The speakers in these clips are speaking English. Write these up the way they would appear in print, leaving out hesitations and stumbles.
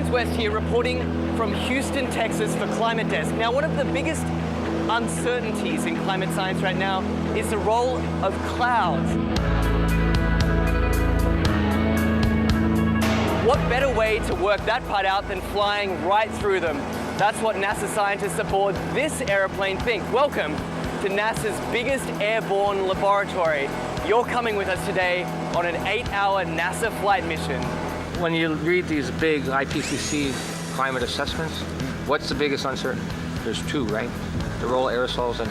Alex West here, reporting from Houston, Texas for Climate Desk. Now, one of the biggest uncertainties in climate science right now is the role of clouds. What better way to work that part out than flying right through them? That's what NASA scientists aboard this airplane think. Welcome to NASA's biggest airborne laboratory. You're coming with us today on an 8-hour NASA flight mission. When you read these big IPCC climate assessments, what's the biggest uncertainty? There's two, right? The role of aerosols and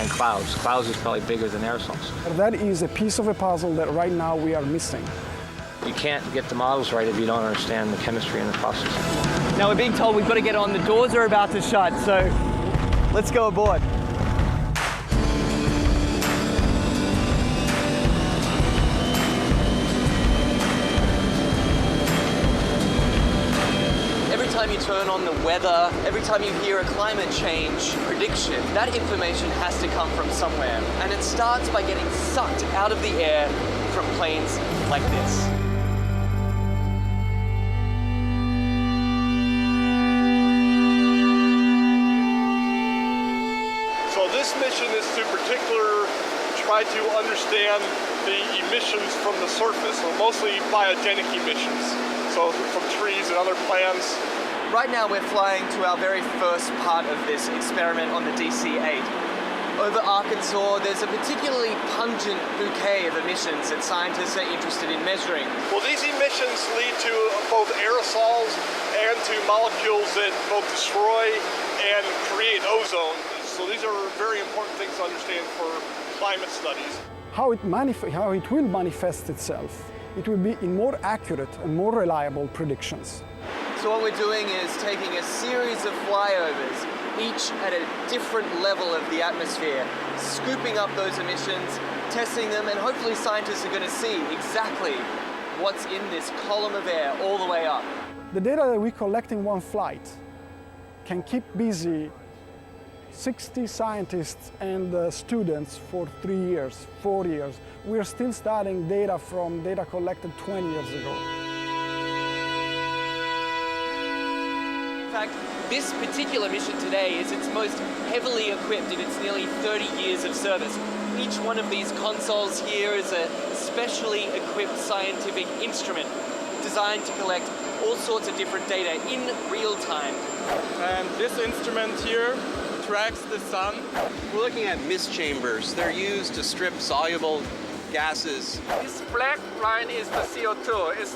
clouds. Clouds is probably bigger than aerosols. That is a piece of a puzzle that right now we are missing. You can't get the models right if you don't understand the chemistry and the process. Now we're being told we've got to get on. The doors are about to shut, so let's go aboard. Every time you turn on the weather, every time you hear a climate change prediction, that information has to come from somewhere. And it starts by getting sucked out of the air from planes like this. So this mission is to particularly try to understand the emissions from the surface, so mostly biogenic emissions, so from trees and other plants. Right now we're flying to our very first part of this experiment on the DC-8. Over Arkansas, there's a particularly pungent bouquet of emissions that scientists are interested in measuring. Well, these emissions lead to both aerosols and to molecules that both destroy and create ozone. So these are very important things to understand for climate studies. How it will manifest itself, it will be in more accurate and more reliable predictions. So what we're doing is taking a series of flyovers, each at a different level of the atmosphere, scooping up those emissions, testing them, and hopefully scientists are going to see exactly what's in this column of air all the way up. The data that we collect in one flight can keep busy 60 scientists and students for 3 years, 4 years. We're still studying data from data collected 20 years ago. In fact, this particular mission today is its most heavily equipped in its nearly 30 years of service. Each one of these consoles here is a specially equipped scientific instrument designed to collect all sorts of different data in real time. And this instrument here tracks the sun. We're looking at mist chambers. They're used to strip soluble gases. This black line is the CO2. It's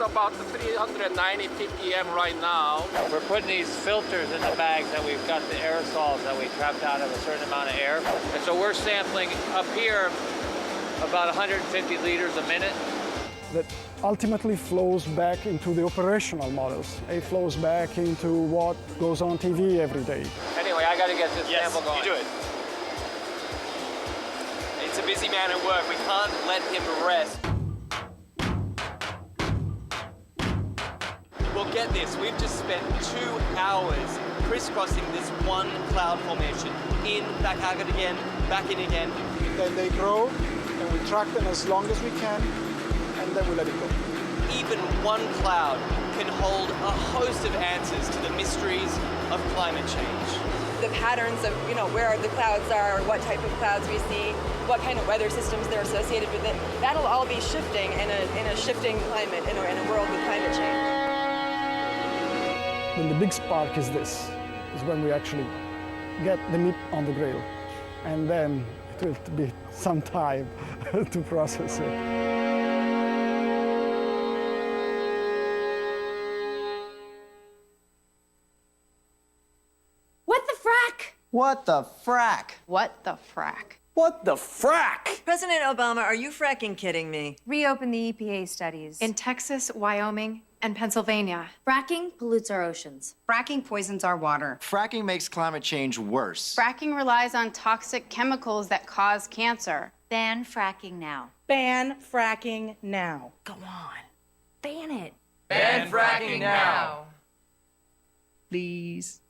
about 390 ppm right now. We're putting these filters in the bags that we've got the aerosols that we trapped out of a certain amount of air. And so we're sampling up here about 150 liters a minute. That ultimately flows back into the operational models. It flows back into what goes on TV every day. Anyway, I got to get this sample going. You do it. It's a busy man at work. We can't let him rest. Well, get this. We've just spent 2 hours crisscrossing this one cloud formation. In, back out again, back in again. Then they grow, and we track them as long as we can, and then we let it go. Even one cloud can hold a host of answers to the mysteries of climate change. The patterns of, where the clouds are, what type of clouds we see, what kind of weather systems they're associated with it, that'll all be shifting in a shifting climate, in a world with climate change. Then the big spark is this, is when we actually get the meat on the grill. And then it will be some time to process it. What the frack? What the frack? What the frack? What the frack? President Obama, are you fracking kidding me? Reopen the EPA studies. In Texas, Wyoming, and Pennsylvania. Fracking pollutes our oceans. Fracking poisons our water. Fracking makes climate change worse. Fracking relies on toxic chemicals that cause cancer. Ban fracking now. Ban fracking now. Go on. Ban it. Ban fracking now. Please.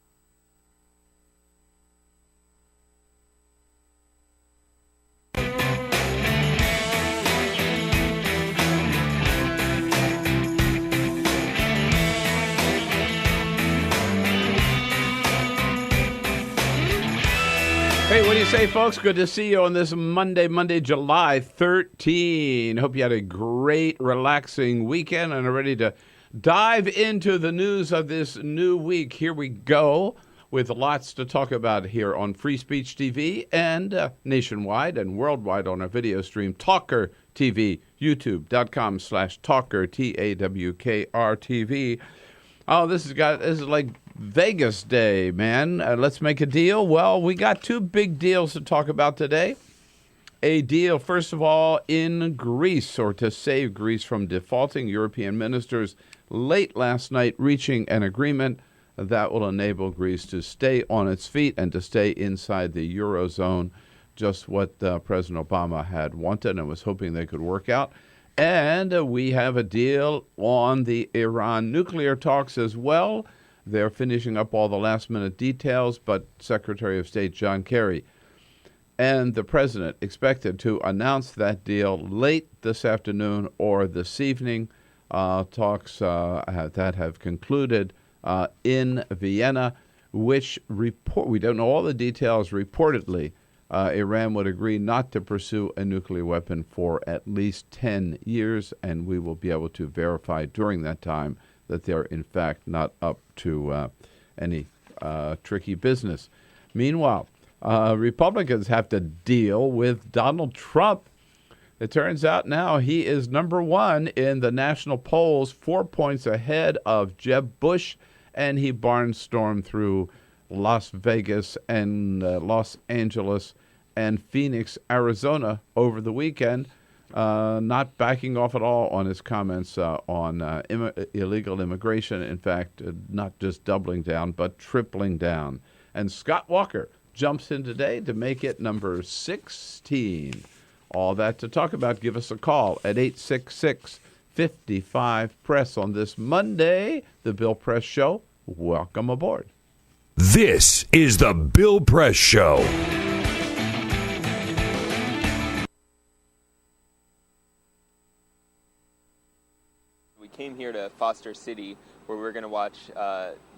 Hey, what do you say, folks? Good to see you on this Monday, July 13. Hope you had a great, relaxing weekend and are ready to dive into the news of this new week. Here we go with lots to talk about here on Free Speech TV and nationwide and worldwide on our video stream, TawkrTV, youtube.com/Tawker, TAWKR-TV. Oh, this is like Vegas Day, man. Let's make a deal. Well, we got two big deals to talk about today. A deal, first of all, in Greece, or to save Greece from defaulting. European ministers late last night reaching an agreement that will enable Greece to stay on its feet and to stay inside the Eurozone, just what President Obama had wanted and was hoping they could work out. And we have a deal on the Iran nuclear talks as well. They're finishing up all the last-minute details, but Secretary of State John Kerry and the president expected to announce that deal late this afternoon or this evening. Talks that have concluded in Vienna, which we don't know all the details. Reportedly, Iran would agree not to pursue a nuclear weapon for at least 10 years, and we will be able to verify during that time that they're in fact not up to any tricky business. Meanwhile, Republicans have to deal with Donald Trump. It turns out now he is number one in the national polls, 4 points ahead of Jeb Bush, and he barnstormed through Las Vegas and Los Angeles and Phoenix, Arizona over the weekend, not backing off at all on his comments on illegal immigration. In fact, not just doubling down, but tripling down. And Scott Walker jumps in today to make it number 16. All that to talk about. Give us a call at 866-55-PRESS on this Monday, The Bill Press Show. Welcome aboard. This is The Bill Press Show. We came here to Foster City, where we're going to watch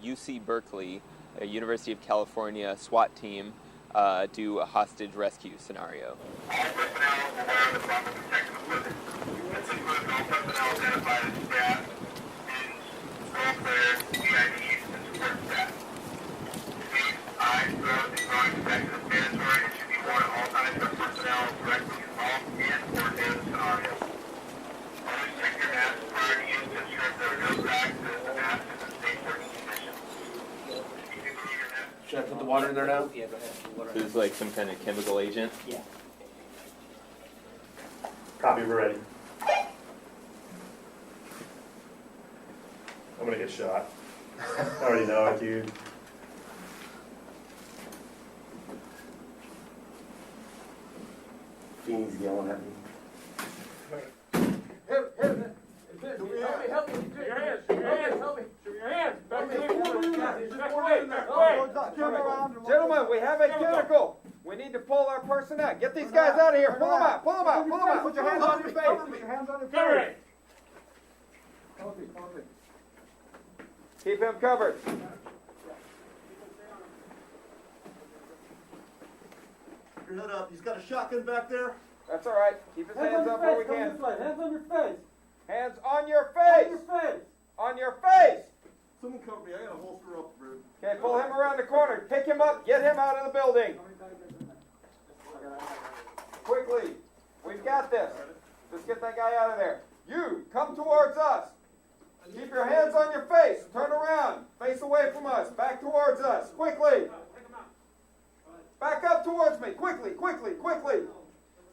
UC Berkeley, a University of California SWAT team, do a hostage rescue scenario. All personnel aware of the proper protection equipment. This includes all personnel identified as staff, students, role players, VIPs, and support staff. Feet, eyes, throat, and drawing protection is mandatory and should be worn at all times by personnel directly involved in or near the scenario. Always check your mask prior to use to ensure there are no cracks and the mask is in safe working condition. Should I put the water in there now? Yeah, go ahead. This is like some kind of chemical agent? Yeah. Copy, we're ready. I'm gonna get shot. I already know it, dude. Fiend's yelling at me. Help me. Shoot your hands. Help me. Shoot your hands. Back away. Gentlemen, we have a chemical. We need to pull our person out. Get these guys out of here. Pull them out. Put your hands on your face. Put your hands on your face. Keep him covered. Your head up. He's got a shotgun back there. That's all right. Keep his hands up where we can. Hands on your face. Hands on your face. On your face. Someone cover me. I got a holster up, bro. Okay, pull him around the corner. Pick him up. Get him out of the building. Quickly. We've got this. Just get that guy out of there. You, come towards us. Keep your hands on your face. Turn around. Face away from us. Back towards us. Quickly. Back up towards me. Quickly.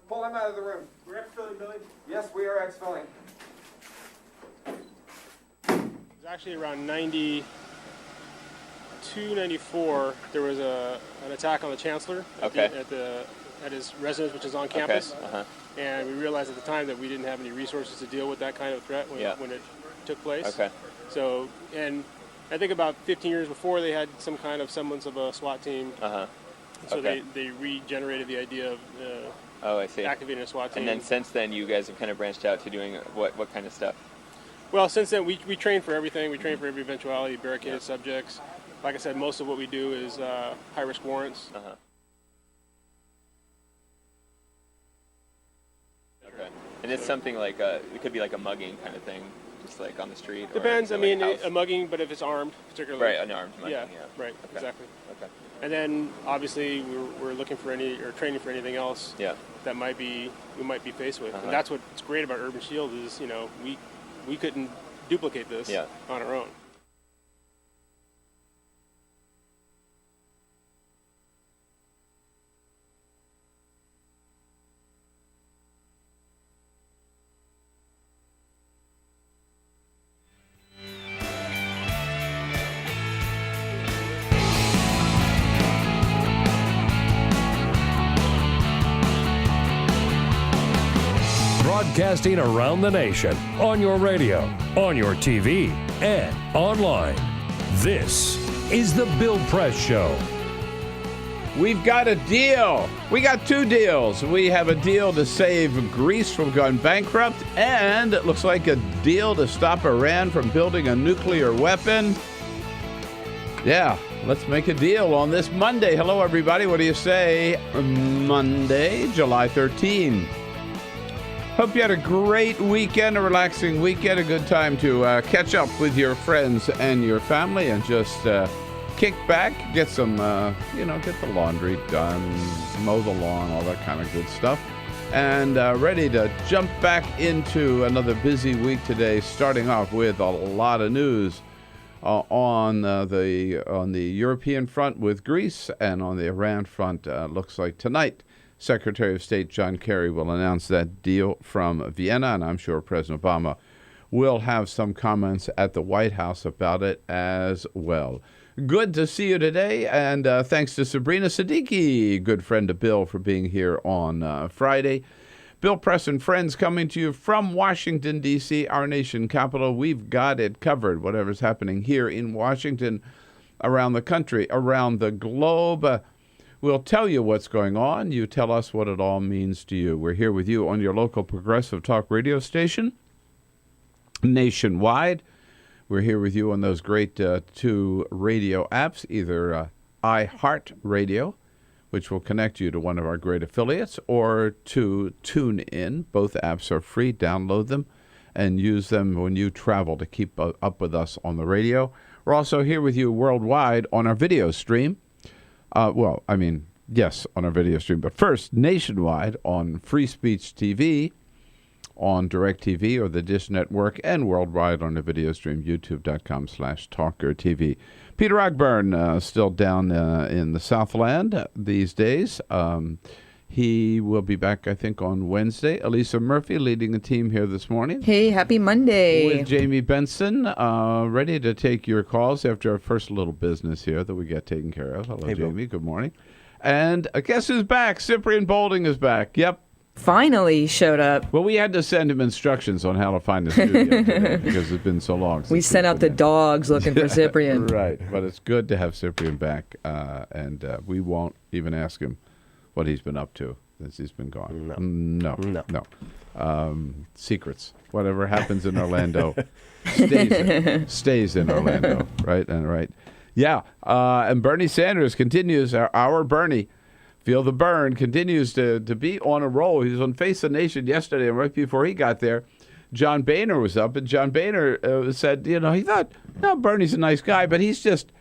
Pull him out of the room. We're exfilling, Billy? Yes, we are exfilling. It was actually around 92, 94. There was an attack on the chancellor at his residence, which is on campus. And we realized at the time that we didn't have any resources to deal with that kind of threat when it took place. So, and I think about 15 years before, they had some kind of semblance of a SWAT team. So they regenerated the idea of activating a SWAT team. And then since then, you guys have kind of branched out to doing what kind of stuff? Well, since then, we train for everything. We train for every eventuality, barricaded subjects. Like I said, most of what we do is high-risk warrants. And it's something like it could be like a mugging kind of thing, just like on the street. Depends. Or I mean, like a mugging, but if it's armed, particularly. Right, an armed mugging. Yeah. Yeah. Right. Okay. Exactly. Okay. And then obviously we're looking for training for anything else. Yeah. That we might be faced with, Uh-huh. and that's what's great about Urban Shield is we couldn't duplicate this on our own. Broadcasting around the nation, on your radio, on your TV, and online. This is The Bill Press Show. We've got a deal. We got two deals. We have a deal to save Greece from going bankrupt, and it looks like a deal to stop Iran from building a nuclear weapon. Yeah, let's make a deal on this Monday. Hello, everybody. What do you say? Monday, July 13. Hope you had a great weekend, a relaxing weekend, a good time to catch up with your friends and your family and just kick back, get some, get the laundry done, mow the lawn, all that kind of good stuff. And ready to jump back into another busy week today, starting off with a lot of news on the European front with Greece, and on the Iran front, looks like tonight Secretary of State John Kerry will announce that deal from Vienna, and I'm sure President Obama will have some comments at the White House about it as well. Good to see you today, and thanks to Sabrina Siddiqui, good friend of Bill, for being here on Friday. Bill Press and Friends coming to you from Washington, D.C., our nation capital. We've got it covered, whatever's happening here in Washington, around the country, around the globe. We'll tell you what's going on. You tell us what it all means to you. We're here with you on your local progressive talk radio station nationwide. We're here with you on those great two radio apps, either iHeartRadio, which will connect you to one of our great affiliates, or to TuneIn. Both apps are free. Download them and use them when you travel to keep up with us on the radio. We're also here with you worldwide on our video stream. Yes, on our video stream. But first, nationwide on Free Speech TV, on DirecTV or the Dish Network, and worldwide on the video stream, youtube.com/TawkrTV. Peter Ogburn, still down in the Southland these days. He will be back, I think, on Wednesday. Elisa Murphy leading the team here this morning. Hey, happy Monday. With Jamie Benson, ready to take your calls after our first little business here that we got taken care of. Hello, hey, Jamie. Good morning. And guess who's back? Cyprian Bolding is back. Yep. Finally showed up. Well, we had to send him instructions on how to find the studio today because it's been so long. We sent out the dogs looking for Cyprian. Right. But it's good to have Cyprian back, and we won't even ask him what he's been up to since he's been gone. No. Secrets. Whatever happens in Orlando stays in Orlando. Right. Yeah. And Bernie Sanders continues, our Bernie, Feel the Burn, continues to be on a roll. He was on Face the Nation yesterday, and right before he got there, John Boehner was up, and John Boehner said, he thought, no, Bernie's a nice guy, but he's just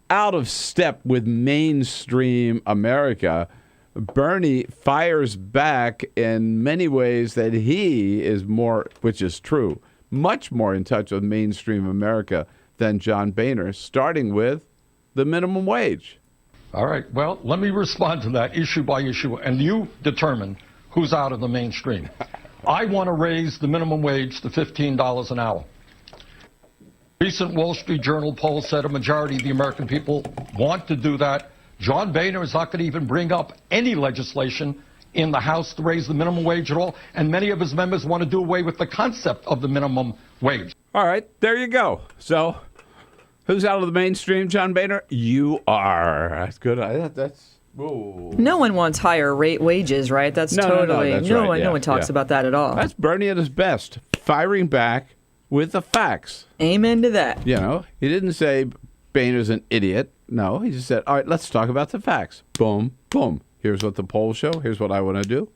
out of step with mainstream America. Bernie fires back in many ways that he is more, which is true, much more in touch with mainstream America than John Boehner, starting with the minimum wage. All right. Well, let me respond to that issue by issue, and you determine who's out of the mainstream. I want to raise the minimum wage to $15 an hour. Recent Wall Street Journal poll said a majority of the American people want to do that. John Boehner is not going to even bring up any legislation in the House to raise the minimum wage at all, and many of his members want to do away with the concept of the minimum wage. All right, there you go. So, who's out of the mainstream, John Boehner? You are. That's good. Whoa. No one wants higher rate wages, right? That's totally. That's no right. one. No one talks about that at all. That's Bernie at his best, firing back with the facts. Amen to that. He didn't say Boehner's an idiot. No, he just said, all right, let's talk about the facts. Boom, boom. Here's what the polls show. Here's what I want to do.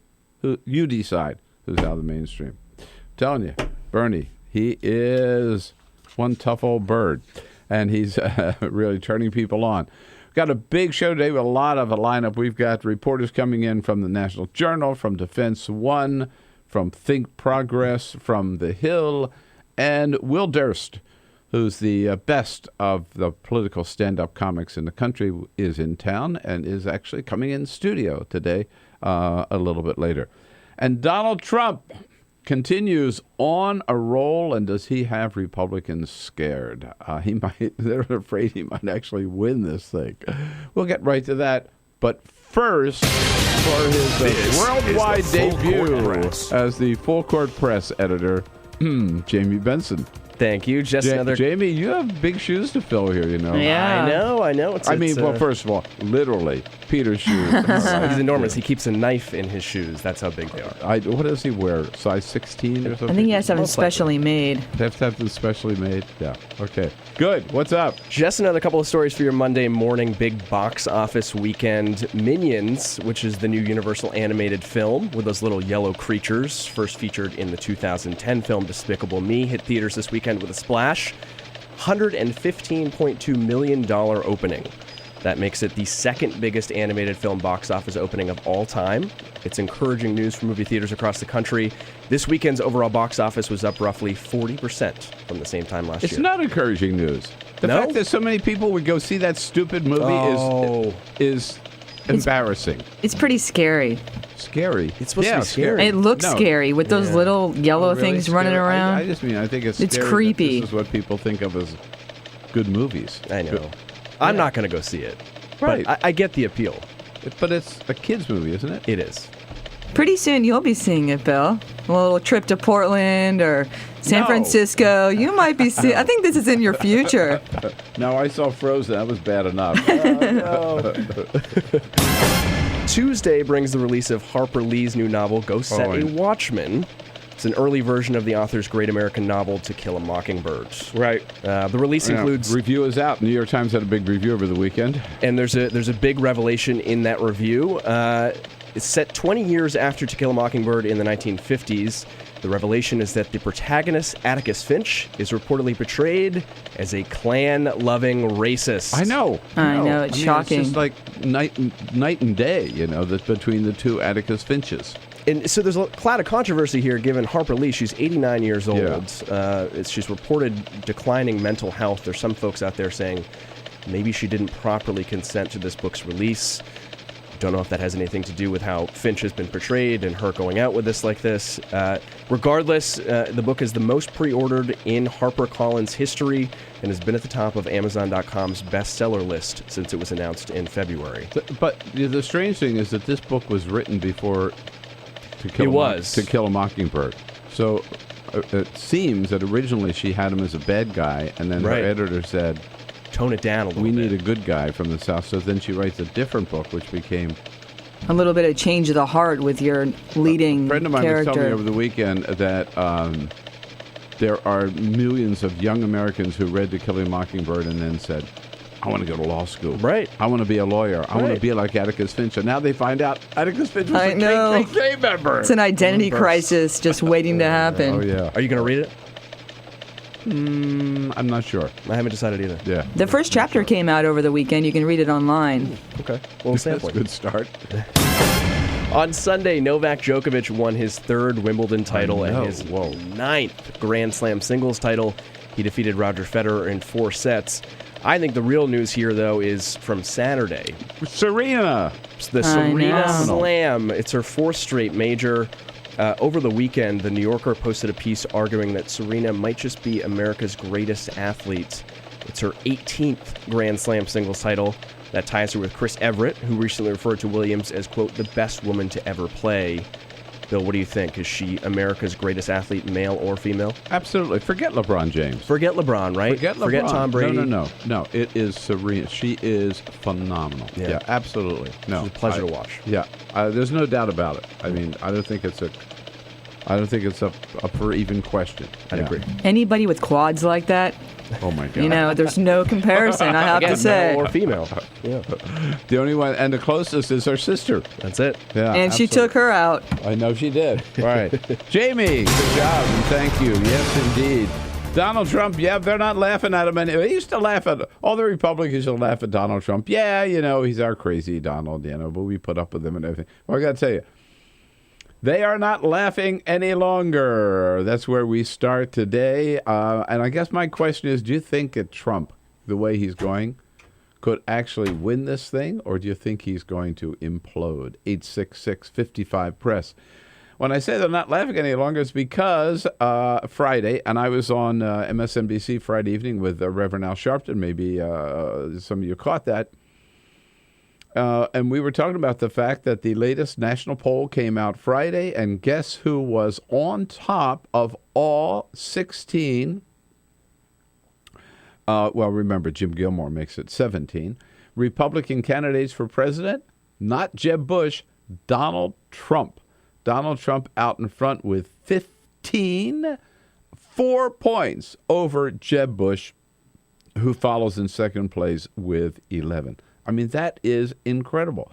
You decide. who's out of the mainstream. I'm telling you, Bernie, he is one tough old bird, and he's really turning people on. Got a big show today with a lot of a lineup. We've got reporters coming in from the National Journal, from Defense One, from Think Progress, from The Hill, and Will Durst, who's the best of the political stand-up comics in the country, is in town and is actually coming in studio today a little bit later. And Donald Trump continues on a roll, and does he have Republicans scared? They're afraid he might actually win this thing. We'll get right to that. But first, for his worldwide debut as the Full Court Press editor, Jamie Benson. Thank you. Just another. Jamie, you have big shoes to fill here, you know. Yeah. I know. Well, first of all, literally, Peter's shoes. He's enormous. He keeps a knife in his shoes. That's how big they are. What does he wear? Size 16 or something? I think he has to have them specially made. They have to have them specially made? Yeah. Okay. Good. What's up? Just another couple of stories for your Monday morning big box office weekend. Minions, which is the new Universal animated film with those little yellow creatures, first featured in the 2010 film Despicable Me, hit theaters this weekend with a splash. $115.2 million opening. That makes it the second biggest animated film box office opening of all time. It's encouraging news for movie theaters across the country. This weekend's overall box office was up roughly 40% from the same time last year. It's not encouraging news. The fact that so many people would go see that stupid movie is embarrassing. It's pretty scary. Scary? It's supposed to be scary. It looks scary with those little yellow things running around. I just mean, I think it's scary. It's creepy. This is what people think of as good movies. I know. I'm not going to go see it. Right. But I get the appeal. But it's a kid's movie, isn't it? It is. Pretty soon you'll be seeing it, Bill. A little trip to Portland or San Francisco. You might be seeing. I think this is in your future. No, I saw Frozen. That was bad enough. Tuesday brings the release of Harper Lee's new novel, Go Set a Watchman. It's an early version of the author's great American novel, To Kill a Mockingbird. Right. The release includes... Review is out. New York Times had a big review over the weekend. And there's a big revelation in that review. It's set 20 years after To Kill a Mockingbird in the 1950s. The revelation is that the protagonist, Atticus Finch, is reportedly portrayed as a Klan-loving racist. I know. It's shocking. It's just like night and day, that's between the two Atticus Finches. And so there's a cloud of controversy here given Harper Lee. She's 89 years old. She's reported declining mental health. There's some folks out there saying maybe she didn't properly consent to this book's release. Don't know if that has anything to do with how Finch has been portrayed and her going out with this like this. Regardless, the book is the most pre-ordered in HarperCollins history and has been at the top of Amazon.com's bestseller list since it was announced in February. But the strange thing is that this book was written before To Kill a Mockingbird. So it seems that originally she had him as a bad guy, and then her editor said, tone it down a little bit. We need a good guy from the South. So then she writes a different book, which became... a little bit of change of the heart with your leading character. A friend of mine was telling me over the weekend that there are millions of young Americans who read To Kill a Mockingbird and then said, I want to go to law school. Right. I want to be a lawyer. I want to be like Atticus Finch. And now they find out Atticus Finch was a KKK member. It's an identity crisis just waiting to happen. Oh, yeah. Are you going to read it? I'm not sure. I haven't decided either. Yeah. The first chapter came out over the weekend. You can read it online. Okay. Well, that's a good start. On Sunday, Novak Djokovic won his third Wimbledon title and his ninth Grand Slam singles title. He defeated Roger Federer in 4 sets. I think the real news here, though, is from Saturday. Serena! The Serena Slam. It's her 4th straight major. Over the weekend, The New Yorker posted a piece arguing that Serena might just be America's greatest athlete. It's her 18th Grand Slam singles title. That ties her with Chris Everett, who recently referred to Williams as, quote, the best woman to ever play. Bill, what do you think? Is she America's greatest athlete, male or female? Absolutely. Forget LeBron James. Forget LeBron, right? Forget Tom Brady. No. It is Serena. She is phenomenal. Yeah, absolutely. No, it's a pleasure to watch. Yeah, there's no doubt about it. I mean, I don't think it's up for even question. I'd agree. Anybody with quads like that, Oh my God! You know, there's no comparison. I have to say. Male or female. Yeah. The only one, and the closest is her sister. That's it. Yeah, And absolutely. she took her out. I know she did. All right. Jamie, good job, and thank you. Yes, indeed. Donald Trump, yeah, they're not laughing at him. They used to laugh at, all the Republicans will laugh at Donald Trump. Yeah, you know, he's our crazy Donald, you know, but we put up with him and everything. Well, I got to tell you, they are not laughing any longer. That's where we start today. And I guess my question is, do you think that Trump, the way he's going, could actually win this thing? Or do you think he's going to implode? 866-55-PRESS. When I say they're not laughing any longer, it's because Friday, and I was on MSNBC Friday evening with Reverend Al Sharpton. Maybe some of you caught that. And we were talking about the fact that the latest national poll came out Friday, and guess who was on top of all 16? Well, remember, Jim Gilmore makes it 17. Republican candidates for president, not Jeb Bush, Donald Trump. Donald Trump out in front with 15, 4 points over Jeb Bush, who follows in second place with 11. I mean, that is incredible.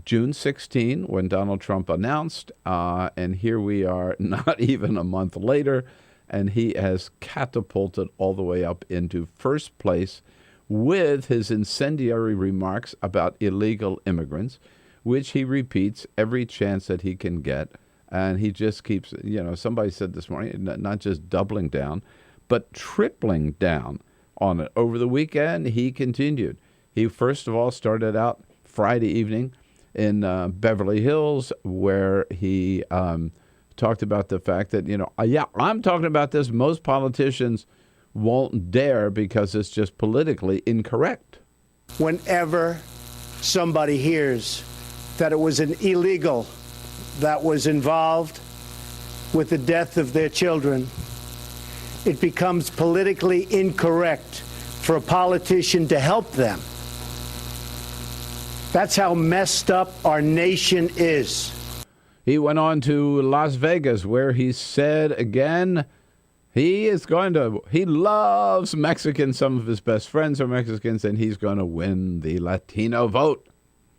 June 16, when Donald Trump announced, and here we are not even a month later, and he has catapulted all the way up into first place with his incendiary remarks about illegal immigrants, which he repeats every chance that he can get. And he just keeps, you know, somebody said this morning, not just doubling down, but tripling down on it. Over the weekend, he continued. He first of all started out Friday evening in Beverly Hills, where he talked about the fact that, you know, yeah, I'm talking about this. Most politicians won't dare because it's just politically incorrect. Whenever somebody hears that it was an illegal that was involved with the death of their children, it becomes politically incorrect for a politician to help them. That's how messed up our nation is. He went on to Las Vegas, where he said again, he loves Mexicans. Some of his best friends are Mexicans, and he's going to win the Latino vote.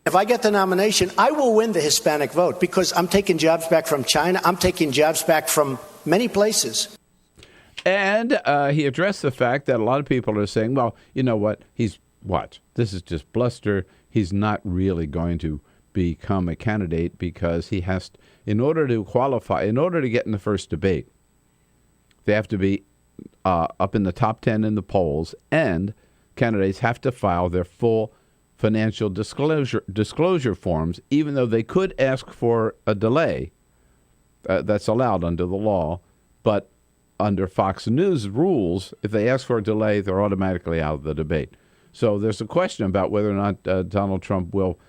If I get the nomination, I will win the Hispanic vote because I'm taking jobs back from China. I'm taking jobs back from many places. And he addressed the fact that a lot of people are saying, well, you know what? This is just bluster. He's not really going to become a candidate because he has, in order to qualify, in order to get in the first debate, they have to be up in the top 10 in the polls, and candidates have to file their full financial disclosure forms, even though they could ask for a delay. That's allowed under the law. But under Fox News rules, if they ask for a delay, they're automatically out of the debate. So there's a question about whether or not Donald Trump will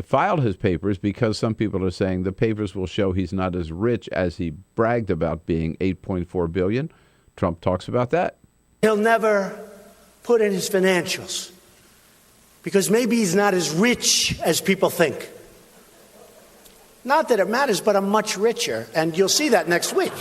file his papers, because some people are saying the papers will show he's not as rich as he bragged about being, $8.4 billion. Trump talks about that. He'll never put in his financials because maybe he's not as rich as people think. Not that it matters, but I'm much richer, and you'll see that next week.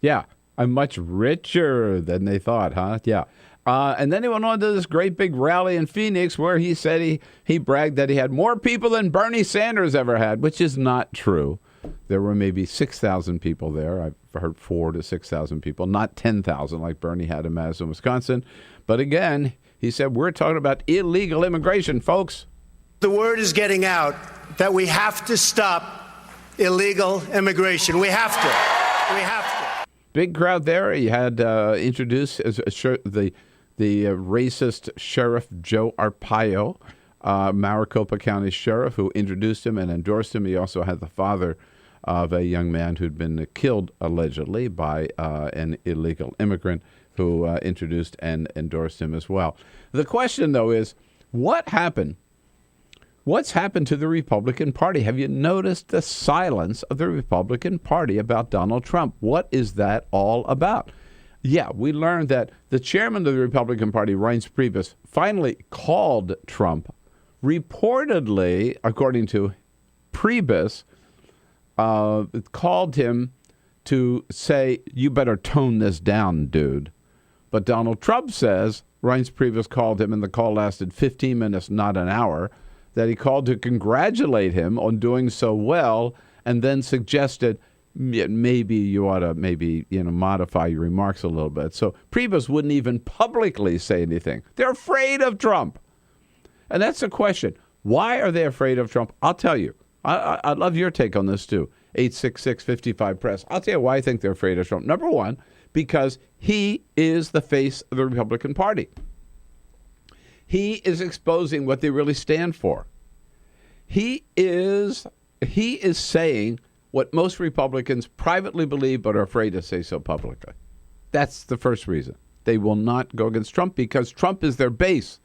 Yeah, I'm much richer than they thought, huh? Yeah. And then he went on to this great big rally in Phoenix where he said he bragged that he had more people than Bernie Sanders ever had, which is not true. There were maybe 6,000 people there. I've heard 4,000 to 6,000 people, not 10,000 like Bernie had in Madison, Wisconsin. But again, he said, we're talking about illegal immigration, folks. The word is getting out that we have to stop illegal immigration. We have to. We have to. Big crowd there. He had introduced the racist Sheriff Joe Arpaio, Maricopa County Sheriff, who introduced him and endorsed him. He also had the father of a young man who'd been killed allegedly by an illegal immigrant who introduced and endorsed him as well. The question, though, is what happened? What's happened to the Republican Party? Have you noticed the silence of the Republican Party about Donald Trump? What is that all about? Yeah, we learned that the chairman of the Republican Party, Reince Priebus, finally called Trump. Reportedly, according to Priebus, called him to say, you better tone this down, dude. But Donald Trump says, Reince Priebus called him and the call lasted 15 minutes, not an hour, that he called to congratulate him on doing so well and then suggested maybe you ought to modify your remarks a little bit. So Priebus wouldn't even publicly say anything. They're afraid of Trump. And that's the question. Why are they afraid of Trump? I'll tell you. I'd love your take on this, too. 866-55-PRESS. I'll tell you why I think they're afraid of Trump. Number one, because he is the face of the Republican Party. He is exposing what they really stand for. He is saying what most Republicans privately believe but are afraid to say so publicly. That's the first reason. They will not go against Trump because Trump is their base.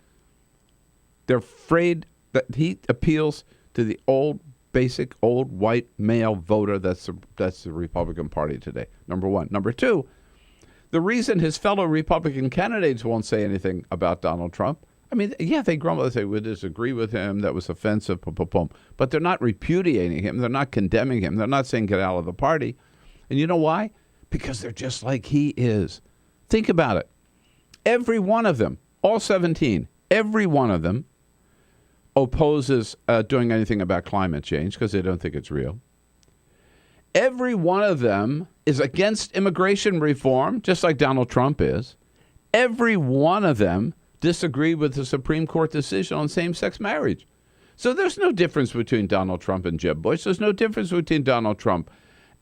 They're afraid that he appeals to the basic old white male voter that's the Republican Party today, number one. Number two, the reason his fellow Republican candidates won't say anything about Donald Trump, I mean, yeah, they grumble. They say, we disagree with him. That was offensive, but they're not repudiating him. They're not condemning him. They're not saying get out of the party. And you know why? Because they're just like he is. Think about it. Every one of them, all 17, every one of them opposes doing anything about climate change because they don't think it's real. Every one of them is against immigration reform, just like Donald Trump is. Every one of them disagree with the Supreme Court decision on same-sex marriage. So there's no difference between Donald Trump and Jeb Bush. There's no difference between Donald Trump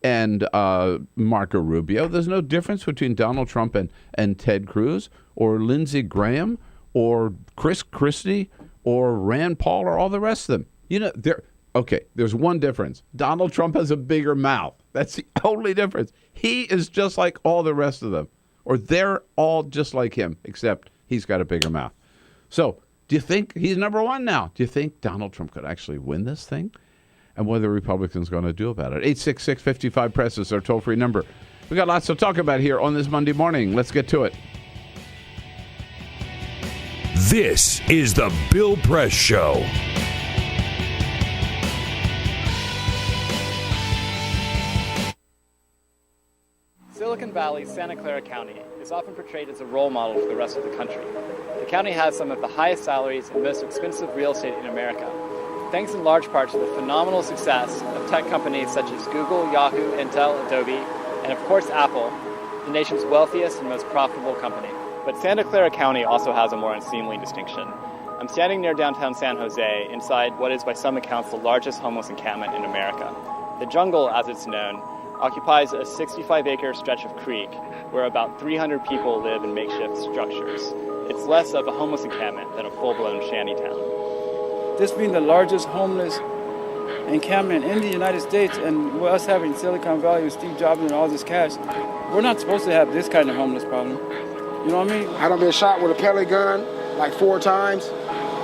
and Marco Rubio. There's no difference between Donald Trump and Ted Cruz or Lindsey Graham or Chris Christie or Rand Paul or all the rest of them. You know, there's one difference. Donald Trump has a bigger mouth. That's the only difference. He is just like all the rest of them, or they're all just like him, except he's got a bigger mouth. So do you think he's number one now? Do you think Donald Trump could actually win this thing? And what are the Republicans going to do about it? 866-55-PRESS is our toll-free number. We got lots to talk about here on this Monday morning. Let's get to it. This is the Bill Press Show. Silicon Valley, Santa Clara County is often portrayed as a role model for the rest of the country. The county has some of the highest salaries and most expensive real estate in America, thanks in large part to the phenomenal success of tech companies such as Google, Yahoo, Intel, Adobe, and of course Apple, the nation's wealthiest and most profitable company. But Santa Clara County also has a more unseemly distinction. I'm standing near downtown San Jose, inside what is by some accounts the largest homeless encampment in America. The Jungle, as it's known, occupies a 65-acre stretch of creek where about 300 people live in makeshift structures. It's less of a homeless encampment than a full-blown shantytown. This being the largest homeless encampment in the United States, and us having Silicon Valley with Steve Jobs and all this cash, we're not supposed to have this kind of homeless problem. You know what I mean? I done been shot with a pellet gun like 4 times,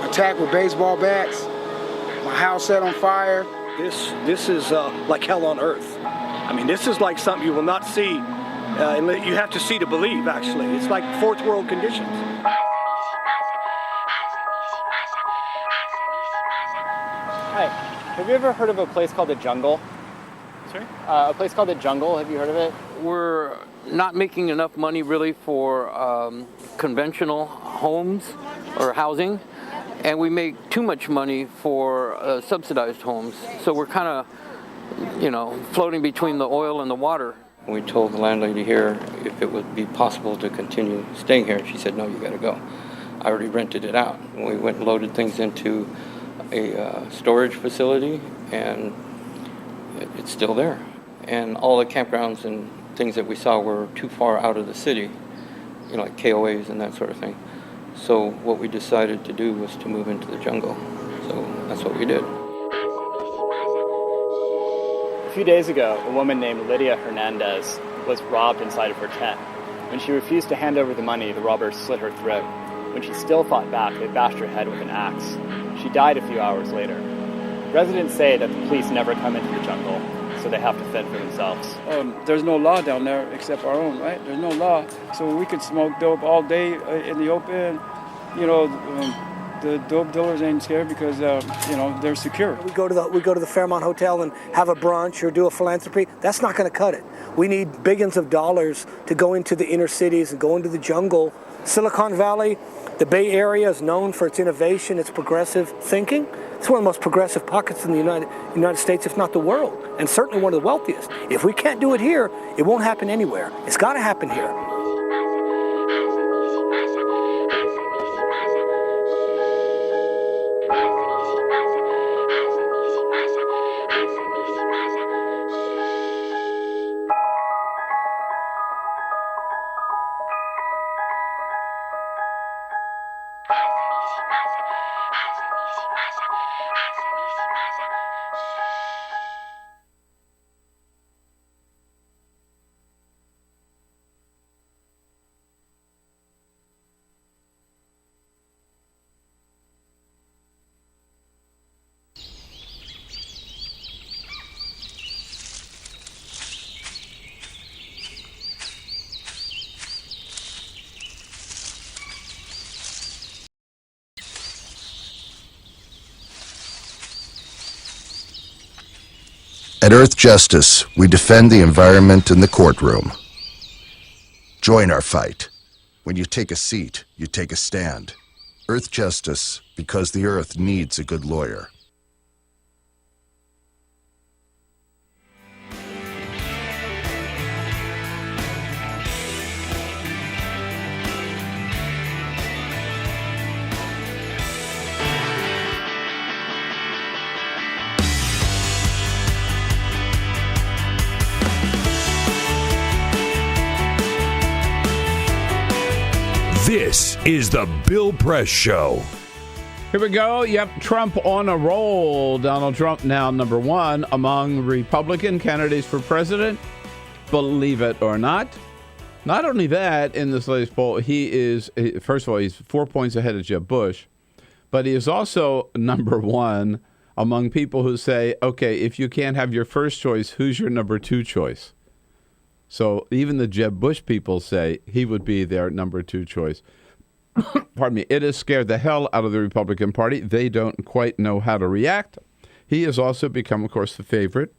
attacked with baseball bats, my house set on fire. This is like hell on earth. I mean, this is like something you will not see. You have to see to believe, actually. It's like fourth world conditions. Hi, have you ever heard of a place called the Jungle? Sorry? A place called the Jungle, have you heard of it? We're not making enough money really for conventional homes or housing, and we make too much money for subsidized homes. So we're kind of, floating between the oil and the water. We told the landlady here if it would be possible to continue staying here. She said, no, you got to go. I already rented it out. We went and loaded things into a storage facility, and it's still there. And all the campgrounds and things that we saw were too far out of the city, like KOAs and that sort of thing. So what we decided to do was to move into the jungle. So that's what we did. A few days ago, a woman named Lydia Hernandez was robbed inside of her tent. When she refused to hand over the money, the robbers slit her throat. When she still fought back, they bashed her head with an axe. She died a few hours later. Residents say that the police never come into the jungle, so they have to fend for themselves. There's no law down there except our own, right? There's no law, so we could smoke dope all day in the open. The dope dealers ain't scared because they're secure. We go to the Fairmont Hotel and have a brunch or do a philanthropy. That's not going to cut it. We need billions of dollars to go into the inner cities and go into the jungle. Silicon Valley, the Bay Area is known for its innovation, its progressive thinking. It's one of the most progressive pockets in the United States, if not the world, and certainly one of the wealthiest. If we can't do it here, it won't happen anywhere. It's got to happen here. At Earth Justice, we defend the environment in the courtroom. Join our fight. When you take a seat, you take a stand. Earth Justice, because the Earth needs a good lawyer. This is the Bill Press Show. Here we go. Yep, Trump on a roll. Donald Trump now number one among Republican candidates for president. Believe it or not. Not only that, in this latest poll, first of all, he's 4 points ahead of Jeb Bush, but he is also number one among people who say, okay, if you can't have your first choice, who's your number two choice? So even the Jeb Bush people say he would be their number two choice. Pardon me. It has scared the hell out of the Republican Party. They don't quite know how to react. He has also become, of course, the favorite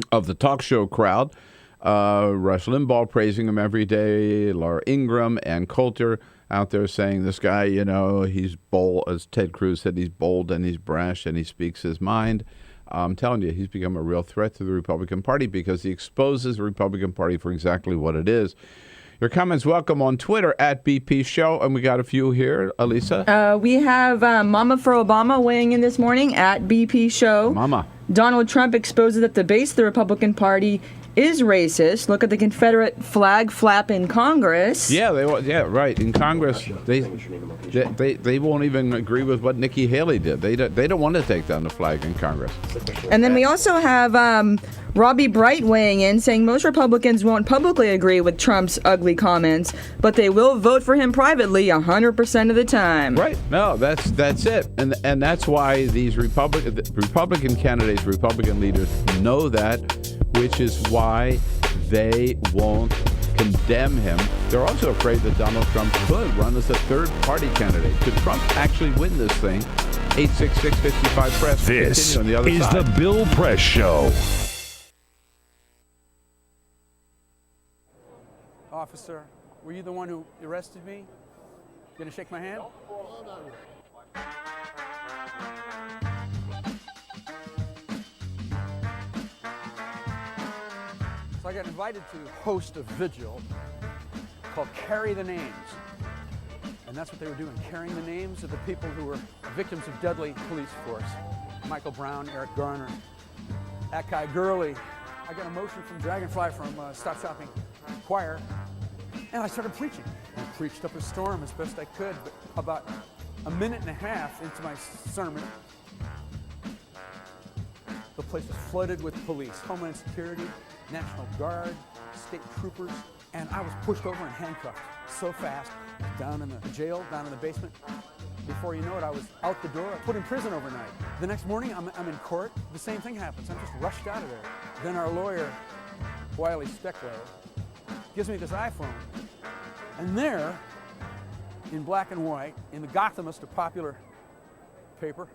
of the talk show crowd. Rush Limbaugh praising him every day. Laura Ingraham and Coulter out there saying this guy, you know, he's bold. As Ted Cruz said, he's bold and he's brash and he speaks his mind. I'm telling you, he's become a real threat to the Republican Party because he exposes the Republican Party for exactly what it is. Your comments welcome on Twitter at BP Show, and we got a few here. Elisa? We have Mama for Obama weighing in this morning at BP Show. Mama. Donald Trump exposes that the base of the Republican Party is racist. Look at the Confederate flag flap in Congress. Yeah, right. In Congress, they won't even agree with what Nikki Haley did. They don't want to take down the flag in Congress. And then we also have Robbie Bright weighing in, saying most Republicans won't publicly agree with Trump's ugly comments, but they will vote for him privately 100% of the time. Right. No, that's it. And that's why these Republican candidates, Republican leaders know that, which is why they won't condemn him. They're also afraid that Donald Trump could run as a third-party candidate. Could Trump actually win this thing? 866-55-PRESS. This on the other is side. the Bill Press Show. Officer, were you the one who arrested me? Gonna shake my hand? So I got invited to host a vigil called Carry the Names. And that's what they were doing, carrying the names of the people who were victims of deadly police force. Michael Brown, Eric Garner, Akai Gurley. I got a motion from Dragonfly from Stop Shopping Choir, and I started preaching. I preached up a storm as best I could, but about a minute and a half into my sermon, the place was flooded with police, Homeland Security, National Guard, state troopers, and I was pushed over and handcuffed so fast, down in the jail, down in the basement. Before you know it, I was out the door, put in prison overnight. The next morning, I'm in court. The same thing happens. I'm just rushed out of there. Then our lawyer, Wiley Steckler, gives me this iPhone. And there, in black and white, in the Gothamist, a popular paper,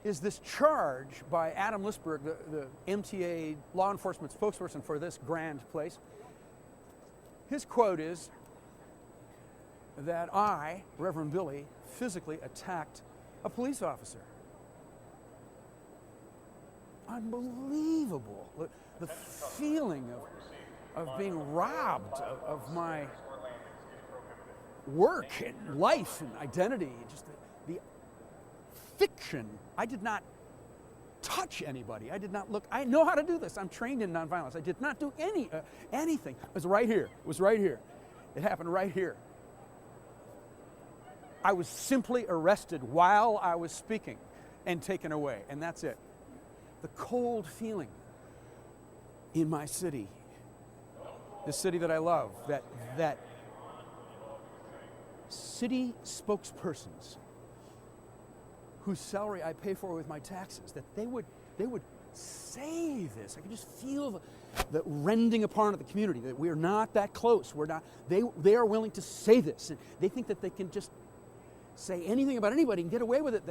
is this charge by Adam Lisberg, the MTA law enforcement spokesperson for this grand place. His quote is that I, Reverend Billy, physically attacked a police officer. Unbelievable. The feeling of being robbed of my work and life and identity, just the fiction. I did not touch anybody. I did not look. I know how to do this. I'm trained in nonviolence. I did not do anything. It was right here. It was right here. It happened right here. I was simply arrested while I was speaking and taken away, and that's it. The cold feeling in my city, the city that I love, that city spokespersons whose salary I pay for with my taxes, that they would say this. I can just feel the rending apart of the community, that we're not that close. We're not. They are willing to say this, and they think that they can just say anything about anybody and get away with it.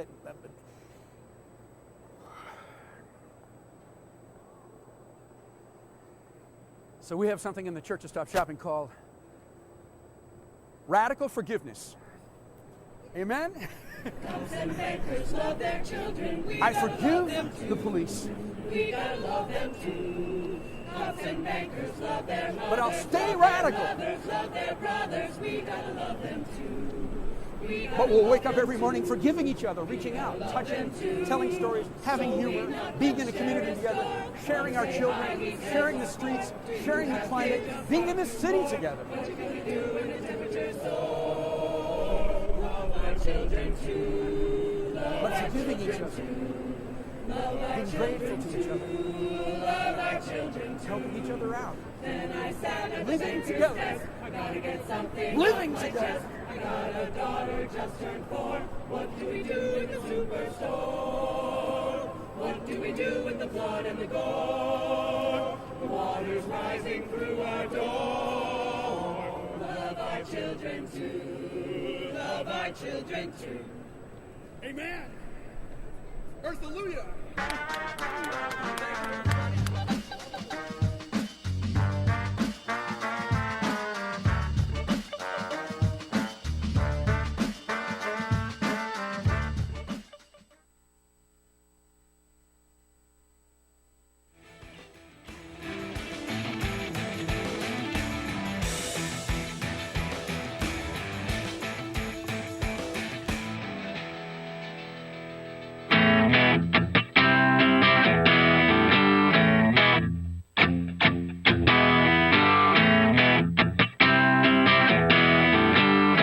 So we have something in the Church of Stop Shopping called radical forgiveness. Amen? Cops and bankers love their children. I forgive the police. We gotta love them too. Cops and bankers love their mothers. But I'll stay radical. Mothers love their brothers. We gotta love them too. But we'll wake up every morning forgiving each other, reaching out, touching, telling stories, having humor, being in a community together, sharing our children, sharing the streets, sharing the climate, being in the city together. But forgiving each other, being grateful to each other, helping each other out, living together, living together. I got a daughter just turned 4. What do we do in the superstore? What do we do with the blood and the gore? The water's rising through our door. Love our children too. Love our children too. Amen. Earthalluia.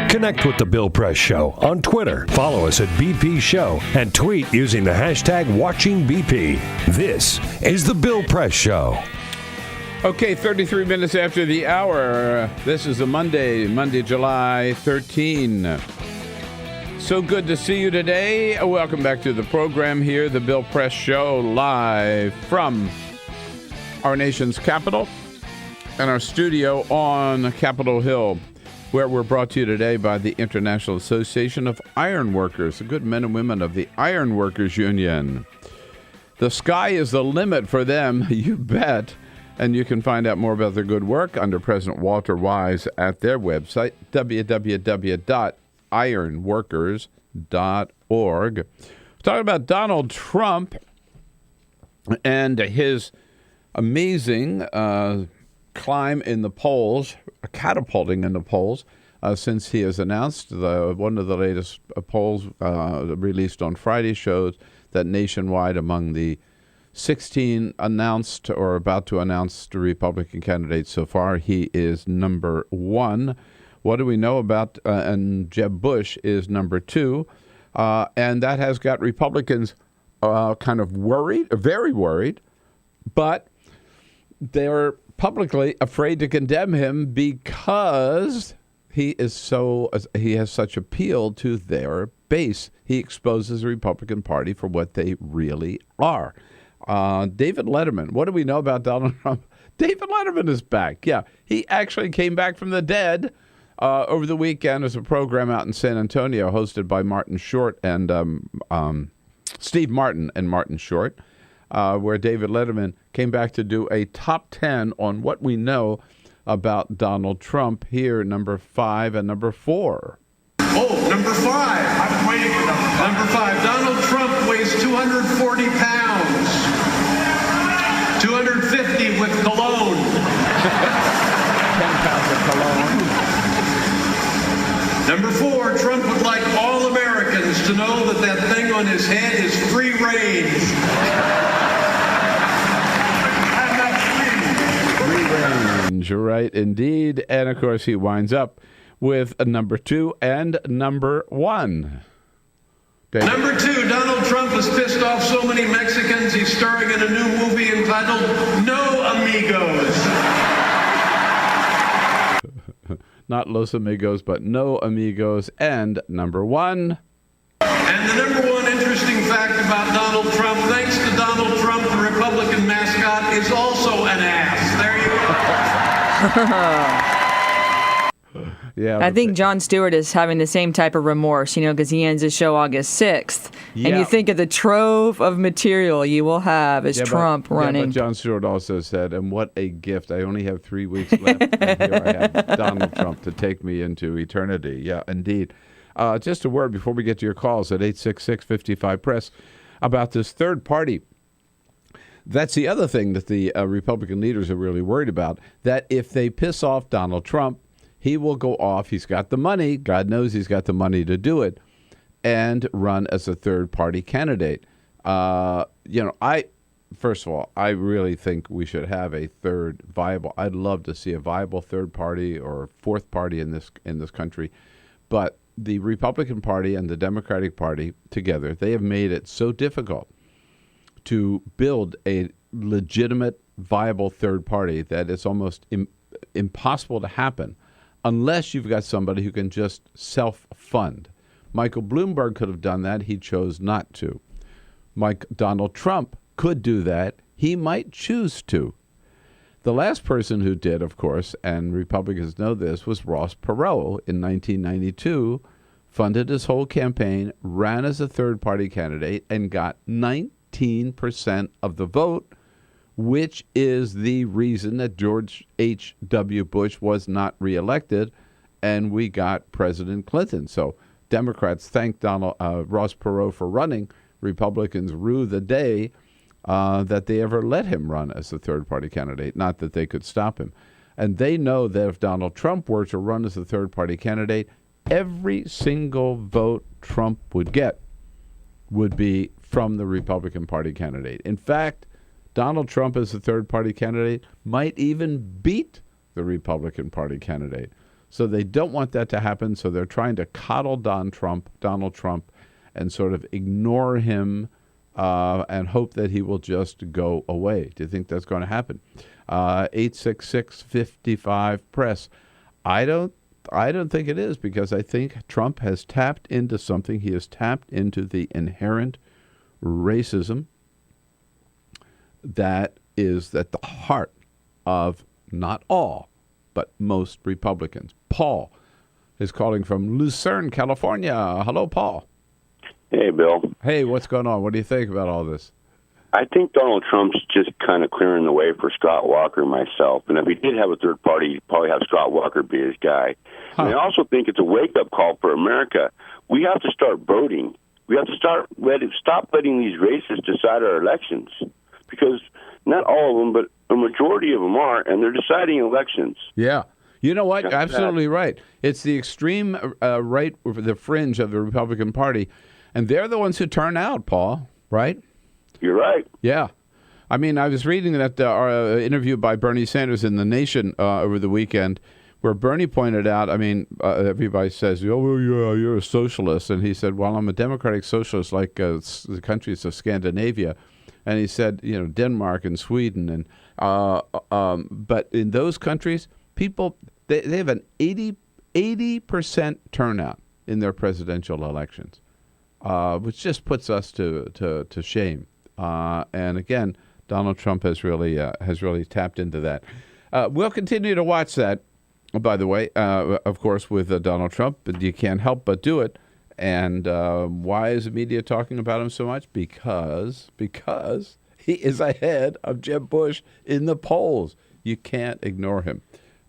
Connect with The Bill Press Show on Twitter. Follow us at BP Show and tweet using the hashtag WatchingBP. This is The Bill Press Show. Okay, 33 minutes after the hour. This is a Monday, July 13. So good to see you today. Welcome back to the program here, The Bill Press Show, live from our nation's capital and our studio on Capitol Hill, where we're brought to you today by the International Association of Iron Workers, the good men and women of the Iron Workers Union. The sky is the limit for them, you bet. And you can find out more about their good work under President Walter Wise at their website, www.ironworkers.org. We're talking about Donald Trump and his amazing climb in the polls, catapulting in the polls, since he has announced. One of the latest polls released on Friday shows that nationwide, among the 16 announced or about to announce Republican candidates so far, he is number 1. What do we know about, and Jeb Bush is number 2, and that has got Republicans kind of worried, very worried, but they're publicly afraid to condemn him because he has such appeal to their base. He exposes the Republican Party for what they really are. David Letterman, what do we know about Donald Trump? David Letterman is back. Yeah, he actually came back from the dead over the weekend as a program out in San Antonio hosted by Martin Short and Steve Martin and Martin Short, where David Letterman came back to do a top 10 on what we know about Donald Trump. Here, number 5 and number 4. Oh, number 5. I'm waiting for number 5. Number 5. Donald Trump weighs 240 pounds. 250 with cologne. 10 pounds of cologne. Number 4. Trump would like all Americans to know that that thing on his head is free range. Right, indeed. And, of course, he winds up with a number 2 and number 1. David. Number 2, Donald Trump has pissed off so many Mexicans, he's starring in a new movie entitled No Amigos. Not Los Amigos, but No Amigos. And number 1. And the number 1 interesting fact about Donald Trump, thanks to Donald Trump, the Republican mascot is also an ass. There you go. Yeah, I think Jon Stewart is having the same type of remorse, because he ends his show August 6th. Yeah. And you think of the trove of material you will have as Trump running. Yeah, but Jon Stewart also said, and what a gift. I only have 3 weeks left. And here I have Donald Trump to take me into eternity. Yeah, indeed. Just a word before we get to your calls at 866-55-PRESS about this third party. That's the other thing that the Republican leaders are really worried about, that if they piss off Donald Trump, he will go off. He's got the money. God knows he's got the money to do it, and run as a third-party candidate. First of all, I really think we should have a third viable. I'd love to see a viable third party or fourth party in this country, but the Republican Party and the Democratic Party together, they have made it so difficult to build a legitimate, viable third party that it's almost impossible to happen unless you've got somebody who can just self-fund. Michael Bloomberg could have done that. He chose not to. Donald Trump could do that. He might choose to. The last person who did, of course, and Republicans know this, was Ross Perot in 1992, funded his whole campaign, ran as a third-party candidate, and got 19% of the vote, which is the reason that George H.W. Bush was not reelected, and we got President Clinton. So Democrats thank Ross Perot for running. Republicans rue the day that they ever let him run as a third-party candidate, not that they could stop him. And they know that if Donald Trump were to run as a third-party candidate, every single vote Trump would get would be from the Republican Party candidate. In fact, Donald Trump as a third-party candidate might even beat the Republican Party candidate. So they don't want that to happen, so they're trying to coddle Donald Trump, and sort of ignore him and hope that he will just go away. Do you think that's going to happen? 866-55-PRESS. I don't think it is, because I think Trump has tapped into something. He has tapped into the inherent racism that is at the heart of not all, but most Republicans. Paul is calling from Lucerne, California. Hello, Paul. Hey, Bill. Hey, what's going on? What do you think about all this? I think Donald Trump's just kind of clearing the way for Scott Walker myself. And if he did have a third party, he'd probably have Scott Walker be his guy. Huh. And I also think it's a wake-up call for America. We have to start voting. We have to stop letting these racists decide our elections. Because not all of them, but a majority of them are, and they're deciding elections. Yeah. You know what? You're absolutely right. It's the extreme right, the fringe of the Republican Party, and they're the ones who turn out, Paul, right? You're right. Yeah. I mean, I was reading that interview by Bernie Sanders in The Nation over the weekend, where Bernie pointed out, I mean, everybody says, oh, well, yeah, you're a socialist. And he said, well, I'm a democratic socialist like the countries of Scandinavia. And he said, Denmark and Sweden. And but in those countries, people, they have an 80% turnout in their presidential elections, which just puts us to shame. And again, Donald Trump has really tapped into that. We'll continue to watch that, by the way, of course, with Donald Trump, but you can't help but do it. And why is the media talking about him so much? Because he is ahead of Jeb Bush in the polls. You can't ignore him.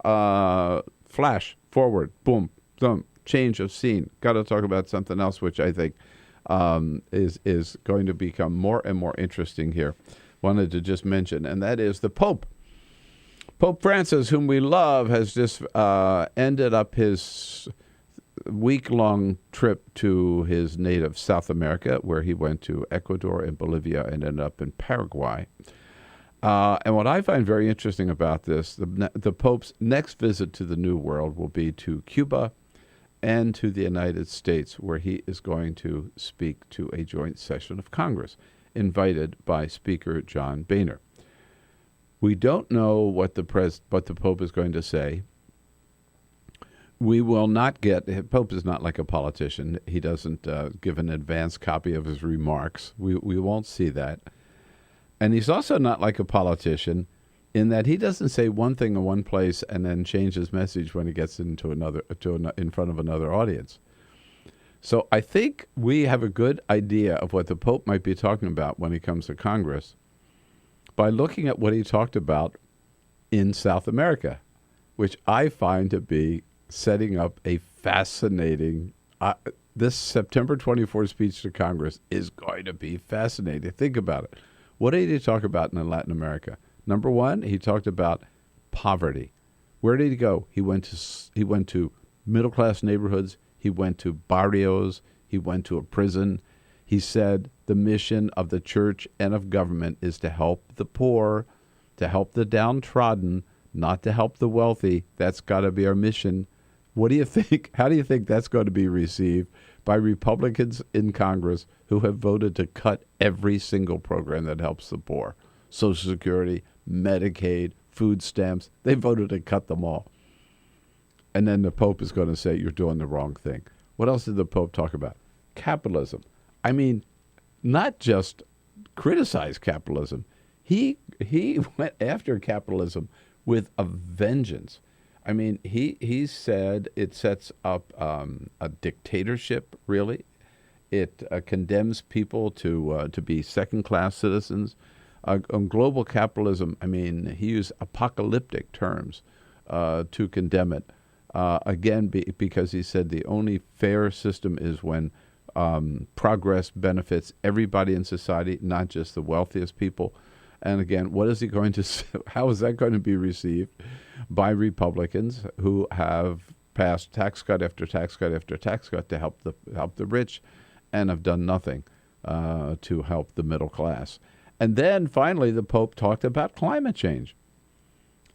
Flash, forward, boom, thump, change of scene. Got to talk about something else, which I think is going to become more and more interesting here. Wanted to just mention, and that is the Pope. Pope Francis, whom we love, has just ended up his week-long trip to his native South America, where he went to Ecuador and Bolivia and ended up in Paraguay. And what I find very interesting about this, the Pope's next visit to the New World will be to Cuba and to the United States, where he is going to speak to a joint session of Congress, invited by Speaker John Boehner. We don't know what the Pope is going to say. We will not get. Pope is not like a politician. He doesn't give an advance copy of his remarks. We won't see that. And he's also not like a politician in that he doesn't say one thing in one place and then change his message when he gets into in front of another audience. So I think we have a good idea of what the Pope might be talking about when he comes to Congress by looking at what he talked about in South America, which I find to be setting up a fascinating this September 24th speech to Congress is going to be fascinating. Think about it. What did he talk about in Latin America? Number one, he talked about poverty. Where did he go? He went to middle-class neighborhoods. He went to barrios. He went to a prison. He said the mission of the church and of government is to help the poor, to help the downtrodden, not to help the wealthy. That's got to be our mission. What do you think? How do you think that's going to be received by Republicans in Congress who have voted to cut every single program that helps the poor? Social Security, Medicaid, food stamps. They voted to cut them all. And then the Pope is going to say, you're doing the wrong thing. What else did the Pope talk about? Capitalism. I mean, not just criticize capitalism. He went after capitalism with a vengeance. I mean, he said it sets up a dictatorship, really. It condemns people to be second-class citizens. On global capitalism, I mean, he used apocalyptic terms to condemn it. Again, because he said the only fair system is when progress benefits everybody in society, not just the wealthiest people. And again, what is he going to say? How is that going to be received by Republicans who have passed tax cut after tax cut after tax cut to help the rich, and have done nothing to help the middle class? And then finally, the Pope talked about climate change,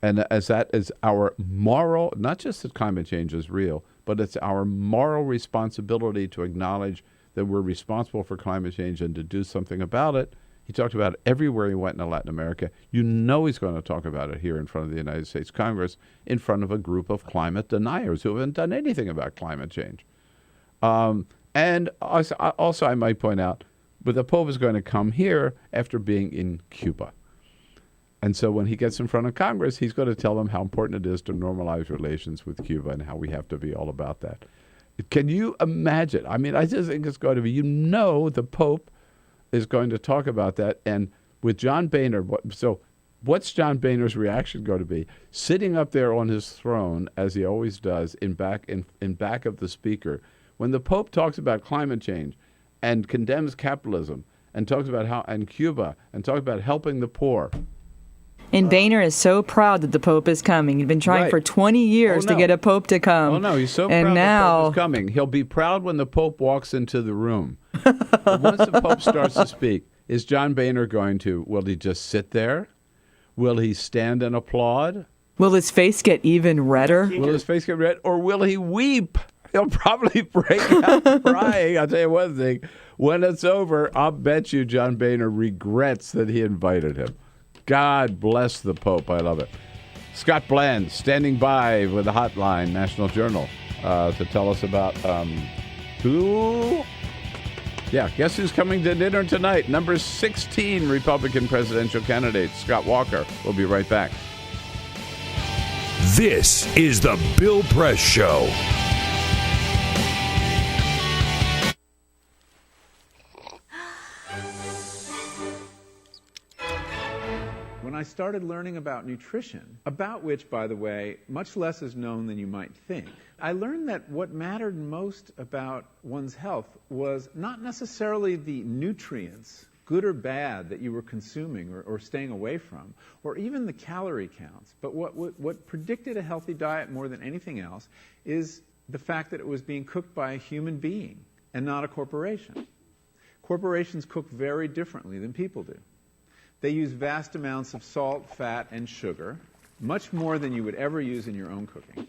and as that is our moral, not just that climate change is real, but it's our moral responsibility to acknowledge that we're responsible for climate change and to do something about it. He talked about it everywhere he went in Latin America. You know he's going to talk about it here in front of the United States Congress, in front of a group of climate deniers who haven't done anything about climate change. And also, I might point out, but the Pope is going to come here after being in Cuba. And so when he gets in front of Congress, he's going to tell them how important it is to normalize relations with Cuba and how we have to be all about that. Can you imagine? I mean, I just think it's going to be, the Pope is going to talk about that. And with John Boehner, so what's John Boehner's reaction going to be? Sitting up there on his throne, as he always does, in back of the speaker, when the Pope talks about climate change and condemns capitalism and talks about Cuba and talks about helping the poor. And Boehner is so proud that the Pope is coming. He'd been trying for 20 years to get a Pope to come. Oh, no, he's so proud the Pope is coming. He'll be proud when the Pope walks into the room. But once the Pope starts to speak, is John Boehner will he just sit there? Will he stand and applaud? Will his face get even redder? Will his face get red? Or will he weep? He'll probably break out crying. I'll tell you one thing. When it's over, I'll bet you John Boehner regrets that he invited him. God bless the Pope. I love it. Scott Bland standing by with the Hotline, National Journal, to tell us about guess who's coming to dinner tonight? Number 16 Republican presidential candidate, Scott Walker. We'll be right back. This is the Bill Press Show. I started learning about nutrition, about which, by the way, much less is known than you might think, I learned that what mattered most about one's health was not necessarily the nutrients, good or bad, that you were consuming or staying away from, or even the calorie counts. But what predicted a healthy diet more than anything else is the fact that it was being cooked by a human being and not a corporation. Corporations cook very differently than people do. They use vast amounts of salt, fat, and sugar, much more than you would ever use in your own cooking.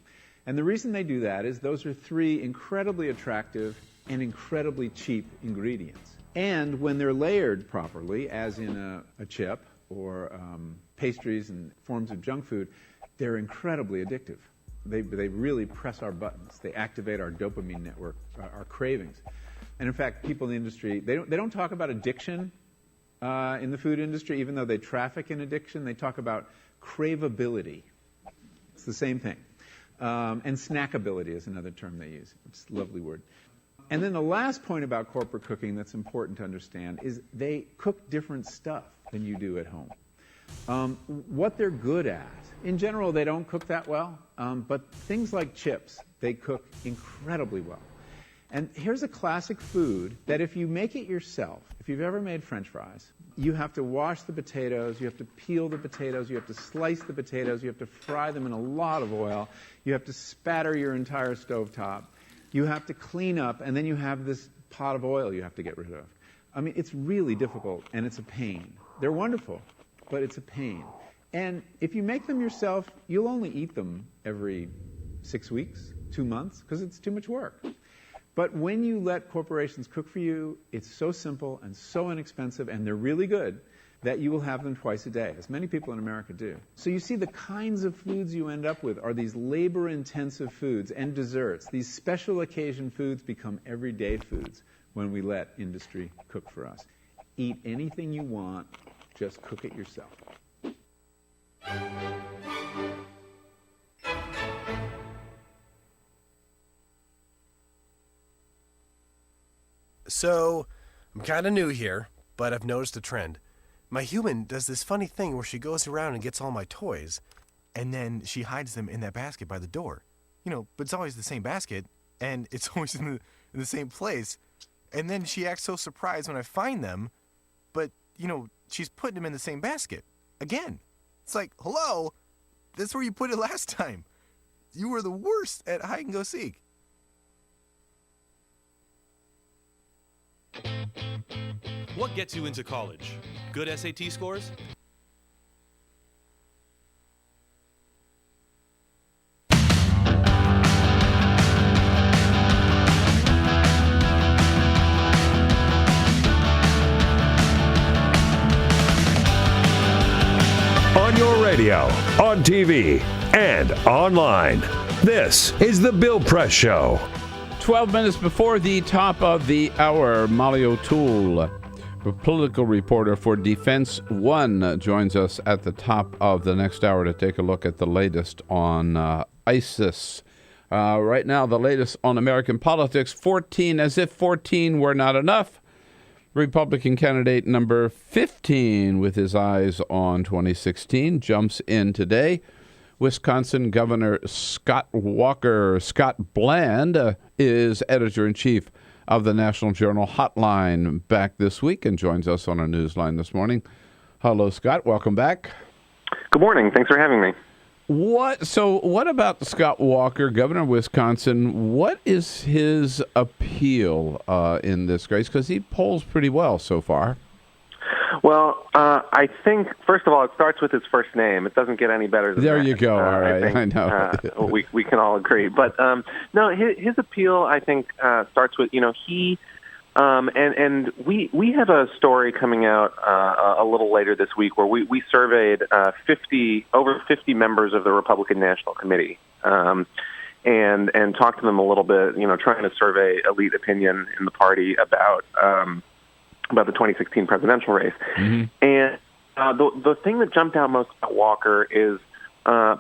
And the reason they do that is those are three incredibly attractive and incredibly cheap ingredients. And when they're layered properly, as in a chip or pastries and forms of junk food, they're incredibly addictive. They really press our buttons. They activate our dopamine network, our cravings. And in fact, people in the industry, they don't talk about addiction in the food industry, even though they traffic in addiction. They talk about craveability. It's the same thing. And snackability is another term they use. It's a lovely word. And then the last point about corporate cooking that's important to understand is they cook different stuff than you do at home. What they're good at, in general, they don't cook that well, but things like chips, they cook incredibly well. And here's a classic food that if you make it yourself, if you've ever made French fries, you have to wash the potatoes, you have to peel the potatoes, you have to slice the potatoes, you have to fry them in a lot of oil, you have to spatter your entire stovetop, you have to clean up, and then you have this pot of oil you have to get rid of. I mean, it's really difficult, and it's a pain. They're wonderful, but it's a pain. And if you make them yourself, you'll only eat them every 6 weeks, 2 months, because it's too much work. But when you let corporations cook for you, it's so simple and so inexpensive, and they're really good, that you will have them twice a day, as many people in America do. So you see the kinds of foods you end up with are these labor-intensive foods and desserts. These special occasion foods become everyday foods when we let industry cook for us. Eat anything you want, just cook it yourself. So, I'm kind of new here, but I've noticed a trend. My human does this funny thing where she goes around and gets all my toys, and then she hides them in that basket by the door. You know, but it's always the same basket, and it's always in the same place. And then she acts so surprised when I find them, but, you know, she's putting them in the same basket. Again. It's like, hello? That's where you put it last time. You were the worst at hide and go seek. What gets you into college? Good SAT scores? On your radio, on TV, and online. This is The Bill Press Show. 12 minutes before the top of the hour, Molly O'Toole, a political reporter for Defense One, joins us at the top of the next hour to take a look at the latest on ISIS. Right now, the latest on American politics, 14, as if 14 were not enough. Republican candidate number 15, with his eyes on 2016, jumps in today. Wisconsin Governor Scott Bland, is editor-in-chief of the national journal Hotline, back this week and joins us on our newsline this morning. Hello, Scott. Welcome back. Good morning. Thanks for having me. What about Scott Walker, governor of Wisconsin? What is his appeal in this race? Because he polls pretty well so far. Well, I think, first of all, it starts with his first name. It doesn't get any better than that. There you go. All right. I know. We can all agree. But, no, his appeal, I think, starts with, he... And we have a story coming out a little later this week where we surveyed over 50 members of the Republican National Committee and talked to them a little bit, trying to survey elite opinion in the party about the 2016 presidential race. Mm-hmm. And the thing that jumped out most about Walker is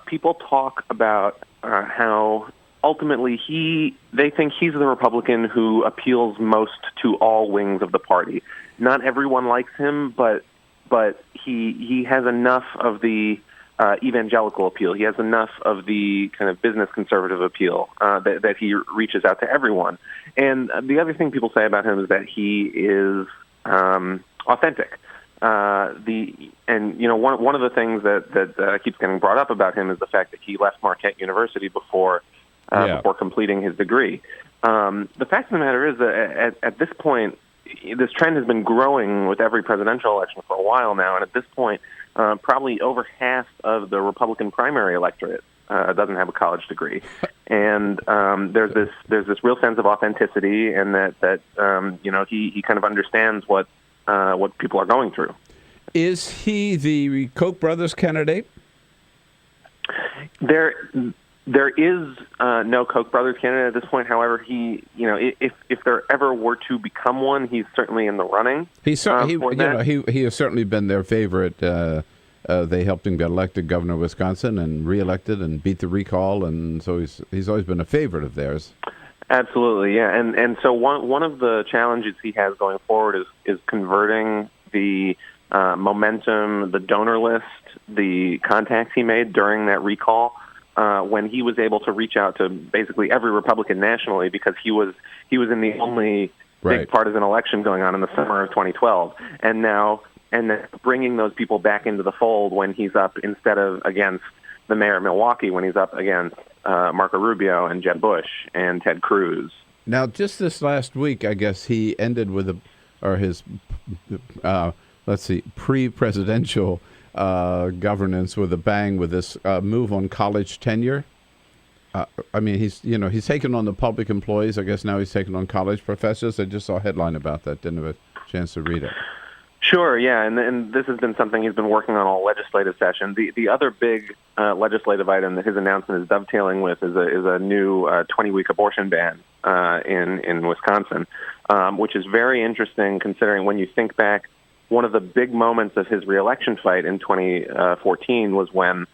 people talk about how ultimately they think he's the Republican who appeals most to all wings of the party. Not everyone likes him, but but he has enough of the evangelical appeal. He has enough of the kind of business conservative appeal that he reaches out to everyone. And the other thing people say about him is that he is authentic. One of the things that keeps getting brought up about him is the fact that he left Marquette University before completing his degree. The fact of the matter is that at this point, this trend has been growing with every presidential election for a while now, and at this point, probably over half of the Republican primary electorate doesn't have a college degree, and there's this real sense of authenticity, and that he kind of understands what people are going through. Is he the Koch brothers candidate? There is no Koch brothers candidate at this point. However, he, if there ever were to become one, he's certainly in the running. He has certainly been their favorite. They helped him get elected governor of Wisconsin and reelected and beat the recall, and so he's always been a favorite of theirs. Absolutely, yeah. And so one of the challenges he has going forward is converting the momentum, the donor list, the contacts he made during that recall. When he was able to reach out to basically every Republican nationally, because he was in the only big partisan election going on in the summer of 2012, and then bringing those people back into the fold when he's up instead of against the mayor of Milwaukee, when he's up against Marco Rubio and Jeb Bush and Ted Cruz. Now, just this last week, I guess he ended with his pre-presidential governance with a bang with this move on college tenure. He's taken on the public employees. I guess now he's taken on college professors. I just saw a headline about that. Didn't have a chance to read it. Sure, yeah, and this has been something he's been working on all legislative session. The other big legislative item that his announcement is dovetailing with is a new 20-week abortion ban in Wisconsin, which is very interesting considering when you think back. One of the big moments of his reelection fight in 2014 was when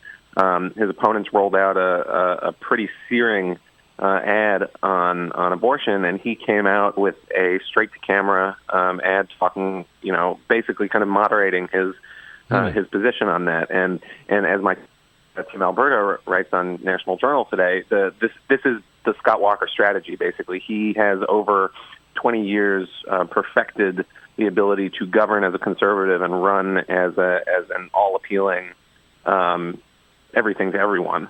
his opponents rolled out a pretty searing ad on abortion, and he came out with a straight-to-camera ad talking, basically kind of moderating his position on that. And as my team Alberta writes on National Journal today, this is the Scott Walker strategy. Basically, he has over 20 years perfected the ability to govern as a conservative and run as an all-appealing everything to everyone.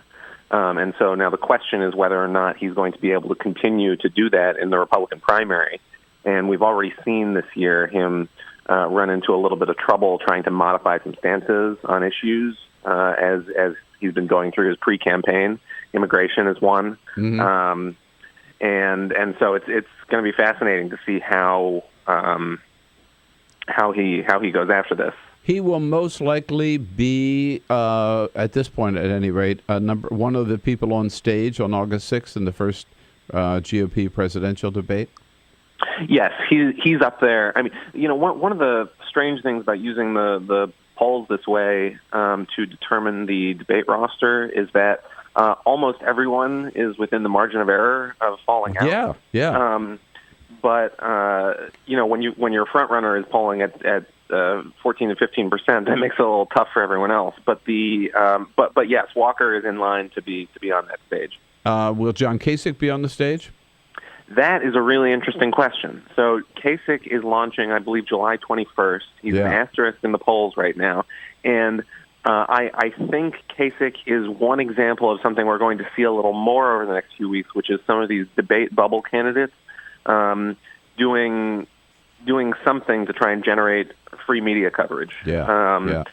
And so now the question is whether or not he's going to be able to continue to do that in the Republican primary. And we've already seen this year him run into a little bit of trouble trying to modify some stances on issues as he's been going through his pre-campaign. Immigration is one. Mm-hmm. And so it's going to be fascinating to see how he goes after this. He will most likely be, at this point at any rate, one of the people on stage on August 6th in the first GOP presidential debate. Yes, he's up there. I mean, one of the strange things about using the polls this way to determine the debate roster is that almost everyone is within the margin of error of falling out. Yeah. But when your front runner is polling at 14 to 15%, that makes it a little tough for everyone else. But but yes, Walker is in line to be on that stage. Will John Kasich be on the stage? That is a really interesting question. So Kasich is launching, I believe, July 21st. He's an asterisk in the polls right now, and I think Kasich is one example of something we're going to see a little more over the next few weeks, which is some of these debate bubble candidates doing something to try and generate free media coverage, and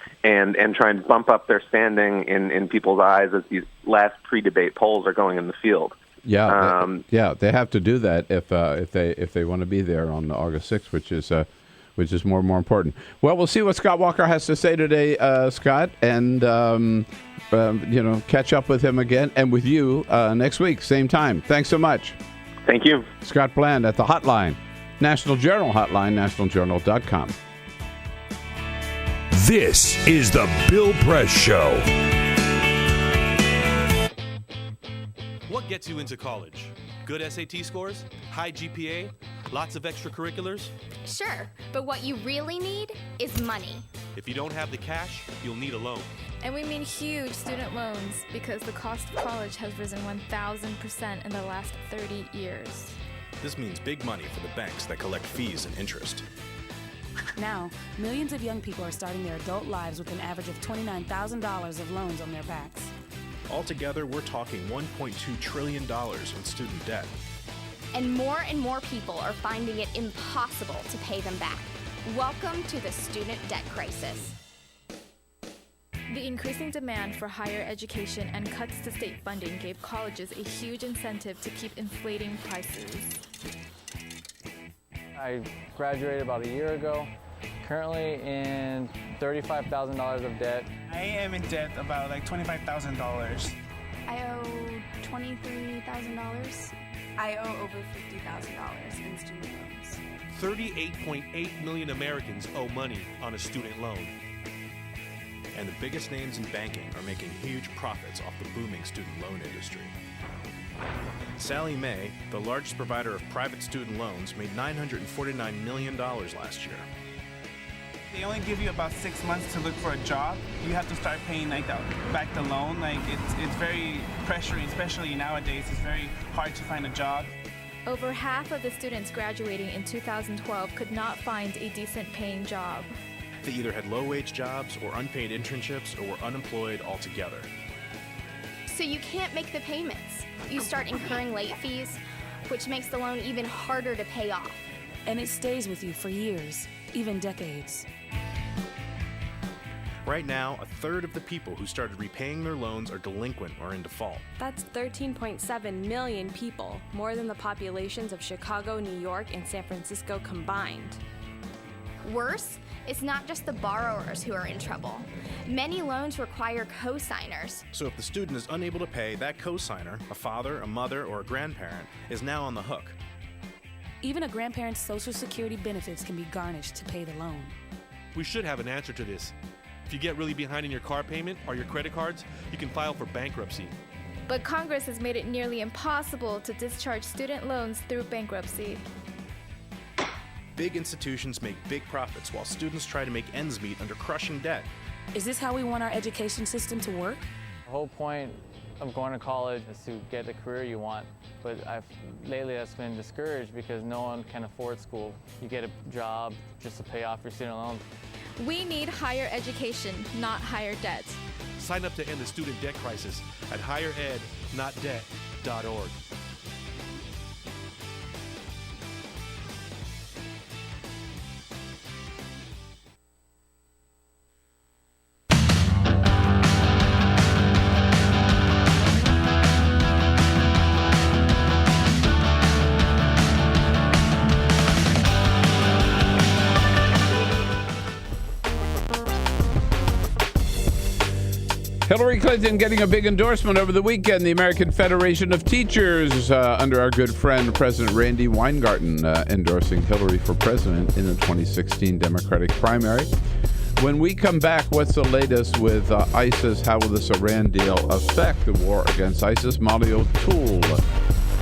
try and bump up their standing in people's eyes as these last pre-debate polls are going in the field. They have to do that if they want to be there on August 6th, which is more and more important. Well, we'll see what Scott Walker has to say today, Scott, and catch up with him again and with you next week, same time. Thanks so much. Thank you, Scott Bland at the Hotline, National Journal Hotline, nationaljournal.com. This is the Bill Press Show. What gets you into college? Good SAT scores? High GPA? Lots of extracurriculars? Sure, but what you really need is money. If you don't have the cash, you'll need a loan. And we mean huge student loans because the cost of college has risen 1,000% in the last 30 years. This means big money for the banks that collect fees and interest. Now, millions of young people are starting their adult lives with an average of $29,000 of loans on their backs. Altogether, we're talking $1.2 trillion in student debt. And more people are finding it impossible to pay them back. Welcome to the student debt crisis. The increasing demand for higher education and cuts to state funding gave colleges a huge incentive to keep inflating prices. I graduated about a year ago, currently in $35,000 of debt. I am in debt about like $25,000. I owe $23,000. I owe over $50,000 in student loans. 38.8 million Americans owe money on a student loan. And the biggest names in banking are making huge profits off the booming student loan industry. Sallie Mae, the largest provider of private student loans, made $949 million last year. They only give you about 6 months to look for a job. You have to start paying back the loan. It's very pressuring, especially nowadays. It's very hard to find a job. Over half of the students graduating in 2012 could not find a decent paying job. They either had low-wage jobs or unpaid internships or were unemployed altogether. So you can't make the payments. You start incurring late fees, which makes the loan even harder to pay off. And it stays with you for years, even decades. Right now, a third of the people who started repaying their loans are delinquent or in default. That's 13.7 million people, more than the populations of Chicago, New York, and San Francisco combined. Worse, it's not just the borrowers who are in trouble. Many loans require co-signers. So if the student is unable to pay, that co-signer, a father, a mother, or a grandparent, is now on the hook. Even a grandparent's Social Security benefits can be garnished to pay the loan. We should have an answer to this. If you get really behind in your car payment or your credit cards, you can file for bankruptcy. But Congress has made it nearly impossible to discharge student loans through bankruptcy. Big institutions make big profits while students try to make ends meet under crushing debt. Is this how we want our education system to work? The whole point of going to college is to get the career you want, but lately that's been discouraged because no one can afford school. You get a job just to pay off your student loans. We need higher education, not higher debt. Sign up to end the student debt crisis at higherednotdebt.org. Hillary Clinton getting a big endorsement over the weekend. The American Federation of Teachers, under our good friend President Randy Weingarten, endorsing Hillary for president in the 2016 Democratic primary. When we come back, what's the latest with ISIS? How will this Iran deal affect the war against ISIS? Molly O'Toole,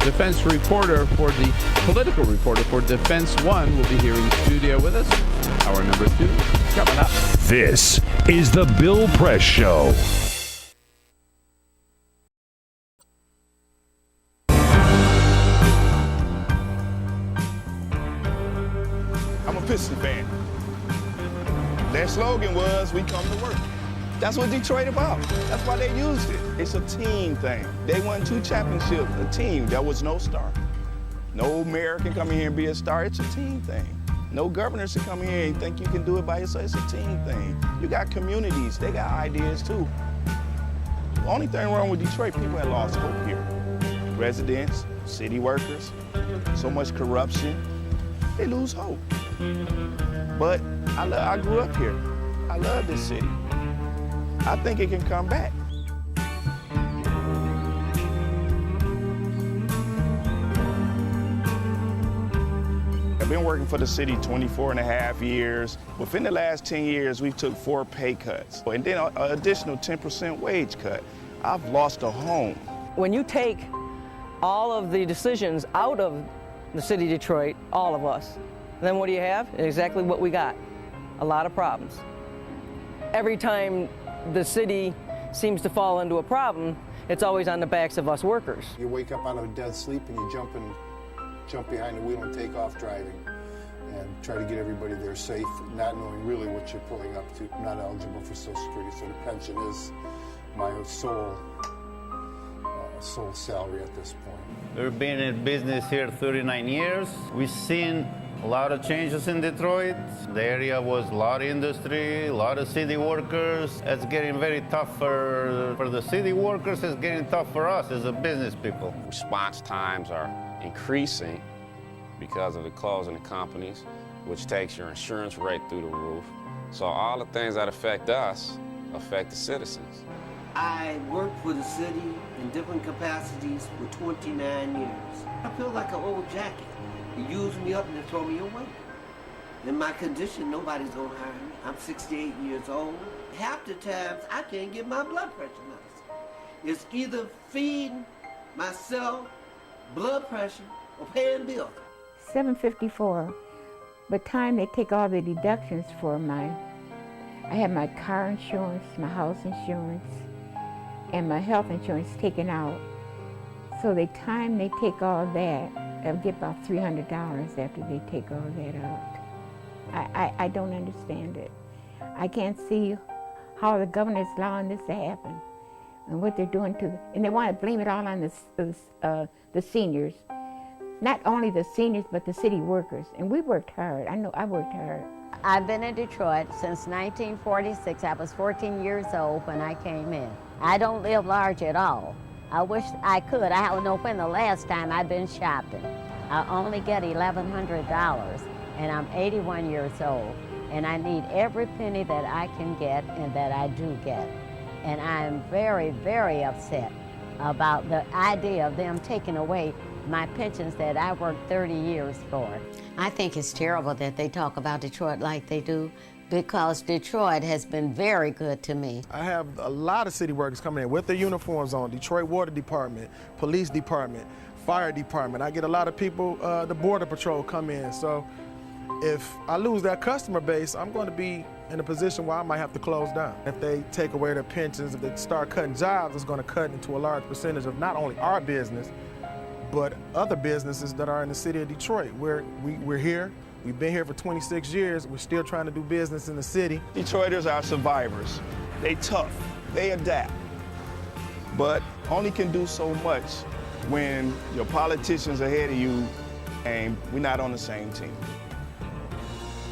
defense reporter for the political reporter for Defense One, will be here in studio with us. Hour number 2 coming up. This is the Bill Press Show. I'm a Piston fan. Their slogan was, "We come to work." That's what Detroit about. That's why they used it. It's a team thing. They won 2 championships, a team. There was no star. No mayor can come in here and be a star. It's a team thing. No governors can come in here and think you can do it by yourself. It's a team thing. You got communities. They got ideas, too. The only thing wrong with Detroit, people have lost hope here. Residents, city workers, so much corruption. They lose hope. But I grew up here. I love this city. I think it can come back. I've been working for the city 24 and a half years. Within the last 10 years, we took 4 pay cuts and then an additional 10% wage cut. I've lost a home. When you take all of the decisions out of the city of Detroit, all of us, then what do you have? Exactly what we got. A lot of problems. every time the city seems to fall into a problem, it's always on the backs of us workers. You wake up out of a dead sleep and you jump behind the wheel and take off driving and try to get everybody there safe, not knowing really what you're pulling up to. I'm not eligible for Social Security, so the pension is my sole salary at this point. We've been in business here 39 years. We've seen a lot of changes in Detroit. The area was a lot of industry, a lot of city workers. It's getting very tough for the city workers. It's getting tough for us as a business people. Response times are increasing because of the closing of companies, which takes your insurance rate through the roof. So all the things that affect us affect the citizens. I worked for the city in different capacities for 29 years. I feel like an old jacket. They use me up and they throw me away. In my condition, nobody's gonna hire me. I'm 68 years old. Half the times, I can't get my blood pressure medicine. It's either feeding myself, blood pressure, or paying bills. $754. By the time they take all the deductions for I have my car insurance, my house insurance, and my health insurance taken out. So the time they take all that, I'll get about $300 after they take all that out. I don't understand it. I can't see how the governor is allowing this to happen and what they're doing and they want to blame it all on the seniors. Not only the seniors, but the city workers. And we worked hard. I know I worked hard. I've been in Detroit since 1946. I was 14 years old when I came in. I don't live large at all. I wish I could. I don't know when the last time I've been shopping. I only get $1,100, and I'm 81 years old, and I need every penny that I can get and that I do get. And I'm very, very upset about the idea of them taking away my pensions that I worked 30 years for. I think it's terrible that they talk about Detroit like they do, because Detroit has been very good to me. I have a lot of city workers coming in with their uniforms on, Detroit Water Department, Police Department, Fire Department. I get a lot of people, the Border Patrol come in. So if I lose that customer base, I'm going to be in a position where I might have to close down. If they take away their pensions, if they start cutting jobs, it's going to cut into a large percentage of not only our business, but other businesses that are in the city of Detroit. We're here. We've been here for 26 years. We're still trying to do business in the city. Detroiters are survivors. They tough. They adapt. But only can do so much when your politicians are ahead of you and we're not on the same team.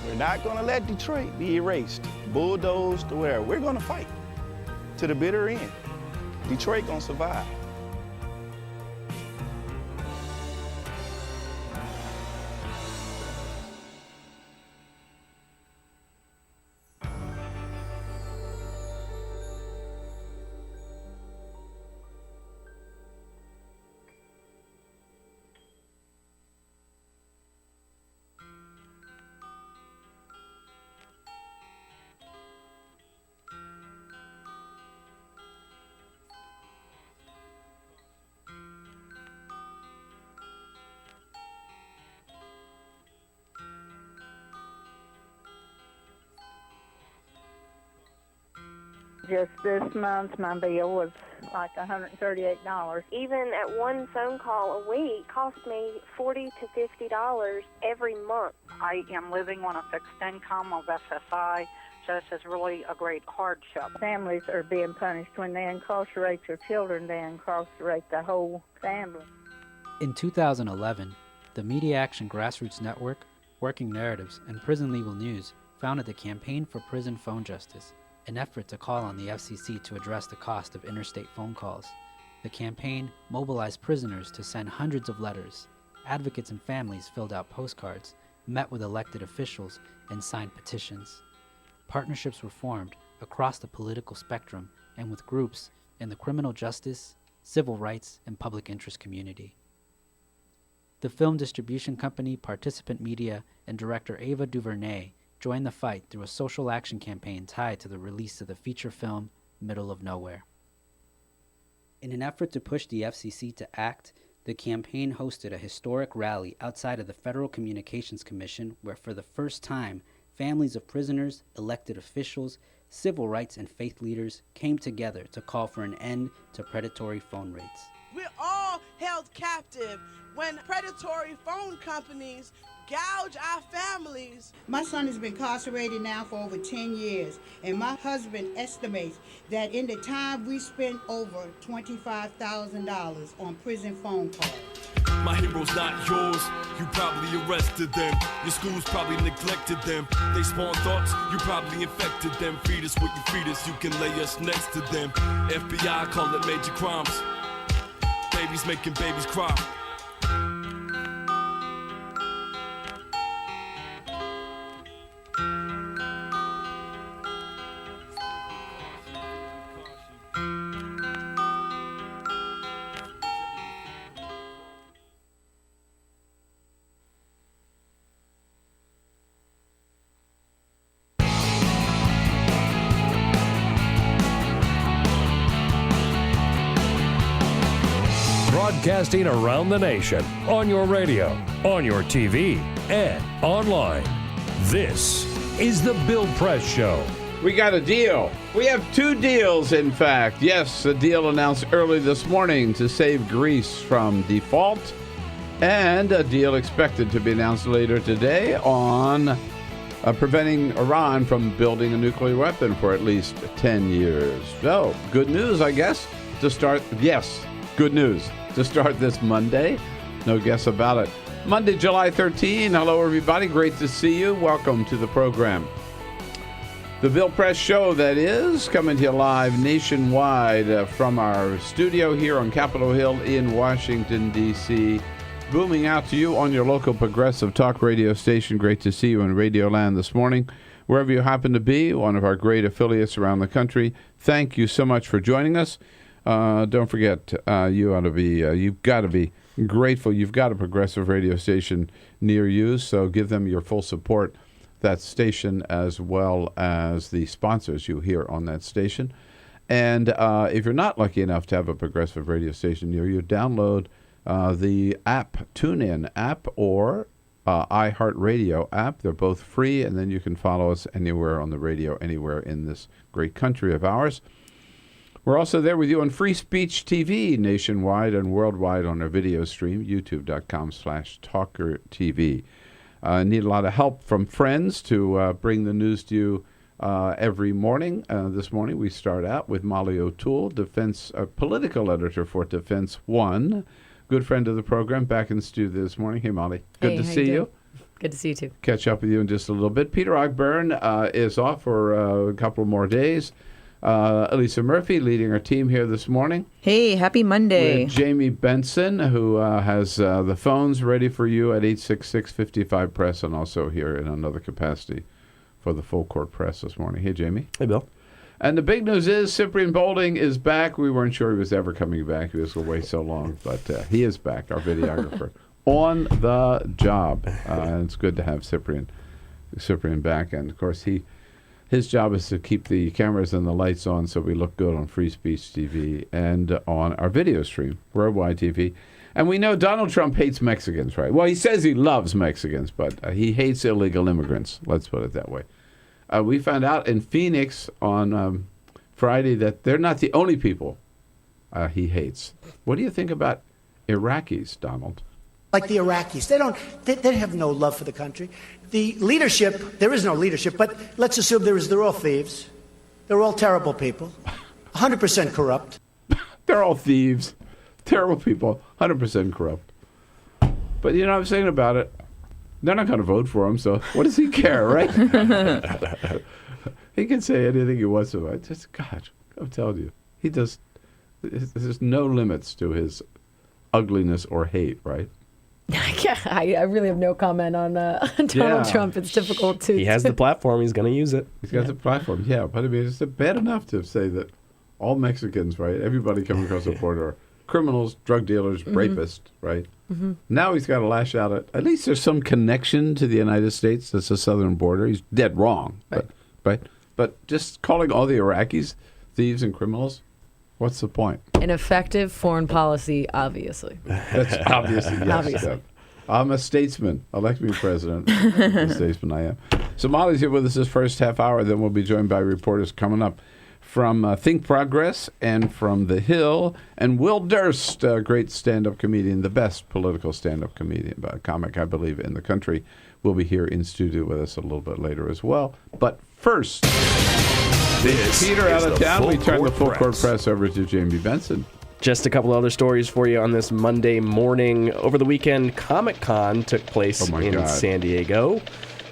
We're not going to let Detroit be erased, bulldozed, or wherever. We're going to fight to the bitter end. Detroit going to survive. Just this month, my bill was like $138. Even at one phone call a week cost me $40 to $50 every month. I am living on a fixed income of SSI, so this is really a great hardship. Families are being punished. When they incarcerate your children, they incarcerate the whole family. In 2011, the Media Action Grassroots Network, Working Narratives, and Prison Legal News founded the Campaign for Prison Phone Justice, an effort to call on the FCC to address the cost of interstate phone calls. The campaign mobilized prisoners to send hundreds of letters. Advocates and families filled out postcards, met with elected officials, and signed petitions. Partnerships were formed across the political spectrum and with groups in the criminal justice, civil rights, and public interest community. The film distribution company Participant Media and director Ava DuVernay joined the fight through a social action campaign tied to the release of the feature film Middle of Nowhere. In an effort to push the FCC to act, the campaign hosted a historic rally outside of the Federal Communications Commission where for the first time, families of prisoners, elected officials, civil rights and faith leaders came together to call for an end to predatory phone rates. We're all held captive when predatory phone companies gouge our families. My son has been incarcerated now for over 10 years, and my husband estimates that in the time we spent over $25,000 on prison phone calls. My hero's not yours, you probably arrested them. Your schools probably neglected them. They spawn thoughts, you probably infected them. Feed us what you feed us, you can lay us next to them. FBI call it major crimes. Babies making babies cry. Broadcasting around the nation, on your radio, on your TV, and online. This is The Bill Press Show. We got a deal. We have two deals, in fact. Yes, a deal announced early this morning to save Greece from default, and a deal expected to be announced later today on preventing Iran from building a nuclear weapon for at least 10 years. So, good news, I guess, to start. Yes, good news to start this Monday. No guess about it. Monday, July 13. Hello, everybody. Great to see you. Welcome to the program. The Bill Press Show, that is, coming to you live nationwide from our studio here on Capitol Hill in Washington, D.C., booming out to you on your local progressive talk radio station. Great to see you in Radio Land this morning. Wherever you happen to be, one of our great affiliates around the country, thank you so much for joining us. Don't forget, you've got to be grateful. You've got a progressive radio station near you, so give them your full support, that station, as well as the sponsors you hear on that station. And if you're not lucky enough to have a progressive radio station near you, download the app, TuneIn app, or iHeartRadio app. They're both free, and then you can follow us anywhere on the radio, anywhere in this great country of ours. We're also there with you on Free Speech TV nationwide and worldwide on our video stream, youtube.com/TawkrTV. Need a lot of help from friends to bring the news to you every morning. This morning we start out with Molly O'Toole, political editor for Defense One. Good friend of the program, back in studio this morning. Hey, Molly. Good to see you. Good to see you, too. Catch up with you in just a little bit. Peter Ogburn is off for a couple more days. Elisa Murphy leading our team here this morning. Hey, happy Monday. With Jamie Benson, who has the phones ready for you at 866-55-PRESS, and also here in another capacity for the full court press this morning. Hey, Jamie. Hey, Bill. And the big news is Cyprian Bolding is back. We weren't sure he was ever coming back. He was away so long, but he is back, our videographer, on the job. And it's good to have Cyprian back. And, of course, his job is to keep the cameras and the lights on so we look good on Free Speech TV and on our video stream, Worldwide TV. And we know Donald Trump hates Mexicans, right? Well, he says he loves Mexicans, but he hates illegal immigrants. Let's put it that way. We found out in Phoenix on Friday that they're not the only people he hates. What do you think about Iraqis, Donald? Like the Iraqis. They have no love for the country. The leadership, there is no leadership, but let's assume they're all thieves. They're all terrible people. 100% corrupt. They're all thieves. Terrible people. 100% corrupt. But you know what I'm saying about it? They're not going to vote for him, so what does he care, right? He can say anything he wants to. Just, God, I'm telling you. There's no limits to his ugliness or hate, right? I really have no comment on Donald Trump. It's difficult to... He has the platform. He's going to use it. He's got the platform, yeah. But I mean, it's bad enough to say that all Mexicans, right, everybody coming across the border are criminals, drug dealers, rapists, right? Mm-hmm. Now he's got to lash out at least there's some connection to the United States. That's the southern border. He's dead wrong. Right. But just calling all the Iraqis thieves and criminals, what's the point? An effective foreign policy, obviously. That's obviously, yes. Obviously. Yeah. I'm a statesman. Elect me president. I'm a statesman, I am. So Molly's here with us this first half hour. Then we'll be joined by reporters coming up from Think Progress and from The Hill. And Will Durst, a great stand-up comedian, the best political stand-up comedian, comic, I believe, in the country, will be here in studio with us a little bit later as well. But first, this Peter out of town. We turn the full court press press over to Jamie Benson. Just a couple other stories for you on this Monday morning. Over the weekend, Comic-Con took place in San Diego.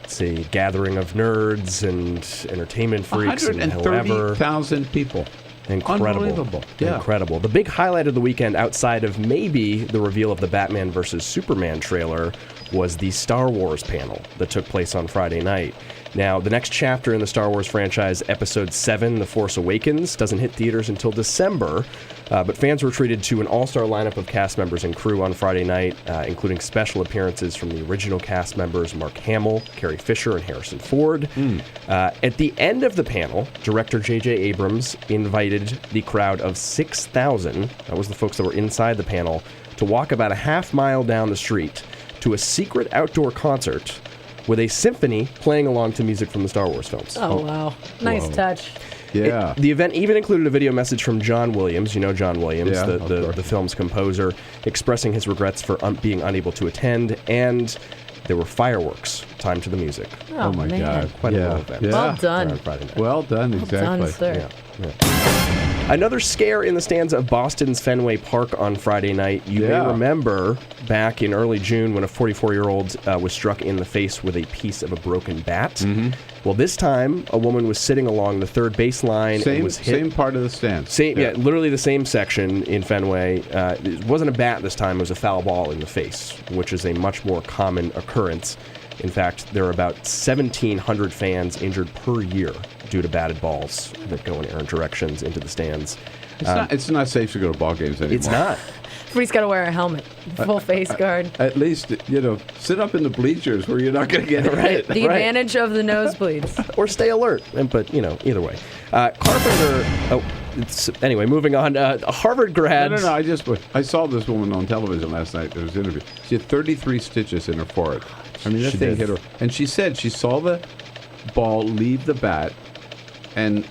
It's a gathering of nerds and entertainment freaks. 130,000 people. Incredible. Unbelievable. Yeah. Incredible. The big highlight of the weekend, outside of maybe the reveal of the Batman vs. Superman trailer, was the Star Wars panel that took place on Friday night. Now, the next chapter in the Star Wars franchise, Episode 7, The Force Awakens, doesn't hit theaters until December, but fans were treated to an all-star lineup of cast members and crew on Friday night, including special appearances from the original cast members Mark Hamill, Carrie Fisher, and Harrison Ford. At the end of the panel, director J.J. Abrams invited the crowd of 6,000, that was the folks that were inside the panel, to walk about a half mile down the street to a secret outdoor concert with a symphony playing along to music from the Star Wars films. Oh, wow. Nice touch. Yeah. The event even included a video message from John Williams, you know John Williams, Yeah, the film's composer, expressing his regrets for being unable to attend, and there were fireworks timed to the music. Oh, my man. God. Quite a little event. Well done. On Friday night. Well done, Well exactly. done, sir. Another scare in the stands of Boston's Fenway Park on Friday night. You may remember back in early June when a 44-year-old was struck in the face with a piece of a broken bat. Well, this time, a woman was sitting along the third baseline and was hit. Same part of the stand. Yeah, literally the same section in Fenway. It wasn't a bat this time, it was a foul ball in the face, which is a much more common occurrence. In fact, there are about 1,700 fans injured per year due to batted balls that go in errant directions into the stands. It's not safe to go to ball games anymore. It's not. Everybody's got to wear a helmet, full face guard. At least, sit up in the bleachers where you're not going to get hit. The advantage of the nosebleeds. Or stay alert. But, either way. Carpenter... Anyway, moving on. A Harvard grad... No. I saw this woman on television last night. There was an interview. She had 33 stitches in her forehead. I mean, that thing hit her. And she said she saw the ball leave the bat, and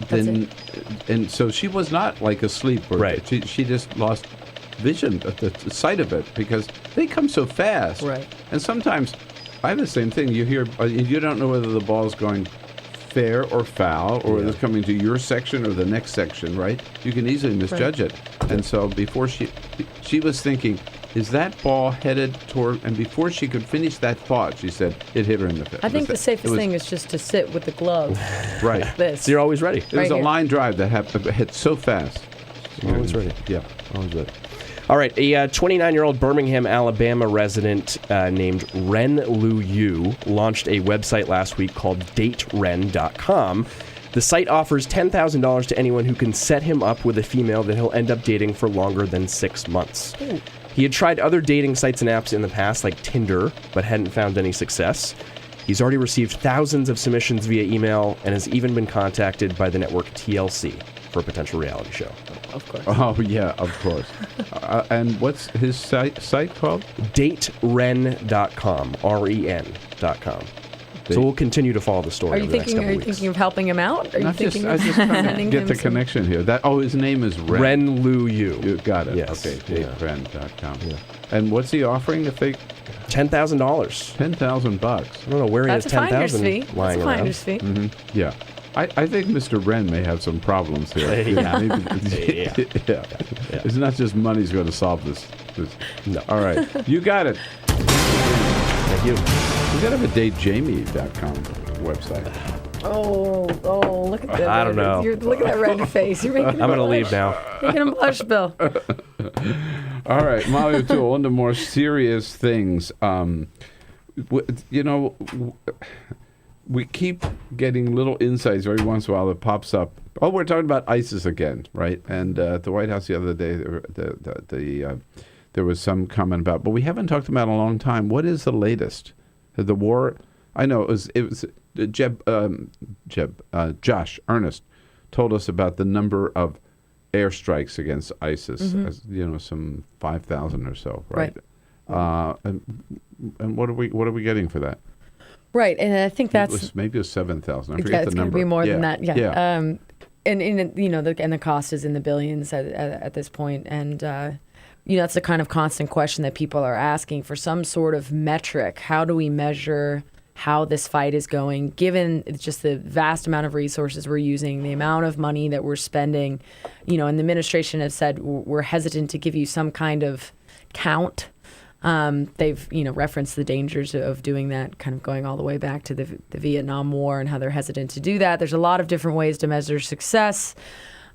so she was not like asleep. Right. She just lost vision at the sight of it because they come so fast. Right. And sometimes I have the same thing. You hear, you don't know whether the ball is going fair or foul, or whether it's coming to your section or the next section, right? You can easily misjudge it. And so before she was thinking, is that ball headed toward, and before she could finish that thought, she said it hit her in the face. I think the safest thing is just to sit with the glove. Right. Like this. So you're always ready. It was a line drive that hit so fast. Always ready. Yeah, always ready. All right, a 29-year-old Birmingham, Alabama resident named Ren Lu Yu launched a website last week called DateRen.com. The site offers $10,000 to anyone who can set him up with a female that he'll end up dating for longer than 6 months. Ooh. He had tried other dating sites and apps in the past, like Tinder, but hadn't found any success. He's already received thousands of submissions via email and has even been contacted by the network TLC for a potential reality show. Of course. Oh, yeah, of course. And what's his site called? DateRen.com, REN.com. So we'll continue to follow the story. Are you thinking of helping him out? Are you thinking of sending get him the some- connection here. His name is Ren. Ren Lu Yu. You got it. Yes. Okay, Yeah. DateRen.com. Yeah. And what's he offering if they... $10,000. $10,000. I don't know where he has That's a finder's fee. $10,000 lying That's a around. finder's fee. Mm-hmm. Yeah. I think Mr. Wren may have some problems here. Yeah. Yeah. It's not just money's going to solve this. No. All right. You got it. Thank you. We got to have a datejamie.com website. Oh, look at that. I don't know. Look at that red face. You're making him I'm going to blush. leave now. Making him blush, Bill. All right, Molly O'Toole, on to more serious things. We keep getting little insights every once in a while that pops up. Oh, we're talking about ISIS again, right? And at the White House the other day, there was some comment about, but we haven't talked about it in a long time. What is the latest? The war. I know it was Josh Ernest told us about the number of airstrikes against ISIS. Mm-hmm. As, some 5,000 or so, right? Right. And what are we getting for that? Right, and I think that's maybe it was 7,000. I yeah, forget it's the going to number. be more than that. Yeah. And the cost is in the billions at this point, and that's the kind of constant question that people are asking for some sort of metric. How do we measure how this fight is going, given just the vast amount of resources we're using, the amount of money that we're spending? And the administration has said we're hesitant to give you some kind of count. They've referenced the dangers of doing that, kind of going all the way back to the Vietnam War and how they're hesitant to do that. There's a lot of different ways to measure success.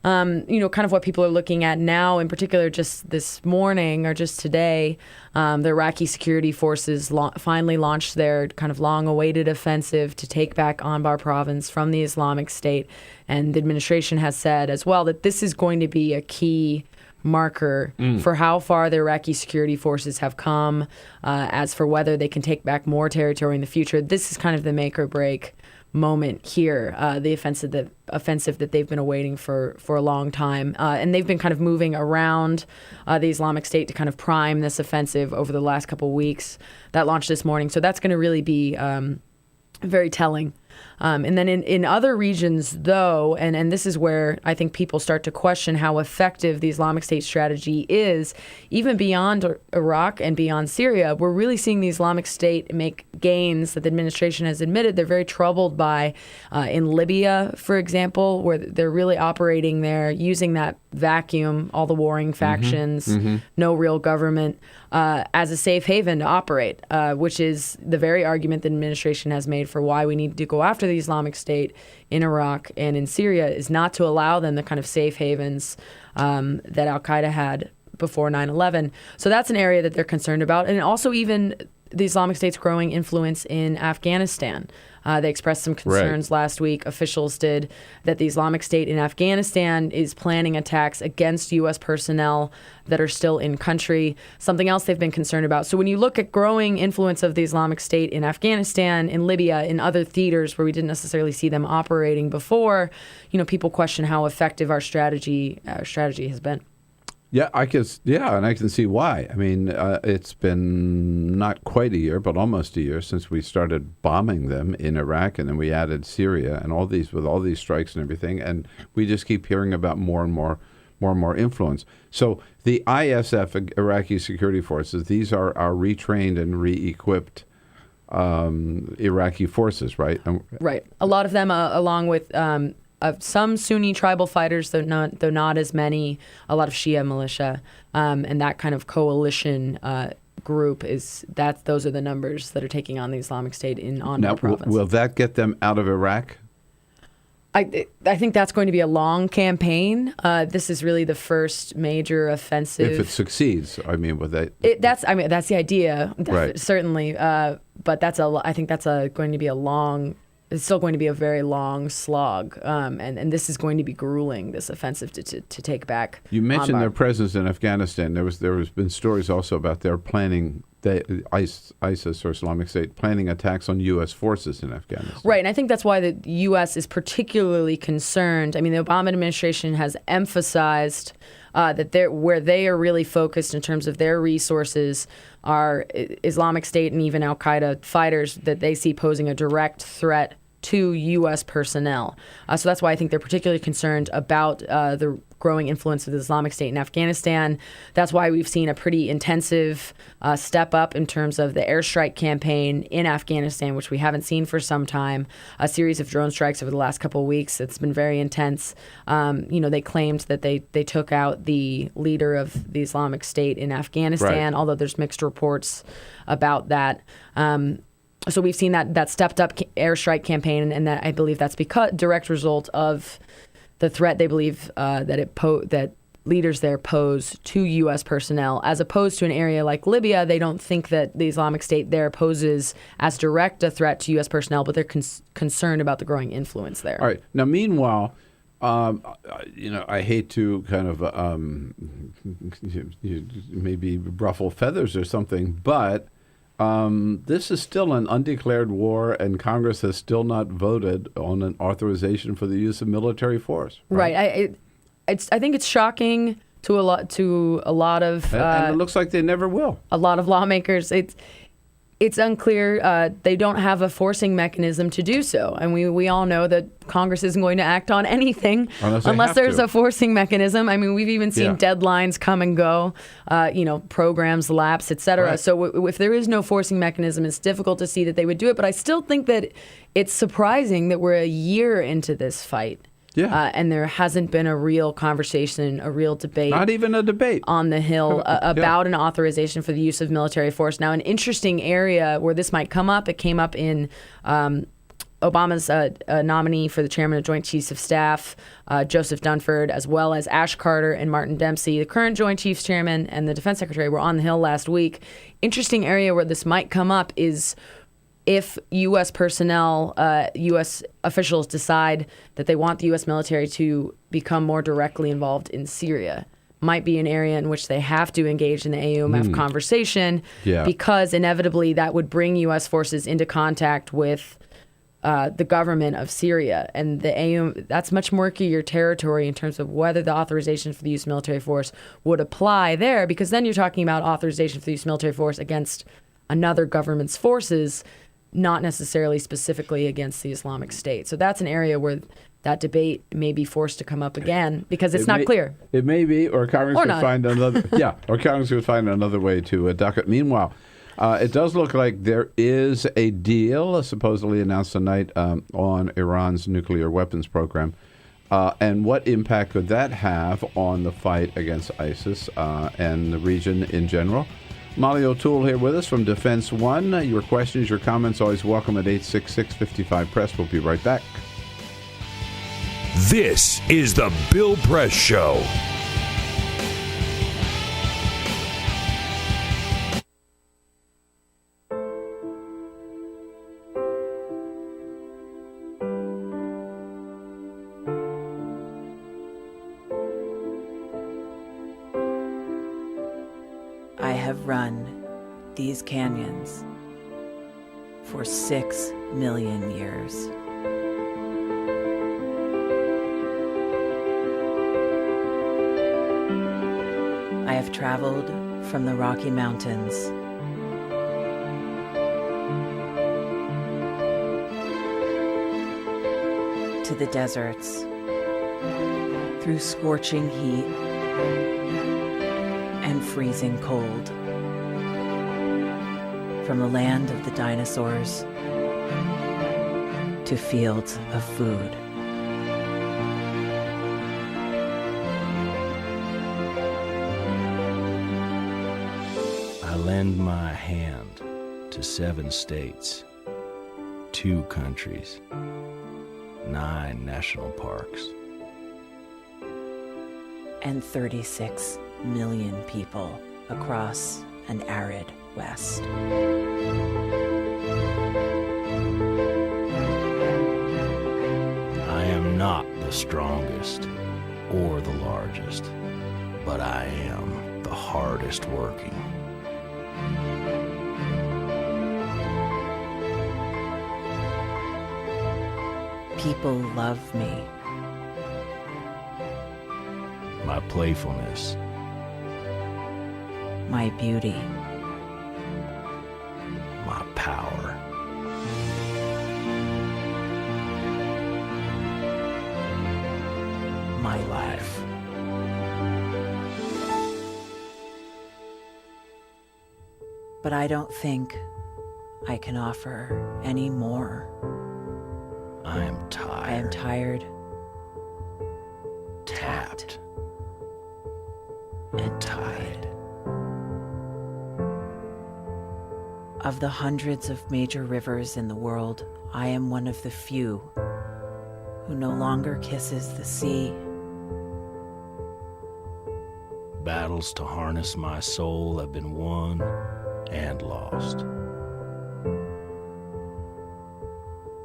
Kind of what people are looking at now, in particular, just this morning or just today, the Iraqi security forces finally launched their kind of long-awaited offensive to take back Anbar province from the Islamic State. And the administration has said as well that this is going to be a key marker for how far the Iraqi security forces have come, as for whether they can take back more territory in the future. This is kind of the make or break moment here, the offensive that they've been awaiting for a long time. And they've been kind of moving around the Islamic State to kind of prime this offensive over the last couple of weeks. That launched this morning. So that's going to really be very telling. And then in other regions, though, and this is where I think people start to question how effective the Islamic State strategy is, even beyond Iraq and beyond Syria, we're really seeing the Islamic State make gains that the administration has admitted they're very troubled by. In Libya, for example, where they're really operating there, using that vacuum, all the warring factions, no real government, as a safe haven to operate, which is the very argument the administration has made for why we need to go after the Islamic State in Iraq and in Syria, is not to allow them the kind of safe havens that Al-Qaeda had before 9/11. So that's an area that they're concerned about. And also even the Islamic State's growing influence in Afghanistan. They expressed some concerns last week, officials did, that the Islamic State in Afghanistan is planning attacks against U.S. personnel that are still in country, something else they've been concerned about. So when you look at growing influence of the Islamic State in Afghanistan, in Libya, in other theaters where we didn't necessarily see them operating before, people question how effective our strategy has been. Yeah, and I can see why. I mean, it's been not quite a year, but almost a year since we started bombing them in Iraq, and then we added Syria and all these strikes and everything, and we just keep hearing about more and more influence. So the ISF, Iraqi Security Forces, these are our retrained and re-equipped Iraqi forces, right? Right. A lot of them, along with some Sunni tribal fighters, though not as many, a lot of Shia militia, and that kind of coalition group those are the numbers that are taking on the Islamic State in Anbar province. Will that get them out of Iraq? I think that's going to be a long campaign. This is really the first major offensive. If it succeeds, I mean, with that. That's the idea, right. Certainly. But I think that's going to be a long. It's still going to be a very long slog, and this is going to be grueling, this offensive to take back. You mentioned Anbar. their presence in Afghanistan. There has been stories also about their planning, ISIS or Islamic State planning attacks on U.S. forces in Afghanistan. Right, and I think that's why the U.S. is particularly concerned. I mean, the Obama administration has emphasized that where they are really focused in terms of their resources are Islamic State and even Al-Qaeda fighters that they see posing a direct threat to U.S. personnel. So that's why I think they're particularly concerned about the growing influence of the Islamic State in Afghanistan. That's why we've seen a pretty intensive step up in terms of the airstrike campaign in Afghanistan, which we haven't seen for some time. A series of drone strikes over the last couple of weeks. It's been very intense. They claimed that they took out the leader of the Islamic State in Afghanistan, although there's mixed reports about that. So we've seen that stepped up airstrike campaign, and that I believe that's because direct result of the threat they believe that leaders there pose to U.S. personnel, as opposed to an area like Libya. They don't think that the Islamic State there poses as direct a threat to U.S. personnel, but they're concerned about the growing influence there. All right. Now, meanwhile, I hate to kind of maybe ruffle feathers or something, but this is still an undeclared war, and Congress has still not voted on an authorization for the use of military force. Right. I think it's shocking to a lot of. And it looks like they never will. A lot of lawmakers. It's unclear. They don't have a forcing mechanism to do so. And we all know that Congress isn't going to act on anything unless there's a forcing mechanism. I mean, we've even seen deadlines come and go, programs lapse, et cetera. Right. So if there is no forcing mechanism, it's difficult to see that they would do it. But I still think that it's surprising that we're a year into this fight. Yeah. And there hasn't been a real conversation, a real debate. Not even a debate. On the Hill about an authorization for the use of military force. Now, an interesting area where this might come up, it came up in Obama's nominee for the chairman of Joint Chiefs of Staff, Joseph Dunford, as well as Ash Carter and Martin Dempsey. The current Joint Chiefs chairman and the defense secretary were on the Hill last week. Interesting area where this might come up is if U.S. personnel, U.S. officials decide that they want the U.S. military to become more directly involved in Syria, might be an area in which they have to engage in the AUMF conversation because inevitably that would bring U.S. forces into contact with the government of Syria. And the AUM, that's much murkier territory in terms of whether the authorization for the use of military force would apply there, because then you're talking about authorization for the use of military force against another government's forces, not necessarily specifically against the Islamic State. So that's an area where that debate may be forced to come up again because it's not clear. It may be, or Congress would find another. Or Congress would find another way to duck it. Meanwhile, it does look like there is a deal supposedly announced tonight on Iran's nuclear weapons program. And what impact could that have on the fight against ISIS and the region in general? Molly O'Toole here with us from Defense One. Your questions, your comments, always welcome at 866-55-PRESS. We'll be right back. This is the Bill Press Show. I have run these canyons for 6 million years. I have traveled from the Rocky Mountains to the deserts, through scorching heat and freezing cold, from the land of the dinosaurs to fields of food. I lend my hand to 7 states, 2 countries, 9 national parks, and 36 million people across an arid West. I am not the strongest or the largest, but I am the hardest working. People love me. My playfulness, my beauty, my power, my life. But I don't think I can offer any more. I am tired. I am tired, tapped, and tied. Of the hundreds of major rivers in the world, I am one of the few who no longer kisses the sea. Battles to harness my soul have been won and lost.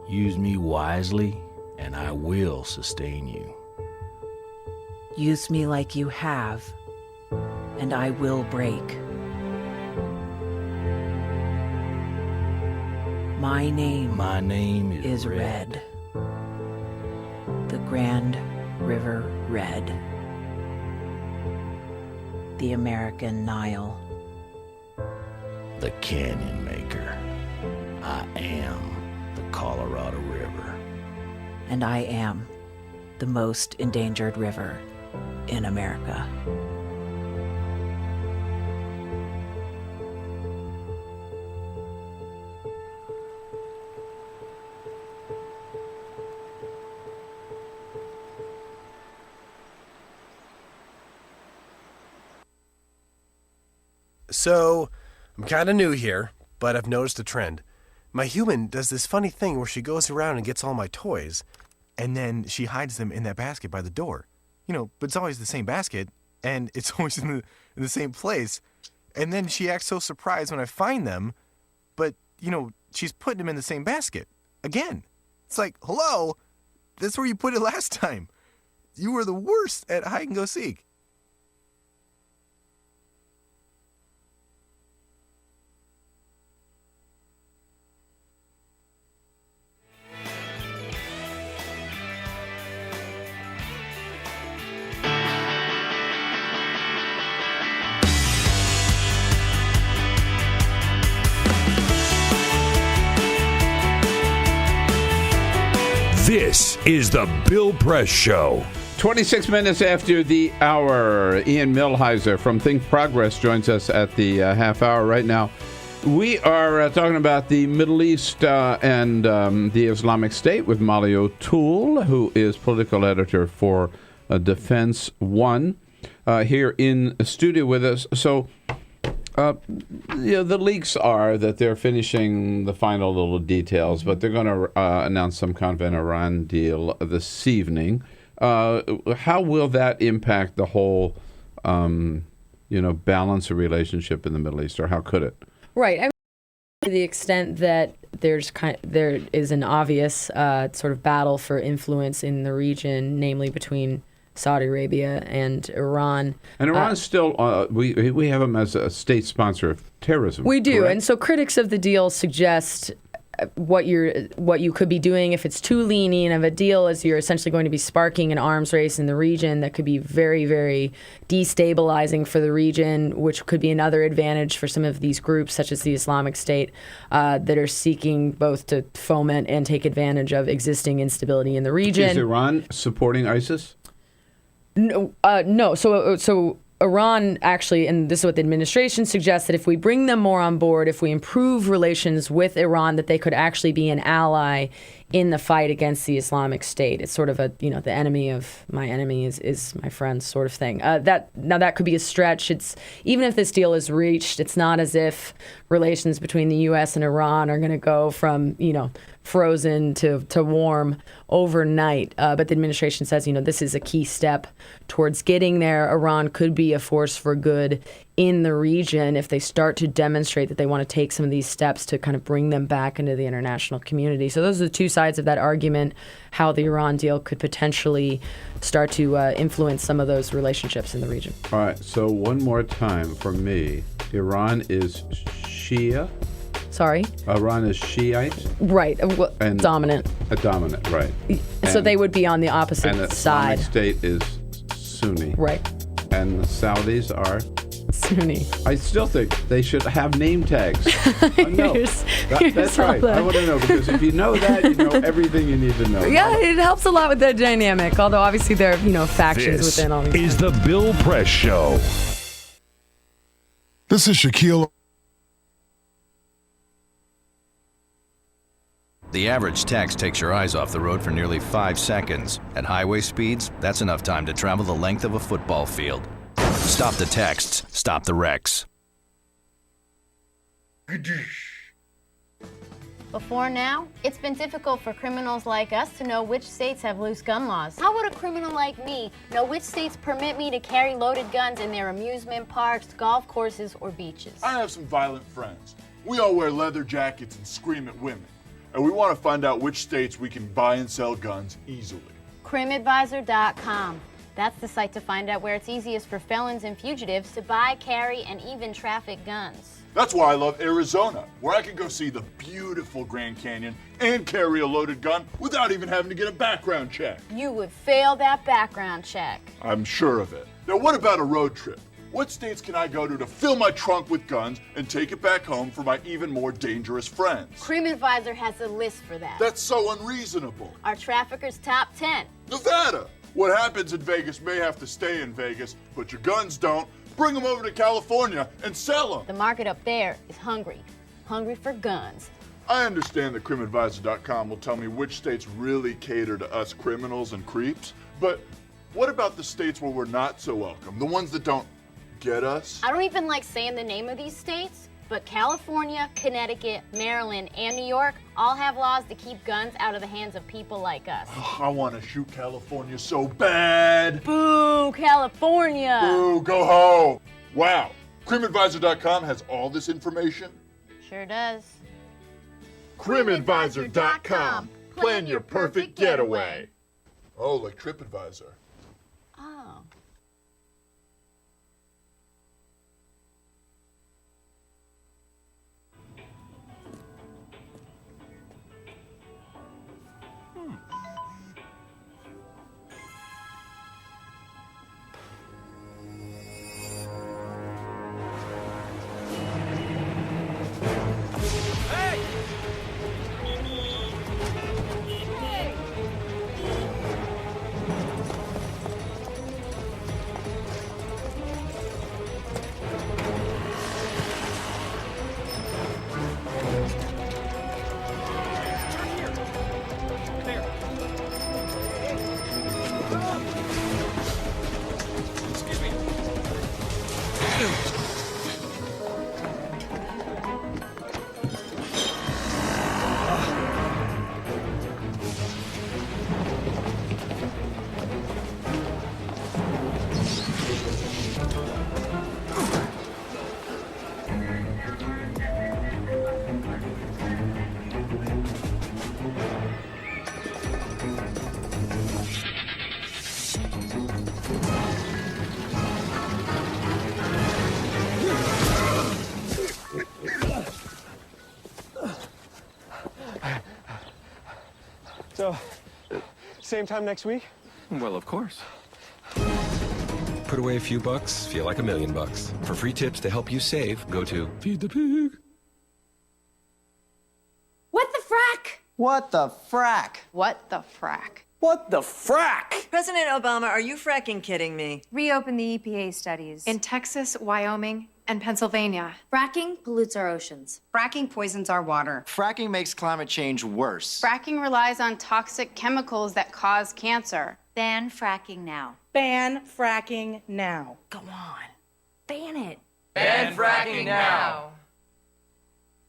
Use me wisely, and I will sustain you. Use me like you have, and I will break. My name is Red. The Grand River Red. The American Nile. The Canyon Maker. I am the Colorado River. And I am the most endangered river in America. So, I'm kind of new here, but I've noticed a trend. My human does this funny thing where she goes around and gets all my toys, and then she hides them in that basket by the door. But it's always the same basket, and it's always in the same place. And then she acts so surprised when I find them, but, she's putting them in the same basket. Again. It's like, hello? That's where you put it last time. You were the worst at hide and go seek. This is the Bill Press Show. 26 minutes after the hour, Ian Millhiser from Think Progress joins us at the half hour right now. We are talking about the Middle East and the Islamic State with Molly O'Toole, who is political editor for Defense One, here in the studio with us. So, the leaks are that they're finishing the final little details, but they're going to announce some kind of an Iran deal this evening. How will that impact the whole, balance of relationship in the Middle East, or how could it? Right. I mean, to the extent that there is an obvious sort of battle for influence in the region, namely between Saudi Arabia and Iran. And Iran's still, we have them as a state sponsor of terrorism. We do. Correct? And so critics of the deal suggest what you could be doing if it's too lenient of a deal is you're essentially going to be sparking an arms race in the region that could be very, very destabilizing for the region, which could be another advantage for some of these groups, such as the Islamic State, that are seeking both to foment and take advantage of existing instability in the region. Is Iran supporting ISIS? No. So Iran actually, and this is what the administration suggests, that if we bring them more on board, if we improve relations with Iran, that they could actually be an ally in the fight against the Islamic State. It's sort of a, the enemy of my enemy is my friend sort of thing. That could be a stretch. It's even if this deal is reached, it's not as if relations between the U.S. and Iran are going to go from, frozen to warm overnight. But the administration says, this is a key step towards getting there. Iran could be a force for good in the region if they start to demonstrate that they want to take some of these steps to kind of bring them back into the international community. So those are the two sides of that argument, how the Iran deal could potentially start to influence some of those relationships in the region. All right, so one more time for me. Iran is Shia? Sorry? Iran is Shiite? Right, and dominant. Dominant, right. So they would be on the opposite and the side. Islamic State is Sunni. Right. And the Saudis are? Sunni. I still think they should have name tags. That's right. I want to know, because if you know that, you know everything you need to know. Yeah, it helps a lot with the dynamic, although obviously there are, factions This within all these. is the Bill Press Show. This is Shaquille. The average text takes your eyes off the road for nearly 5 seconds. At highway speeds, that's enough time to travel the length of a football field. Stop the texts, stop the wrecks. Before now, it's been difficult for criminals like us to know which states have loose gun laws. How would a criminal like me know which states permit me to carry loaded guns in their amusement parks, golf courses, or beaches? I have some violent friends. We all wear leather jackets and scream at women. And we want to find out which states we can buy and sell guns easily. CrimAdvisor.com. That's the site to find out where it's easiest for felons and fugitives to buy, carry, and even traffic guns. That's why I love Arizona, where I can go see the beautiful Grand Canyon and carry a loaded gun without even having to get a background check. You would fail that background check. I'm sure of it. Now, what about a road trip? What states can I go to fill my trunk with guns and take it back home for my even more dangerous friends? Crime Advisor has a list for that. That's so unreasonable. Our traffickers' top 10. Nevada! What happens in Vegas may have to stay in Vegas, but your guns don't. Bring them over to California and sell them. The market up there is hungry for guns. I understand that CrimeAdvisor.com will tell me which states really cater to us criminals and creeps, but what about the states where we're not so welcome? The ones that don't get us? I don't even like saying the name of these states, but California, Connecticut, Maryland, and New York all have laws to keep guns out of the hands of people like us. I want to shoot California so bad. Boo, California. Boo, go home. Wow, CrimeAdvisor.com has all this information? Sure does. CrimeAdvisor.com. Plan your perfect getaway. Oh, like TripAdvisor. Oh. So, same time next week? Well, of course. Put away a few bucks, feel like $1 million. For free tips to help you save, go to Feed the Pig. What the frack? What the frack? What the frack? What the frack? President Obama, are you fracking kidding me? Reopen the EPA studies. In Texas, Wyoming, and Pennsylvania. Fracking pollutes our oceans. Fracking poisons our water. Fracking makes climate change worse. Fracking relies on toxic chemicals that cause cancer. Ban fracking now. Ban fracking now. Go on. Ban it. Ban fracking now.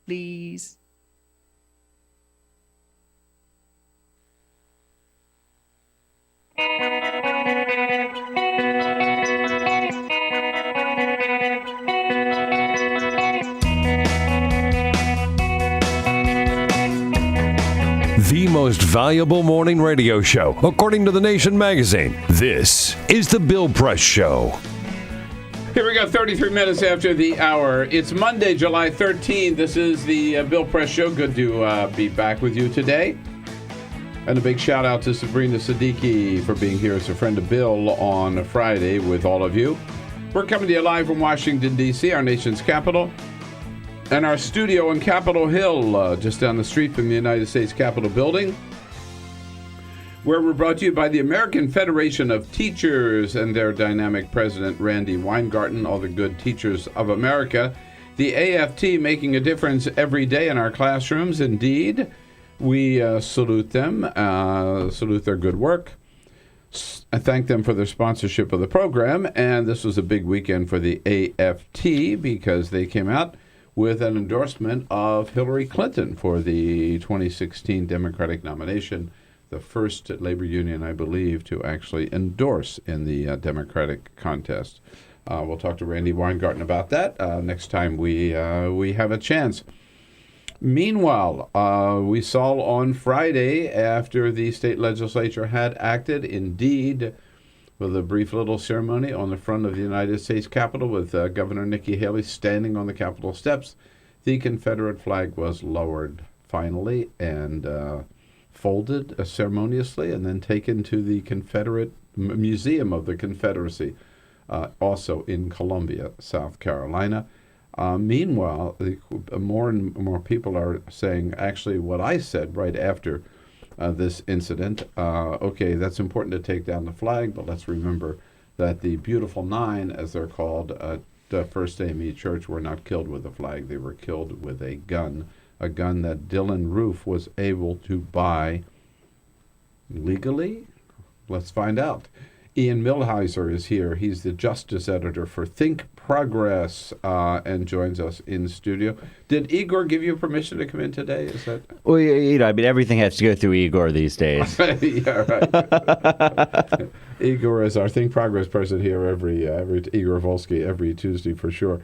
Please. The most valuable morning radio show, according to The Nation magazine. This is The Bill Press Show. Here we go, 33 minutes after the hour. It's Monday, July 13th. This is the Bill Press Show. Good to be back with you today. And a big shout out to Sabrina Siddiqui for being here as a friend of Bill on Friday with all of you. We're coming to you live from Washington, D.C., our nation's capital. And our studio on Capitol Hill, just down the street from the United States Capitol building, where we're brought to you by the American Federation of Teachers and their dynamic president, Randy Weingarten, all the good teachers of America. The AFT making a difference every day in our classrooms. Indeed, we salute them, salute their good work. I thank them for their sponsorship of the program. And this was a big weekend for the AFT because they came out with an endorsement of Hillary Clinton for the 2016 Democratic nomination, the first labor union, I believe, to actually endorse in the Democratic contest. We'll talk to Randy Weingarten about that next time we have a chance. Meanwhile, we saw on Friday, after the state legislature had acted, indeed, with a brief little ceremony on the front of the United States Capitol with Governor Nikki Haley standing on the Capitol steps, the Confederate flag was lowered finally and folded ceremoniously and then taken to the Confederate Museum of the Confederacy. also in Columbia, South Carolina. Meanwhile, more and more people are saying actually what I said right after this incident. Okay, that's important to take down the flag, but let's remember that the Beautiful Nine, as they're called, at First AME Church, were not killed with a flag. They were killed with a gun that Dylan Roof was able to buy legally. Let's find out. Ian Millhiser is here. He's the justice editor for Think Progress and joins us in studio. Did Igor give you permission to come in today? Is that? Well, I mean, everything has to go through Igor these days. Yeah, right. Igor is our Think Progress person here every Igor Volsky every Tuesday for sure.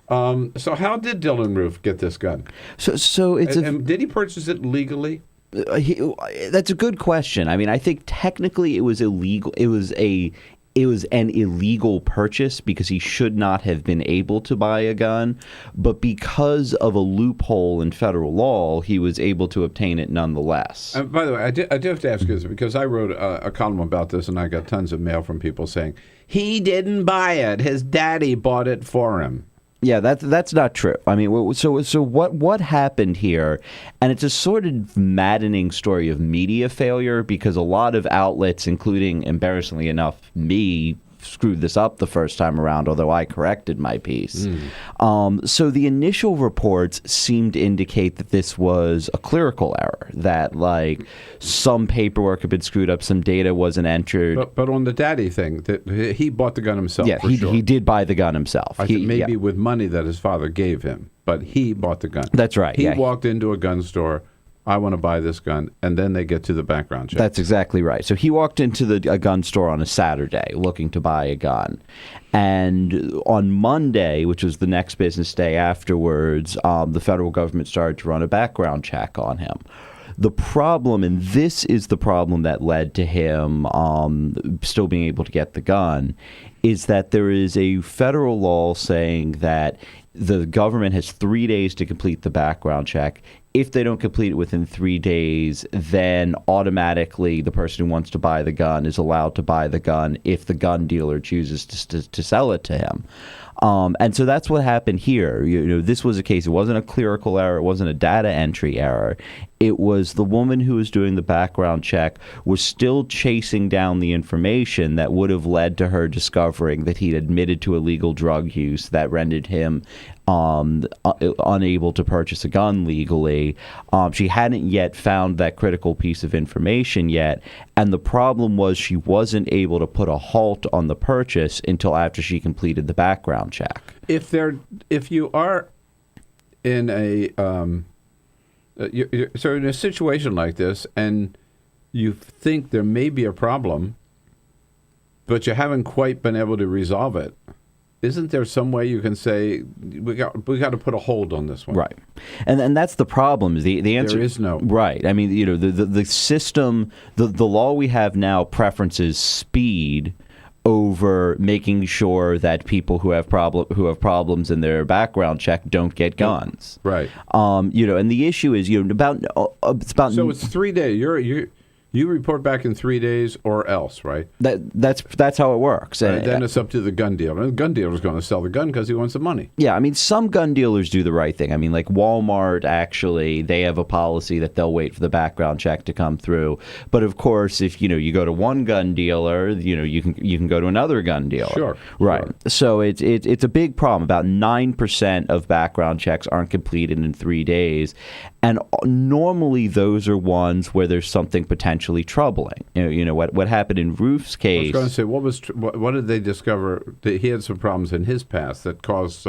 So how did Dylan Roof get this gun? So it's and did he purchase it legally? That's a good question. I mean, I think technically it was illegal. It was an illegal purchase because he should not have been able to buy a gun. But because of a loophole in federal law, he was able to obtain it nonetheless. By the way, I do have to ask this because I wrote a column about this and I got tons of mail from people saying, he didn't buy it. His daddy bought it for him. Yeah, that's not true. I mean, so what happened here, and it's a sort of maddening story of media failure because a lot of outlets, including, embarrassingly enough, me, screwed this up the first time around, although I corrected my piece. So the initial reports seemed to indicate that this was a clerical error, that like some paperwork had been screwed up, some data wasn't entered. But on the daddy thing, that he bought the gun himself. Yeah, he did buy the gun himself. Maybe with money that his father gave him, but he bought the gun. That's right. He walked into a gun store. I want to buy this gun, and then they get to the background check. That's exactly right. So he walked into a gun store on a Saturday looking to buy a gun. And on Monday, which was the next business day afterwards, the federal government started to run a background check on him. The problem, and this is the problem that led to him still being able to get the gun, is that there is a federal law saying that the government has 3 days to complete the background check. If they don't complete it within 3 days, then automatically the person who wants to buy the gun is allowed to buy the gun if the gun dealer chooses to sell it to him. And so that's what happened here. This was a case. It wasn't a clerical error. It wasn't a data entry error. It was the woman who was doing the background check was still chasing down the information that would have led to her discovering that he'd admitted to illegal drug use that rendered him unable to purchase a gun legally. She hadn't yet found that critical piece of information yet. And the problem was she wasn't able to put a halt on the purchase until after she completed the background check. If you are in so in a situation like this and you think there may be a problem, but you haven't quite been able to resolve it, isn't there some way you can say we got to put a hold on this one? Right, and that's the problem. Is the answer there is no right? I mean, the system, the law we have now preferences speed over making sure that people who have problems in their background check don't get guns. Right. And the issue is it's about so it's 3 days. You report back in 3 days or else, right? That's how it works. Right, then it's up to the gun dealer. The gun dealer is going to sell the gun because he wants the money. Yeah, I mean, some gun dealers do the right thing. I mean, like Walmart, actually, they have a policy that they'll wait for the background check to come through. But of course, if you go to one gun dealer, you can go to another gun dealer. Sure. Right. Sure. So it's a big problem. About 9% of background checks aren't completed in 3 days. And normally those are ones where there's something potentially troubling. What happened in Roof's case. I was going to say, what did they discover? He had some problems in his past that caused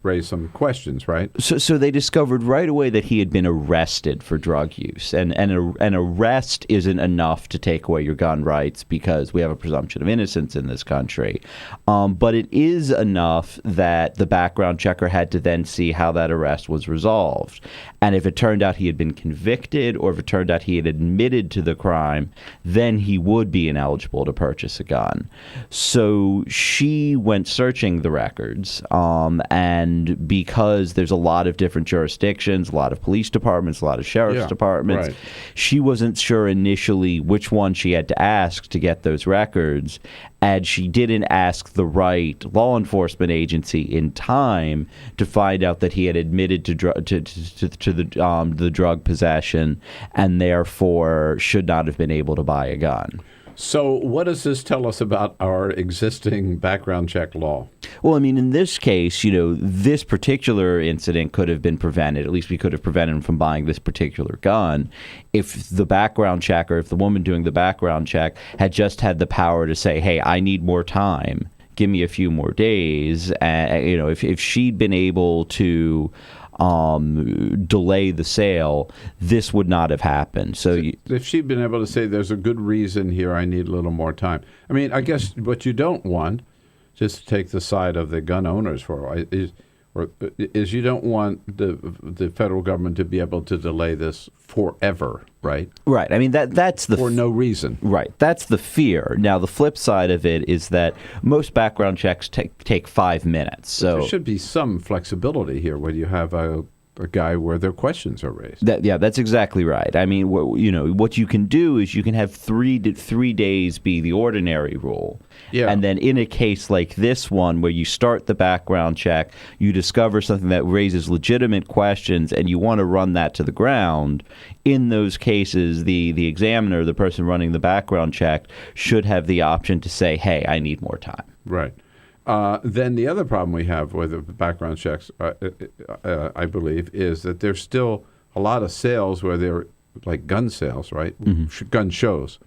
raised some questions, right? So they discovered right away that he had been arrested for drug use, and an arrest isn't enough to take away your gun rights because we have a presumption of innocence in this country. But it is enough that the background checker had to then see how that arrest was resolved. And if it turned out he had been convicted or if it turned out he had admitted to the crime, then he would be ineligible to purchase a gun. So she went searching the records, and because there's a lot of different jurisdictions, a lot of police departments, a lot of sheriff's departments, she wasn't sure initially which one she had to ask to get those records. and she didn't ask the right law enforcement agency in time to find out that he had admitted to the drug possession and therefore should not have been able to buy a gun. So what does this tell us about our existing background check law? Well, I mean, in this case, this particular incident could have been prevented. At least we could have prevented him from buying this particular gun if the background checker, if the woman doing the background check had just had the power to say, hey, I need more time. Give me a few more days. If she'd been able to delay the sale, this would not have happened. So if she'd been able to say there's a good reason here, I need a little more time. I mean, I guess what you don't want, just to take the side of the gun owners is you don't want the federal government to be able to delay this forever, right? Right. I mean, that's for no reason. Right. That's the fear. Now, the flip side of it is that most background checks take 5 minutes. So there should be some flexibility here when you have a guy where their questions are raised. That's exactly right. I mean, what you can do is you can have 3 days be the ordinary rule. Yeah. And then in a case like this one where you start the background check, you discover something that raises legitimate questions and you want to run that to the ground, in those cases, the examiner, the person running the background check, should have the option to say, hey, I need more time. Right. Then the other problem we have with the background checks, I believe, is that there's still a lot of sales where they're like gun sales, right? Mm-hmm. Gun shows,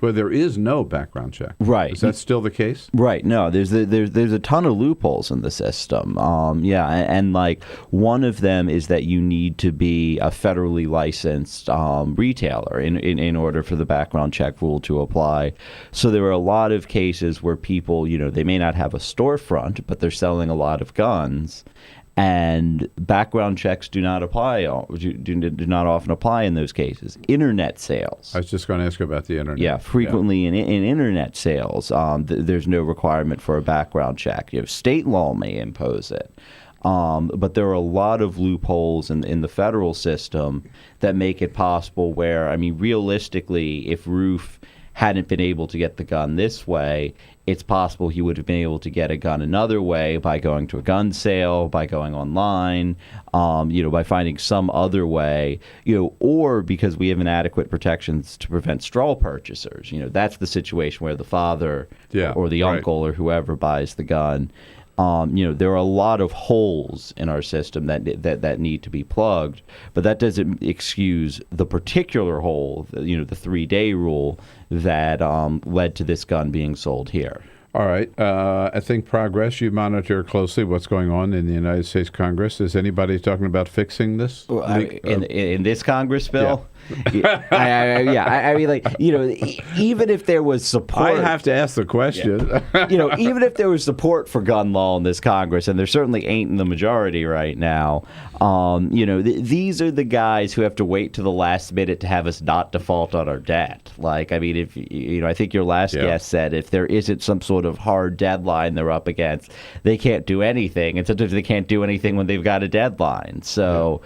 where there is no background check. Right. Is that still the case? Right. No, there's a ton of loopholes in the system. And like one of them is that you need to be a federally licensed retailer in order for the background check rule to apply. So there are a lot of cases where people, they may not have a storefront, but they're selling a lot of guns. And background checks do not apply. Do not often apply in those cases. Internet sales. I was just going to ask you about the internet. Yeah, frequently in internet sales, there's no requirement for a background check. State law may impose it. But there are a lot of loopholes in the federal system that make it possible where, I mean, realistically, if Roof hadn't been able to get the gun this way, it's possible he would have been able to get a gun another way by going to a gun sale, by going online, by finding some other way, or because we have inadequate protections to prevent straw purchasers. That's the situation where the father or the uncle or whoever buys the gun. There are a lot of holes in our system that need to be plugged, but that doesn't excuse the particular hole, the 3-day rule that led to this gun being sold here. All right. I think progress. You monitor closely what's going on in the United States Congress. Is anybody talking about fixing this? In this Congress bill? I mean, even if there was support, I have to ask the question. Even if there was support for gun law in this Congress, and there certainly ain't in the majority right now. These are the guys who have to wait to the last minute to have us not default on our debt. Like, I mean, if I think your last guest said if there isn't some sort of hard deadline they're up against, they can't do anything, and sometimes they can't do anything when they've got a deadline. So,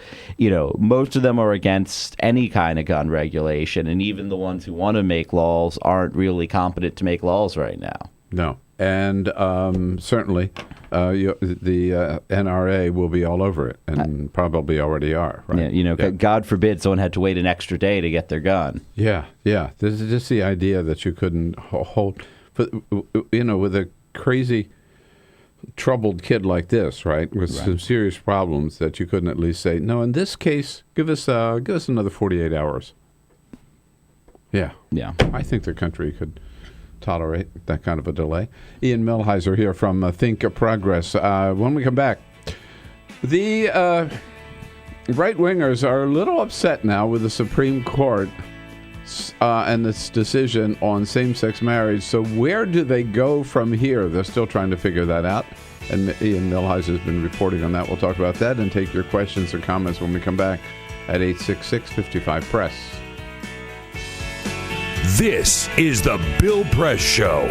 most of them are against any kind of gun regulation, and even the ones who want to make laws aren't really competent to make laws right now. No, and certainly the NRA will be all over it, and probably already are. Right? God forbid someone had to wait an extra day to get their gun. Yeah. This is just the idea that you couldn't hold, but with a crazy, troubled kid like this, right, with some serious problems, that you couldn't at least say, no, in this case, give us another 48 hours. Yeah. I think the country could tolerate that kind of a delay. Ian Millhiser here from Think Progress. When we come back, the right-wingers are a little upset now with the Supreme Court and its decision on same-sex marriage. So where do they go from here? They're still trying to figure that out. And Ian Millhiser has been reporting on that. We'll talk about that and take your questions or comments when we come back at 866-55-PRESS. This is the Bill Press Show.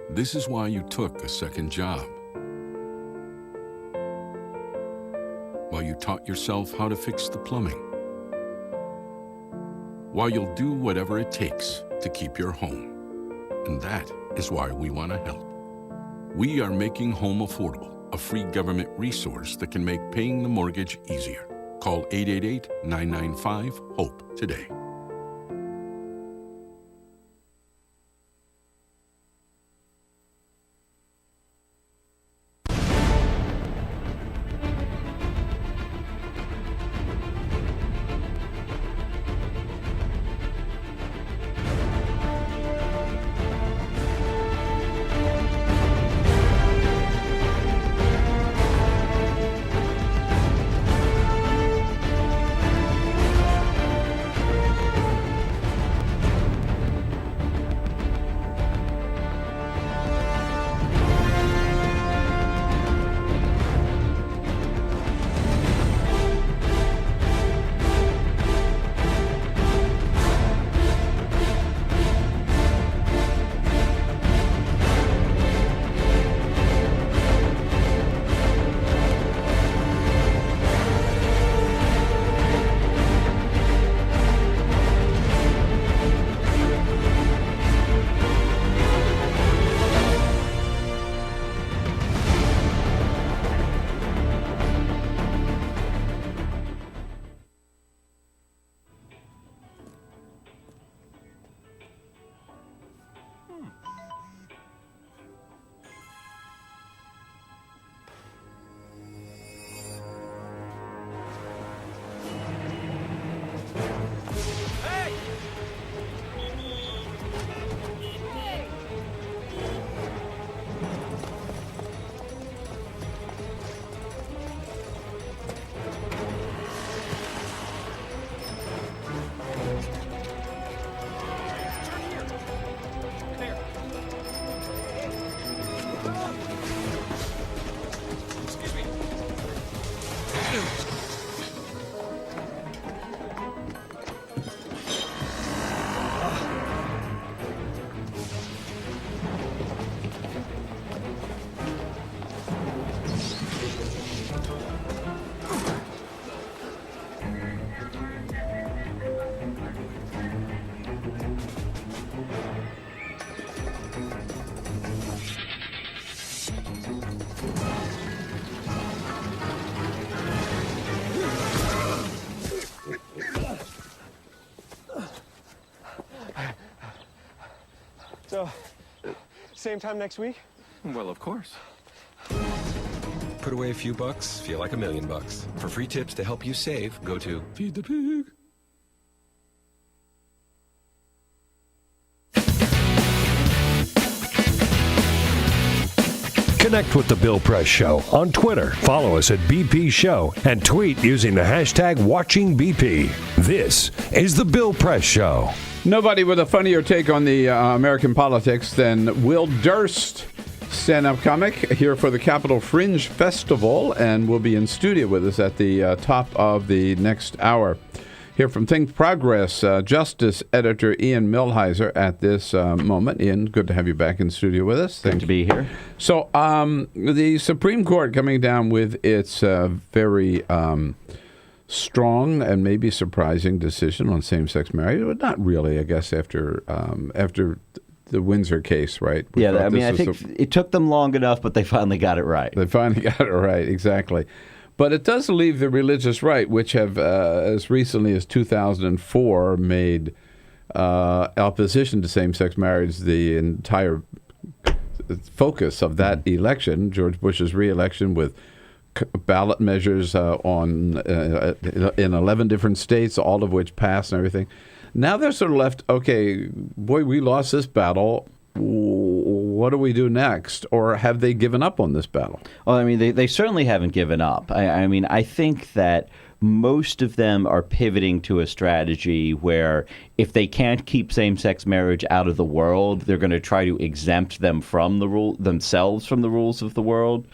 This is why you took a second job. While you taught yourself how to fix the plumbing. While you'll do whatever it takes to keep your home. And that is why we want to help. We are making home affordable, a free government resource that can make paying the mortgage easier. Call 888-995-HOPE today. So, same time next week? Well, of course. Put away a few bucks, feel like $1 million. For free tips to help you save, go to Feed the Pig. Connect with The Bill Press Show on Twitter. Follow us at BP Show and tweet using the hashtag WatchingBP. This is The Bill Press Show. Nobody with a funnier take on the American politics than Will Durst, stand-up comic, here for the Capitol Fringe Festival, and will be in studio with us at the top of the next hour. Here from Think Progress, Justice Editor Ian Millhiser at this moment. Ian, good to have you back in studio with us. Good to be here. So the Supreme Court coming down with its very strong and maybe surprising decision on same-sex marriage, but not really, I guess, after the Windsor case, right? Yeah, I mean, I think it took them long enough, but they finally got it right. They finally got it right, exactly. But it does leave the religious right, which have, as recently as 2004, made opposition to same-sex marriage the entire focus of that election, George Bush's re-election, with ballot measures in 11 different states, all of which passed and everything. Now they're sort of left, okay, boy, we lost this battle. What do we do next? Or have they given up on this battle? Well, I mean, they certainly haven't given up. I mean, I think that most of them are pivoting to a strategy where if they can't keep same-sex marriage out of the world, they're going to try to exempt them from themselves from the rules of the world.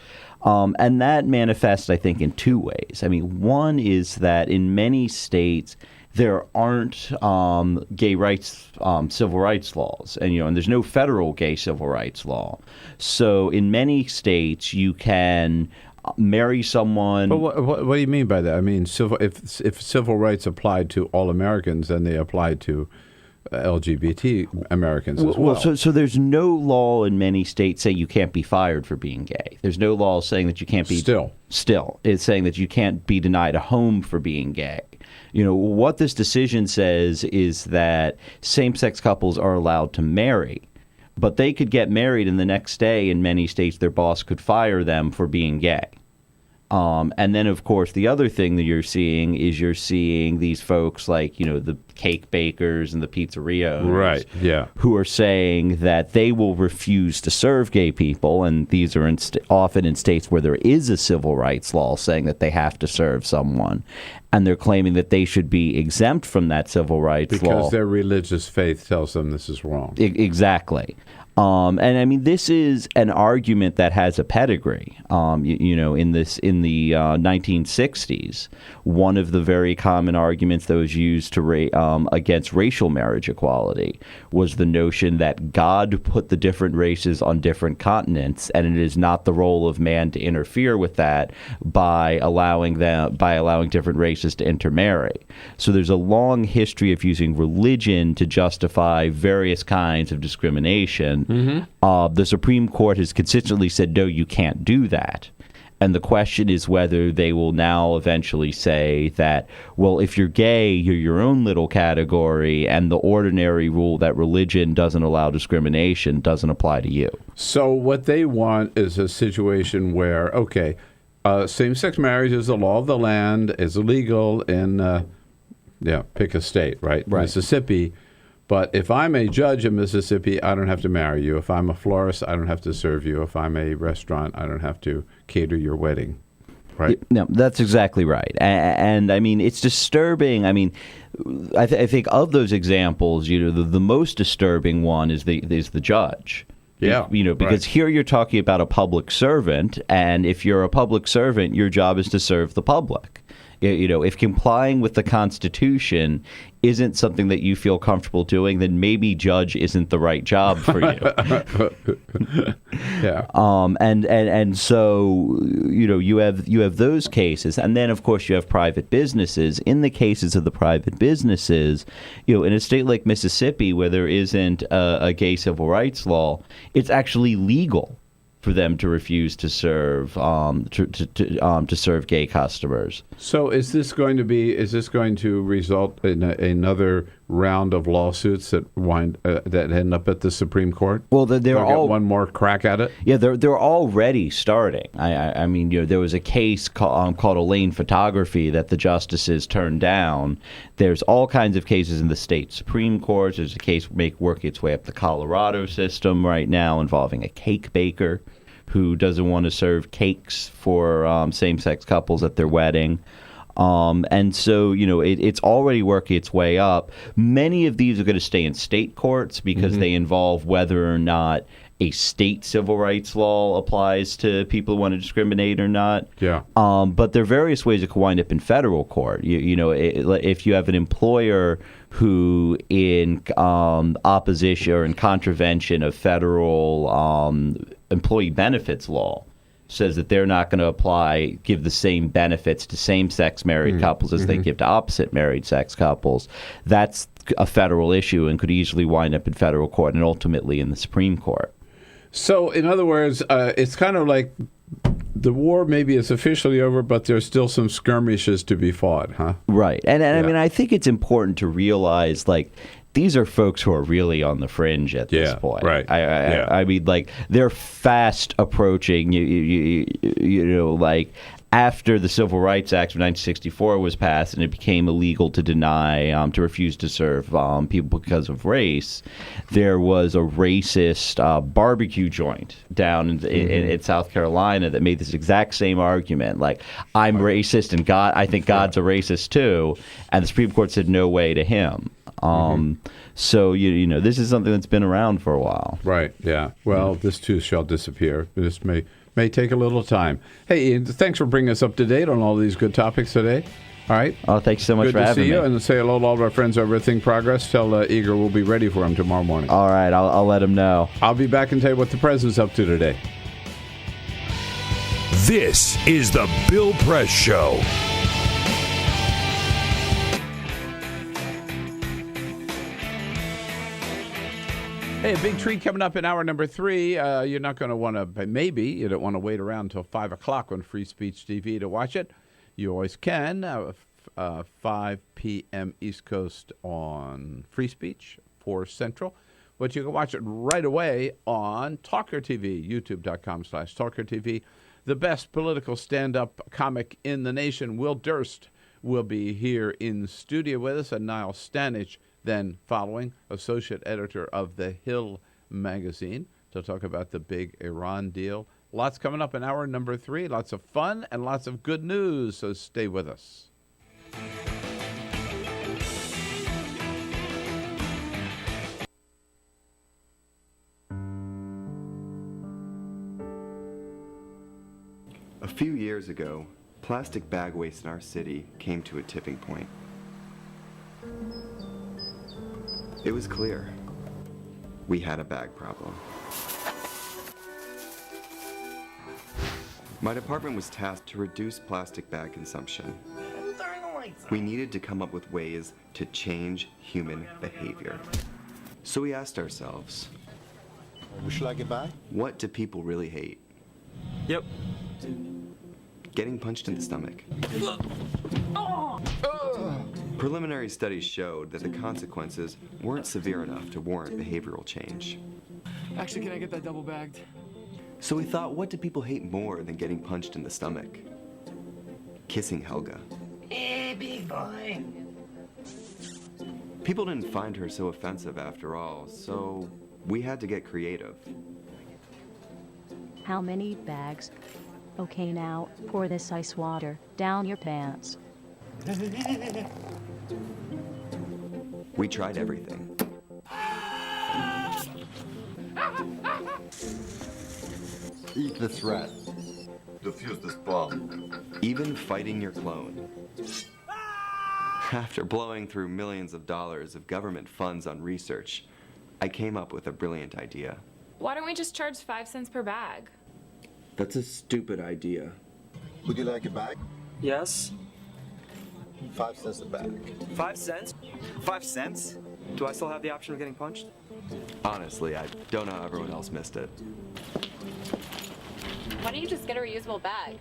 And that manifests, I think, in two ways. I mean, one is that in many states, there aren't gay rights, civil rights laws, and there's no federal gay civil rights law. So in many states, you can marry someone. But what do you mean by that? I mean, if civil rights apply to all Americans, then they apply to LGBT Americans as well. So there's no law in many states saying you can't be fired for being gay. There's no law saying that you can't be... Still. It's saying that you can't be denied a home for being gay. What this decision says is that same-sex couples are allowed to marry, but they could get married and the next day in many states their boss could fire them for being gay. And then, of course, the other thing that you're seeing is these folks like, the cake bakers and the pizzeria owners, right? Yeah, who are saying that they will refuse to serve gay people. And these are often in states where there is a civil rights law saying that they have to serve someone. And they're claiming that they should be exempt from that civil rights law. Because their religious faith tells them this is wrong. Exactly. And I mean, this is an argument that has a pedigree. In the 1960s, one of the very common arguments that was used to against racial marriage equality was the notion that God put the different races on different continents, and it is not the role of man to interfere with that by allowing different races to intermarry. So there's a long history of using religion to justify various kinds of discrimination. Mm-hmm. The Supreme Court has consistently said, no, you can't do that. And the question is whether they will now eventually say that, well, if you're gay, you're your own little category, and the ordinary rule that religion doesn't allow discrimination doesn't apply to you. So what they want is a situation where, okay, same-sex marriage is the law of the land, is illegal in, pick a state, right? Mississippi. But if I'm a judge in Mississippi, I don't have to marry you. If I'm a florist, I don't have to serve you. If I'm a restaurant, I don't have to cater your wedding, right? No, that's exactly right. And I mean, it's disturbing. I mean, I think of those examples, the most disturbing one is the judge. Yeah. Because here you're talking about a public servant, and if you're a public servant, your job is to serve the public. If complying with the Constitution isn't something that you feel comfortable doing, then maybe judge isn't the right job for you. Yeah. And so you have those cases, and then of course you have private businesses. In the cases of the private businesses, in a state like Mississippi where there isn't a gay civil rights law, it's actually legal for them to refuse to serve to serve gay customers. So is this going to result in another round of lawsuits that end up at the Supreme Court? Well, they're all one more crack at it. Yeah, they're already starting. I mean, there was a case called Elaine Photography that the justices turned down. There's all kinds of cases in the state Supreme Court. There's a case working its way up the Colorado system right now involving a cake baker who doesn't want to serve cakes for same-sex couples at their wedding. And so, it's already working its way up. Many of these are going to stay in state courts because they involve whether or not a state civil rights law applies to people who want to discriminate or not. Yeah. But there are various ways it could wind up in federal court. If you have an employer who, in opposition or in contravention of federal employee benefits law, says that they're not going to give the same benefits to same-sex married couples as they give to opposite married-sex couples, that's a federal issue and could easily wind up in federal court and ultimately in the Supreme Court. So, in other words, it's kind of like the war maybe is officially over, but there's still some skirmishes to be fought, huh? Right. And I mean, I think it's important to realize, these are folks who are really on the fringe at this point. Right. I mean, they're fast approaching, after the Civil Rights Act of 1964 was passed and it became illegal to to refuse to serve people because of race, there was a racist barbecue joint down in South Carolina that made this exact same argument. I'm racist and I think God's a racist too. And the Supreme Court said no way to him. So, this is something that's been around for a while. Right, yeah. Well, this too shall disappear. This may take a little time. Hey, Ian, thanks for bringing us up to date on all these good topics today. All right. Oh, thanks so much for having me. Good to see you, and say hello to all of our friends over at Think Progress. Tell Eager we'll be ready for him tomorrow morning. All right, I'll let him know. I'll be back and tell you what the president's up to today. This is the Bill Press Show. Hey, a big treat coming up in hour number 3. You're not going to want to, maybe you don't want to wait around until 5 o'clock on Free Speech TV to watch it. You always can. 5 p.m. East Coast on Free Speech, 4 Central. But you can watch it right away on TawkrTV, youtube.com/TawkrTV. The best political stand-up comic in the nation, Will Durst, will be here in studio with us, and Niall Stanage, then following, associate editor of The Hill magazine, to talk about the big Iran deal. Lots coming up in hour number 3. Lots of fun and lots of good news, so stay with us. A few years ago, plastic bag waste in our city came to a tipping point. It was clear we had a bag problem. My department was tasked to reduce plastic bag consumption. We needed to come up with ways to change human behavior. So we asked ourselves, would you like it back? What do people really hate? Yep. Getting punched in the stomach. Preliminary studies showed that the consequences weren't severe enough to warrant behavioral change. Actually, can I get that double bagged? So we thought, what do people hate more than getting punched in the stomach? Kissing Helga. Hey, big boy. People didn't find her so offensive after all, so we had to get creative. How many bags? Okay, now, pour this ice water down your pants. We tried everything. Eat the threat. Defuse this bomb. Even fighting your clone. After blowing through millions of dollars of government funds on research, I came up with a brilliant idea. Why don't we just charge 5 cents per bag? That's a stupid idea. Would you like a bag? Yes. 5 cents a bag. 5 cents? 5 cents? Do I still have the option of getting punched? Honestly, I don't know how everyone else missed it. Why don't you just get a reusable bag?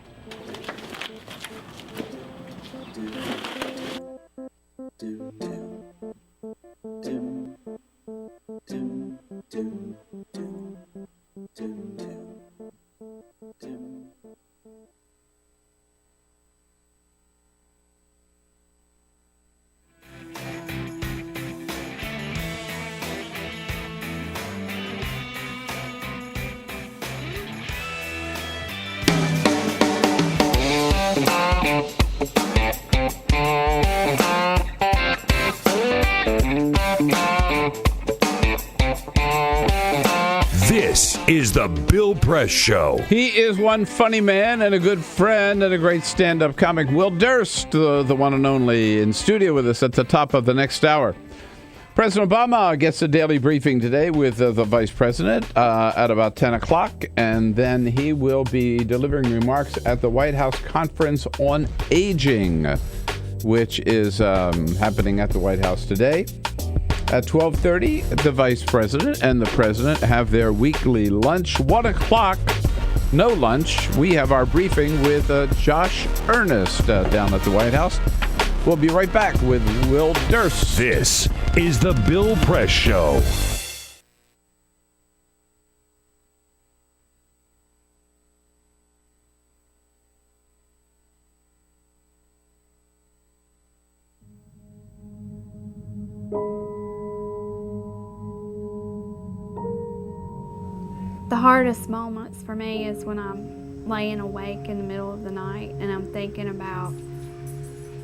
This is the Bill Press Show. He is one funny man and a good friend and a great stand-up comic. Will Durst, the one and only, in studio with us at the top of the next hour. President Obama gets a daily briefing today with the Vice President at about 10 o'clock, and then he will be delivering remarks at the White House Conference on Aging, which is happening at the White House today. At 12:30, the Vice President and the President have their weekly lunch. 1 o'clock, no lunch. We have our briefing with Josh Earnest down at the White House. We'll be right back with Will Durst. This is the Bill Press Show. The hardest moments for me is when I'm laying awake in the middle of the night and I'm thinking about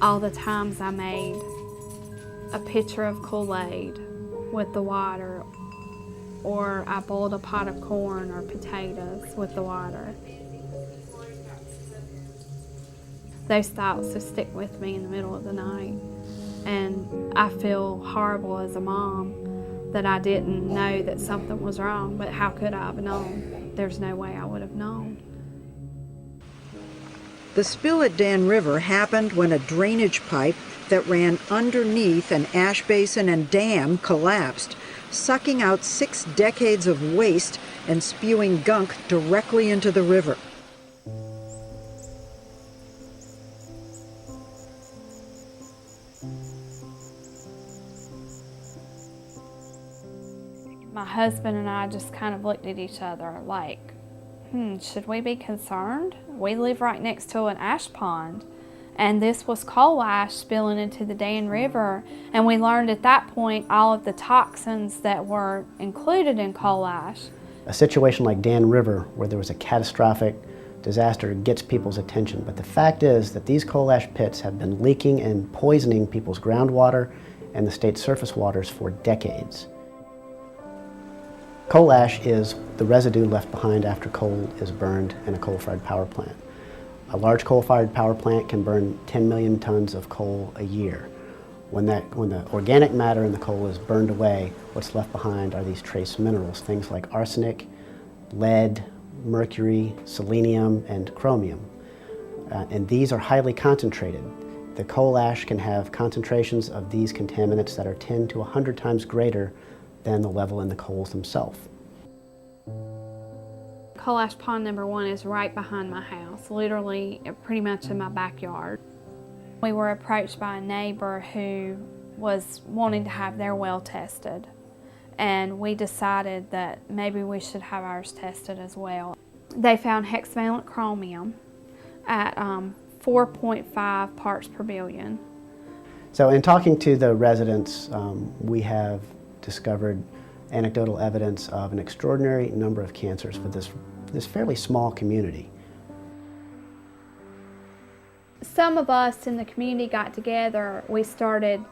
all the times I made a pitcher of Kool-Aid with the water, or I boiled a pot of corn or potatoes with the water. Those thoughts just stick with me in the middle of the night, and I feel horrible as a mom that I didn't know that something was wrong, but how could I have known? There's no way I would have known. The spill at Dan River happened when a drainage pipe that ran underneath an ash basin and dam collapsed, sucking out 6 decades of waste and spewing gunk directly into the river. My husband and I just kind of looked at each other like, should we be concerned? We live right next to an ash pond, and this was coal ash spilling into the Dan River, and we learned at that point all of the toxins that were included in coal ash. A situation like Dan River, where there was a catastrophic disaster, gets people's attention, but the fact is that these coal ash pits have been leaking and poisoning people's groundwater and the state's surface waters for decades. Coal ash is the residue left behind after coal is burned in a coal-fired power plant. A large coal-fired power plant can burn 10 million tons of coal a year. When the organic matter in the coal is burned away, what's left behind are these trace minerals, things like arsenic, lead, mercury, selenium, and chromium. And these are highly concentrated. The coal ash can have concentrations of these contaminants that are 10 to 100 times greater than the level in the coals themselves. Coal ash pond number 1 is right behind my house, literally pretty much in my backyard. We were approached by a neighbor who was wanting to have their well tested, and we decided that maybe we should have ours tested as well. They found hexavalent chromium at 4.5 parts per billion. So in talking to the residents, we have discovered anecdotal evidence of an extraordinary number of cancers for this fairly small community. Some of us in the community got together. We started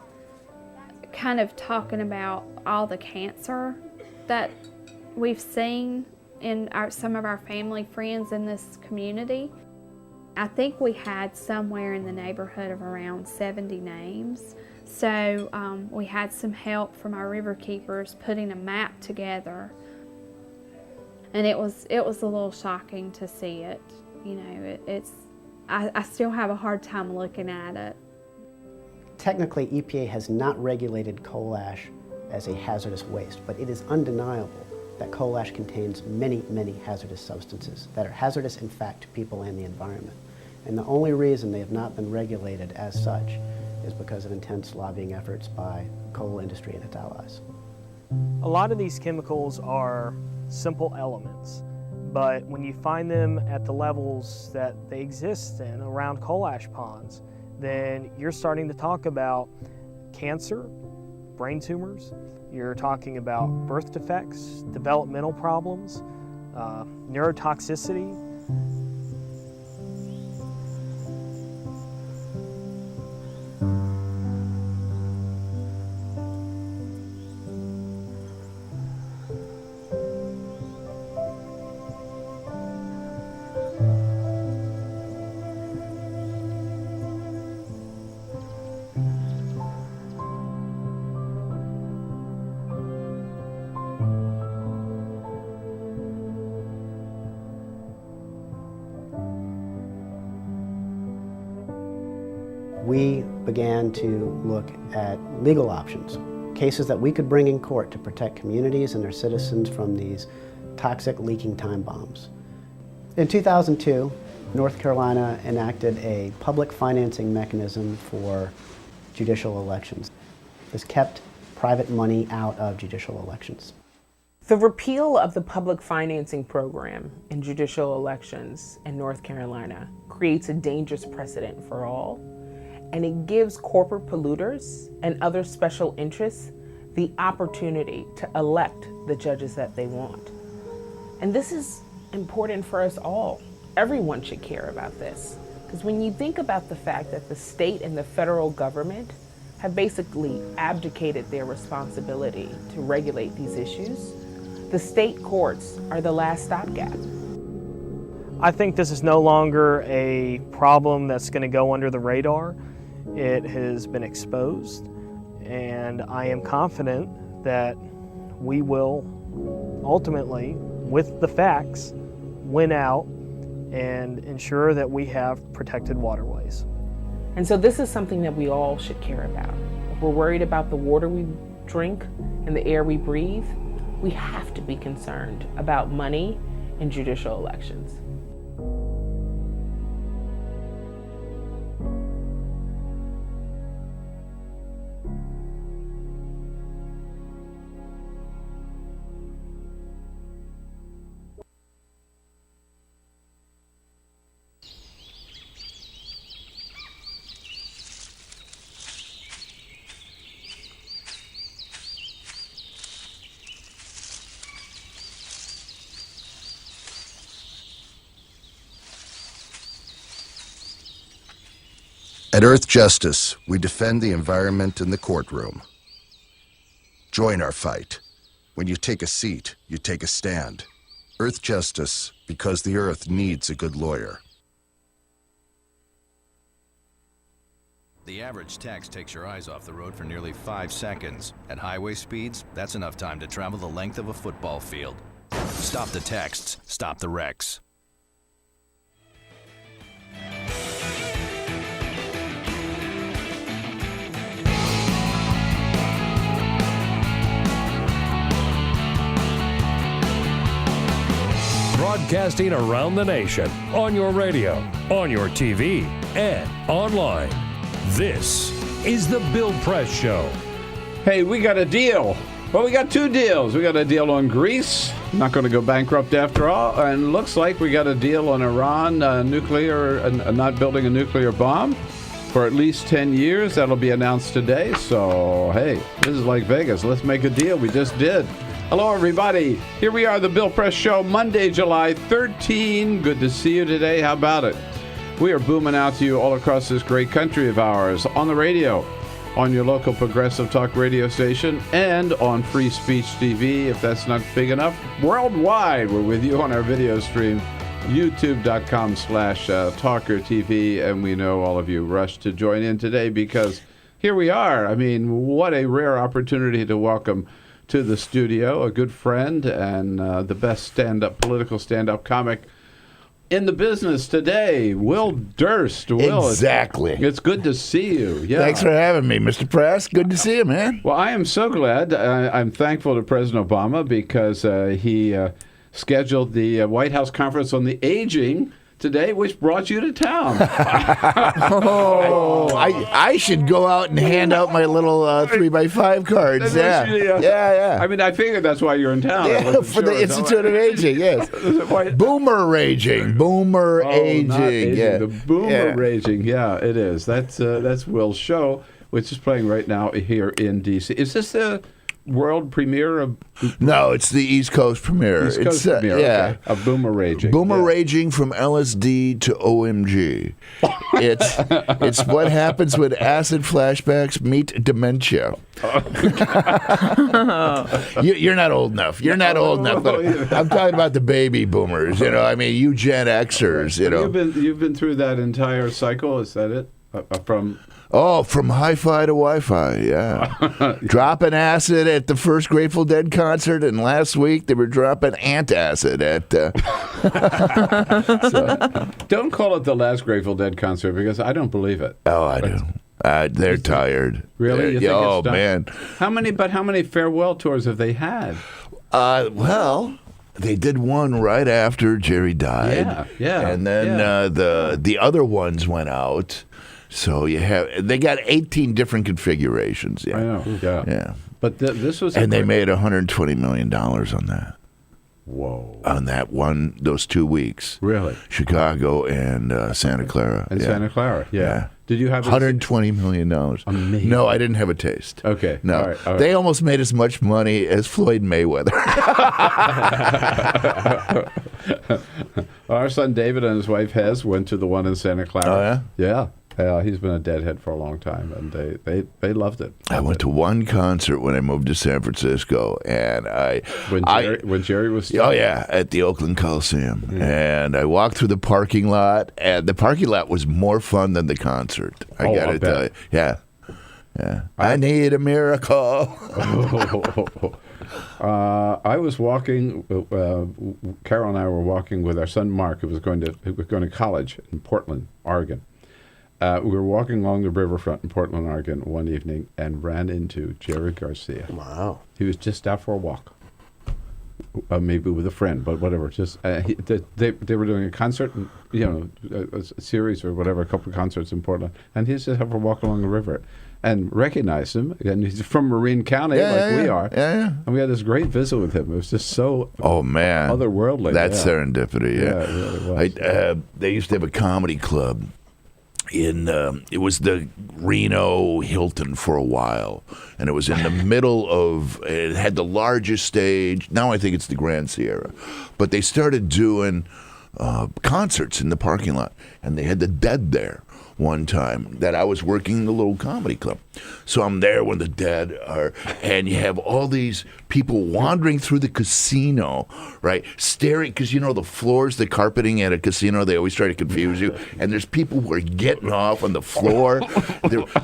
kind of talking about all the cancer that we've seen in some of our family friends in this community. I think we had somewhere in the neighborhood of around 70 names. So we had some help from our river keepers putting a map together, and it was a little shocking to see it. You know, I still have a hard time looking at it. Technically, EPA has not regulated coal ash as a hazardous waste, but it is undeniable that coal ash contains many, many hazardous substances that are hazardous, in fact, to people and the environment. And the only reason they have not been regulated as such is because of intense lobbying efforts by the coal industry and its allies. A lot of these chemicals are simple elements, but when you find them at the levels that they exist in around coal ash ponds, then you're starting to talk about cancer, brain tumors, you're talking about birth defects, developmental problems, neurotoxicity. We began to look at legal options, cases that we could bring in court to protect communities and their citizens from these toxic leaking time bombs. In 2002, North Carolina enacted a public financing mechanism for judicial elections. This kept private money out of judicial elections. The repeal of the public financing program in judicial elections in North Carolina creates a dangerous precedent for all, and it gives corporate polluters and other special interests the opportunity to elect the judges that they want. And this is important for us all. Everyone should care about this, because when you think about the fact that the state and the federal government have basically abdicated their responsibility to regulate these issues, the state courts are the last stopgap. I think this is no longer a problem that's going to go under the radar. It has been exposed, and I am confident that we will ultimately, with the facts, win out and ensure that we have protected waterways. And so this is something that we all should care about. If we're worried about the water we drink and the air we breathe, we have to be concerned about money and judicial elections. At Earth Justice, we defend the environment in the courtroom. Join our fight. When you take a seat, you take a stand. Earth Justice, because the Earth needs a good lawyer. The average text takes your eyes off the road for nearly 5 seconds. At highway speeds, that's enough time to travel the length of a football field. Stop the texts, stop the wrecks. Broadcasting around the nation, on your radio, on your TV, and online. This is The Bill Press Show. Hey, we got a deal. Well, we got 2 deals. We got a deal on Greece, not going to go bankrupt after all, and looks like we got a deal on Iran, not building a nuclear bomb for at least 10 years. That'll be announced today. So, hey, this is like Vegas. Let's make a deal. We just did. Hello, everybody. Here we are, The Bill Press Show, Monday, July 13. Good to see you today. How about it? We are booming out to you all across this great country of ours, on the radio, on your local progressive talk radio station, and on Free Speech TV, if that's not big enough. Worldwide, we're with you on our video stream, youtube.com/TawkrTV, and we know all of you rushed to join in today because here we are. I mean, what a rare opportunity to welcome to the studio a good friend and the best political stand-up comic in the business today, Will Durst. Will, exactly. It's good to see you. Yeah. Thanks for having me, Mr. Press. Good to see you, man. Well, I am so glad. I'm thankful to President Obama because he scheduled the White House conference on the aging today, which brought you to town. I should go out and hand out my little 3x5 cards. Yeah. I mean, I figured that's why you're in town. Yeah, for the Institute of Aging, yes. Boomer raging. Aging. Yeah. The boomer raging. Yeah, it is. That's Will's show, which is playing right now here in D.C. Is this the world premiere of? No, it's the East Coast premiere. East Coast premiere, yeah. Okay. Of Boomer Raging. Boomer Raging from LSD to OMG. It's what happens when acid flashbacks meet dementia. You're not old enough. You're not old enough. But I'm talking about the baby boomers. I mean, you Gen Xers. You've been through that entire cycle. Is that it? From hi-fi to Wi-Fi, yeah. Dropping acid at the first Grateful Dead concert, and last week they were dropping antacid at... Don't call it the last Grateful Dead concert, because I don't believe it. Oh, I do. They're tired. Really? You think oh, it's done? Man. How many farewell tours have they had? Well... They did one right after Jerry died. Yeah. And then the other ones went out. So they got 18 different configurations. Yeah. I know. Yeah. But this was, and they made $120 million on that. Whoa. On those 2 weeks. Really? Chicago and Santa Clara. Santa Clara. Yeah. Did you have $120 million? Amazing. No, I didn't have a taste. Okay. No. All right. They almost made as much money as Floyd Mayweather. Our son David and his wife Hez went to the one in Santa Clara. Oh, yeah? Yeah. He's been a deadhead for a long time, and they loved it. I went to one concert when I moved to San Francisco, and when Jerry was still... Oh, yeah, at the Oakland Coliseum. Yeah. And I walked through the parking lot, and the parking lot was more fun than the concert. I got to tell you. Yeah. I need a miracle. I was walking. Carol and I were walking with our son Mark, who was going to college in Portland, Oregon. We were walking along the riverfront in Portland, Oregon, one evening, and ran into Jerry Garcia. Wow! He was just out for a walk, maybe with a friend, but whatever. Just they were doing a concert, a series or whatever, a couple of concerts in Portland, and he just out for a walk along the river. And recognized him, and he's from Marin County, we are. Yeah. And we had this great visit with him. It was just so otherworldly. That's serendipity. Yeah, it really was. They used to have a comedy club in it was the Reno Hilton for a while, and it was in the middle of. It had the largest stage. Now I think it's the Grand Sierra, but they started doing concerts in the parking lot, and they had the Dead there. One time that I was working in the little comedy club. So I'm there when the Dead are, and you have all these people wandering through the casino, right? Staring, because the floors, the carpeting at a casino, they always try to confuse you. And there's people who are getting off on the floor.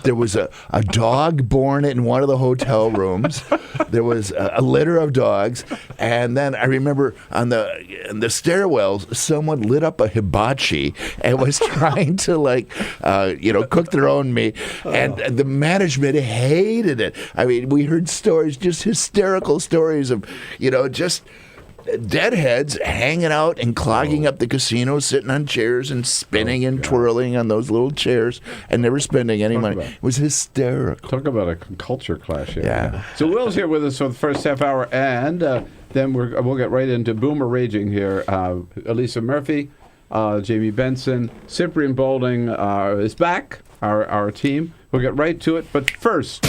There was a dog born in one of the hotel rooms. There was a litter of dogs. And then I remember on the stairwells, someone lit up a hibachi and was trying to cook their own meat, and the management hated it. I mean, we heard stories, just hysterical stories of, just deadheads hanging out and clogging up the casino, sitting on chairs and spinning and twirling on those little chairs and never spending any money. It was hysterical. Talk about a culture clash here. Yeah. So Will's here with us for the first half hour, and then we'll get right into Boomer Raging here. Elisa Murphy, Jamie Benson, Cyprian Boulding is back, our team. We'll get right to it, but first,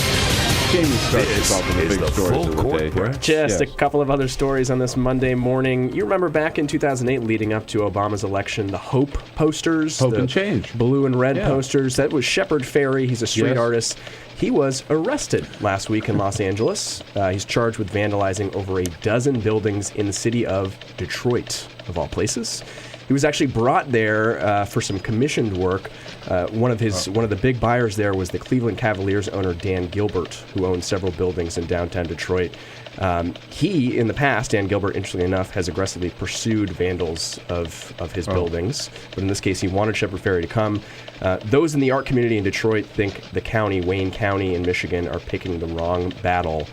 Jamie starts us off with the big stories of the day here. Just a couple of other stories on this Monday morning. You remember back in 2008, leading up to Obama's election, the Hope posters. Hope and Change. Blue and red posters. That was Shepard Fairey. He's a street artist. He was arrested last week in Los Angeles. He's charged with vandalizing over a dozen buildings in the city of Detroit, of all places. He was actually brought there for some commissioned work. One of the big buyers there was the Cleveland Cavaliers owner Dan Gilbert, who owns several buildings in downtown Detroit. He, in the past, Dan Gilbert, interestingly enough, has aggressively pursued vandals of his buildings. But in this case, he wanted Shepard Fairey to come. Those in the art community in Detroit think the county, Wayne County in Michigan, are picking the wrong battle.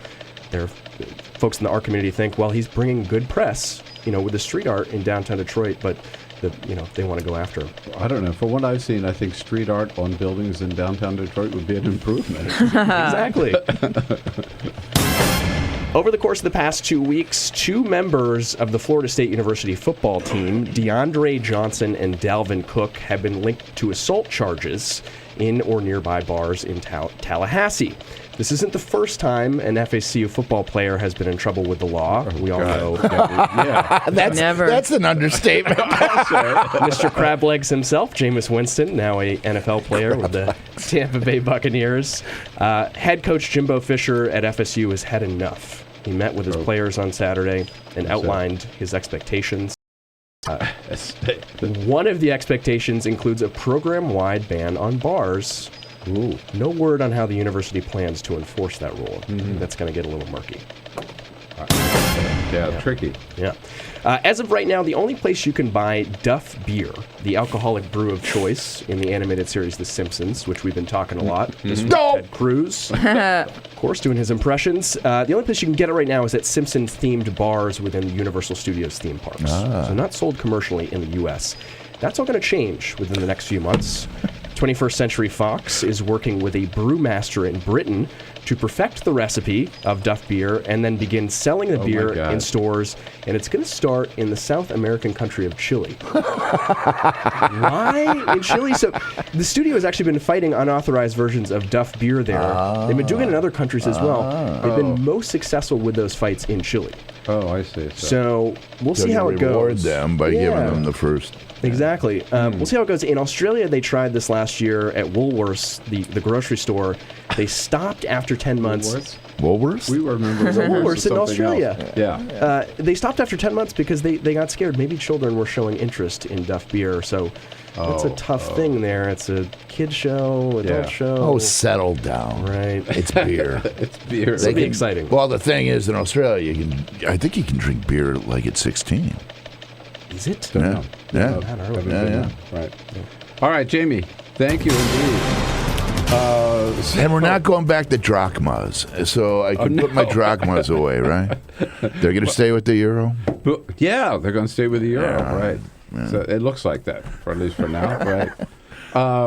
Folks in the art community think, well, he's bringing good press, with the street art in downtown Detroit, but they want to go after him. I don't know. From what I've seen, I think street art on buildings in downtown Detroit would be an improvement. Exactly. Over the course of the past 2 weeks, two members of the Florida State University football team, DeAndre Johnson and Dalvin Cook, have been linked to assault charges in or nearby bars in Tallahassee. This isn't the first time an FSU football player has been in trouble with the law. We all know. That's an understatement. Mr. Crablegs himself, Jameis Winston, now a NFL player with the Tampa Bay Buccaneers. Head coach Jimbo Fisher at FSU has had enough. He met with his players on Saturday and outlined his expectations. One of the expectations includes a program-wide ban on bars. No word on how the university plans to enforce that rule. That's going to get a little murky. Tricky. Yeah. As of right now, the only place you can buy Duff beer, the alcoholic brew of choice in the animated series The Simpsons, which we've been talking a lot. This was Ted Cruz, of course, doing his impressions. The only place you can get it right now is at Simpson-themed bars within the Universal Studios theme parks. So not sold commercially in the U.S. That's all going to change within the next few months. 21st Century Fox is working with a brewmaster in Britain to perfect the recipe of Duff beer and then begin selling the beer in stores. And it's going to start in the South American country of Chile. Why in Chile? So the studio has actually been fighting unauthorized versions of Duff beer there. They've been doing it in other countries as well. They've been most successful with those fights in Chile. Oh, I see. So we'll see how it goes. Reward them by giving them the first. Exactly. We'll see how it goes. In Australia, they tried this last year at Woolworths, the grocery store. They stopped after 10 months. Woolworths? We remember Woolworths in Australia. Yeah. They stopped after 10 months because they got scared. Maybe children were showing interest in Duff beer. So It's a tough thing there. It's a kid show, adult show. Oh, settle down. Right. It's beer. It's beer. It'll be exciting. Well, the thing is, in Australia, I think you can drink beer like at 16. Is it? Yeah. Yeah. Right. All right, Jamie. Thank you indeed. And we're not going back to drachmas, so I can put my drachmas away, right? They're going to stay with the euro? Yeah, they're going to stay with the euro, Yeah. right. Yeah. So it looks like that, for at least for now, right?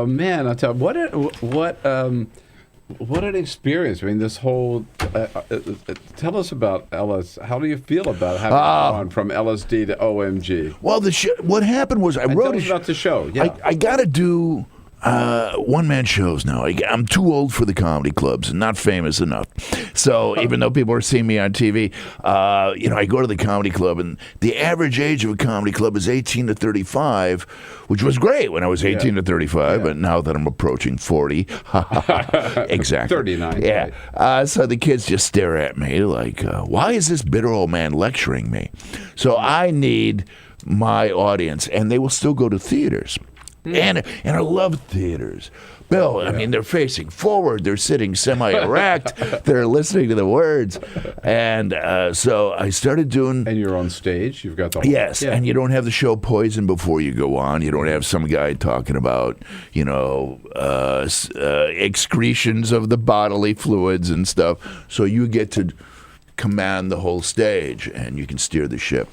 Man, I tell you, what an experience. I mean, this whole, tell us about LS. How do you feel about having gone from LSD to OMG? Well, what happened was I wrote tell us about the show. Yeah. I got to do one-man shows now. I'm too old for the comedy clubs and not famous enough. So even though people are seeing me on TV, I go to the comedy club, and the average age of a comedy club is 18 to 35, which was great when I was 18 to 35, but now that I'm approaching 40, exactly. 39. Yeah. So the kids just stare at me like, why is this bitter old man lecturing me? So I need my audience, and they will still go to theaters. And I love theaters. Bill, I mean, they're facing forward. They're sitting semi-erect. They're listening to the words. And so I started doing... And you're on stage. You've got the whole... Yes, and you don't have the show Poison before you go on. You don't have some guy talking about, excretions of the bodily fluids and stuff. So you get to command the whole stage, and you can steer the ship.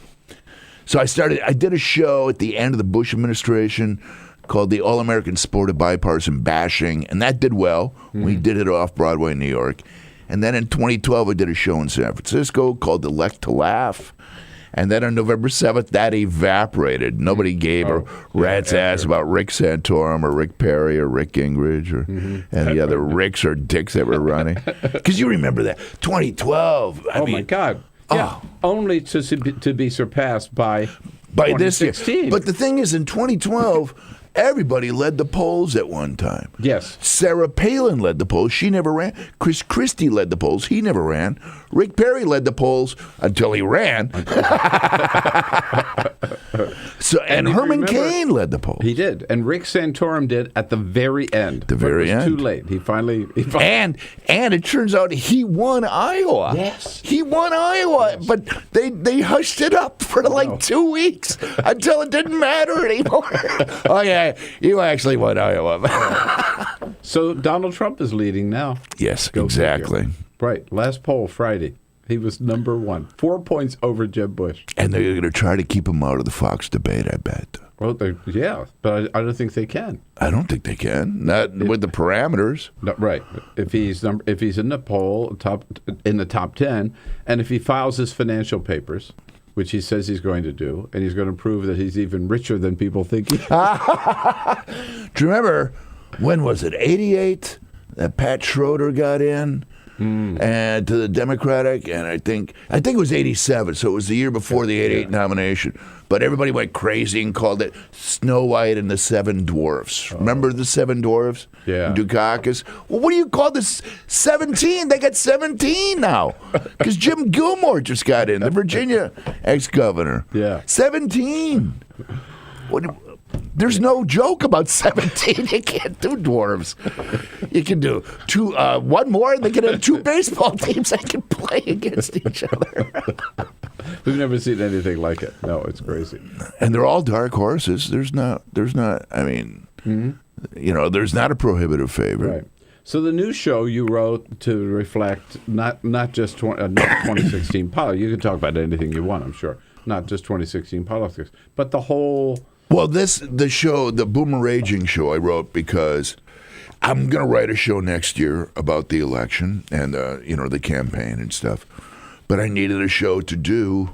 So I did a show at the end of the Bush administration called the All-American Sport of Bipartisan Bashing, and that did well. We did it off-Broadway in New York. And then in 2012, I did a show in San Francisco called Elect to Laugh. And then on November 7th, that evaporated. Nobody gave a rat's ass about Rick Santorum or Rick Perry or Rick Gingrich or any other Ricks or Dicks that were running. Because you remember that. 2012. I mean, my God. Yeah, only to be surpassed by this year. 2016. But the thing is, in 2012, everybody led the polls at one time. Yes. Sarah Palin led the polls. She never ran. Chris Christie led the polls. He never ran. Rick Perry led the polls until he ran. And Herman Cain led the polls. He did. And Rick Santorum did at the very end. The very end. Too late. He finally and it turns out he won Iowa. Yes. He won Iowa, but they hushed it up for 2 weeks until it didn't matter anymore. Oh yeah, you actually won Iowa. So Donald Trump is leading now. Yes, exactly. Right. Last poll Friday. He was number one. 4 points over Jeb Bush. And they're going to try to keep him out of the Fox debate, I bet. Well, but I don't think they can. I don't think they can. Not with the parameters. No, right. If he's in the poll, in the top 10, and if he files his financial papers, which he says he's going to do, and he's going to prove that he's even richer than people think he is. Do you remember, when was it, 88, that Pat Schroeder got in? And to the Democratic, and I think it was 87, so it was the year before the 88 nomination. But everybody went crazy and called it Snow White and the Seven Dwarfs. Remember the Seven Dwarfs? Yeah. Dukakis? Well, what do you call this? 17? They got 17 now. Because Jim Gilmore just got in, the Virginia ex-governor. Yeah. 17. There's no joke about 17. You can't do dwarves. You can do one more, and they can have two baseball teams that can play against each other. We've never seen anything like it. No, it's crazy. And they're all dark horses. There's not. I mean, there's not a prohibitive favorite. Right. So the new show you wrote to reflect not just 2016 politics. You can talk about anything you want, I'm sure. Not just 2016 politics, but the whole. Well, the show, the Boomer Raging show, I wrote because I'm going to write a show next year about the election and the campaign and stuff. But I needed a show to do,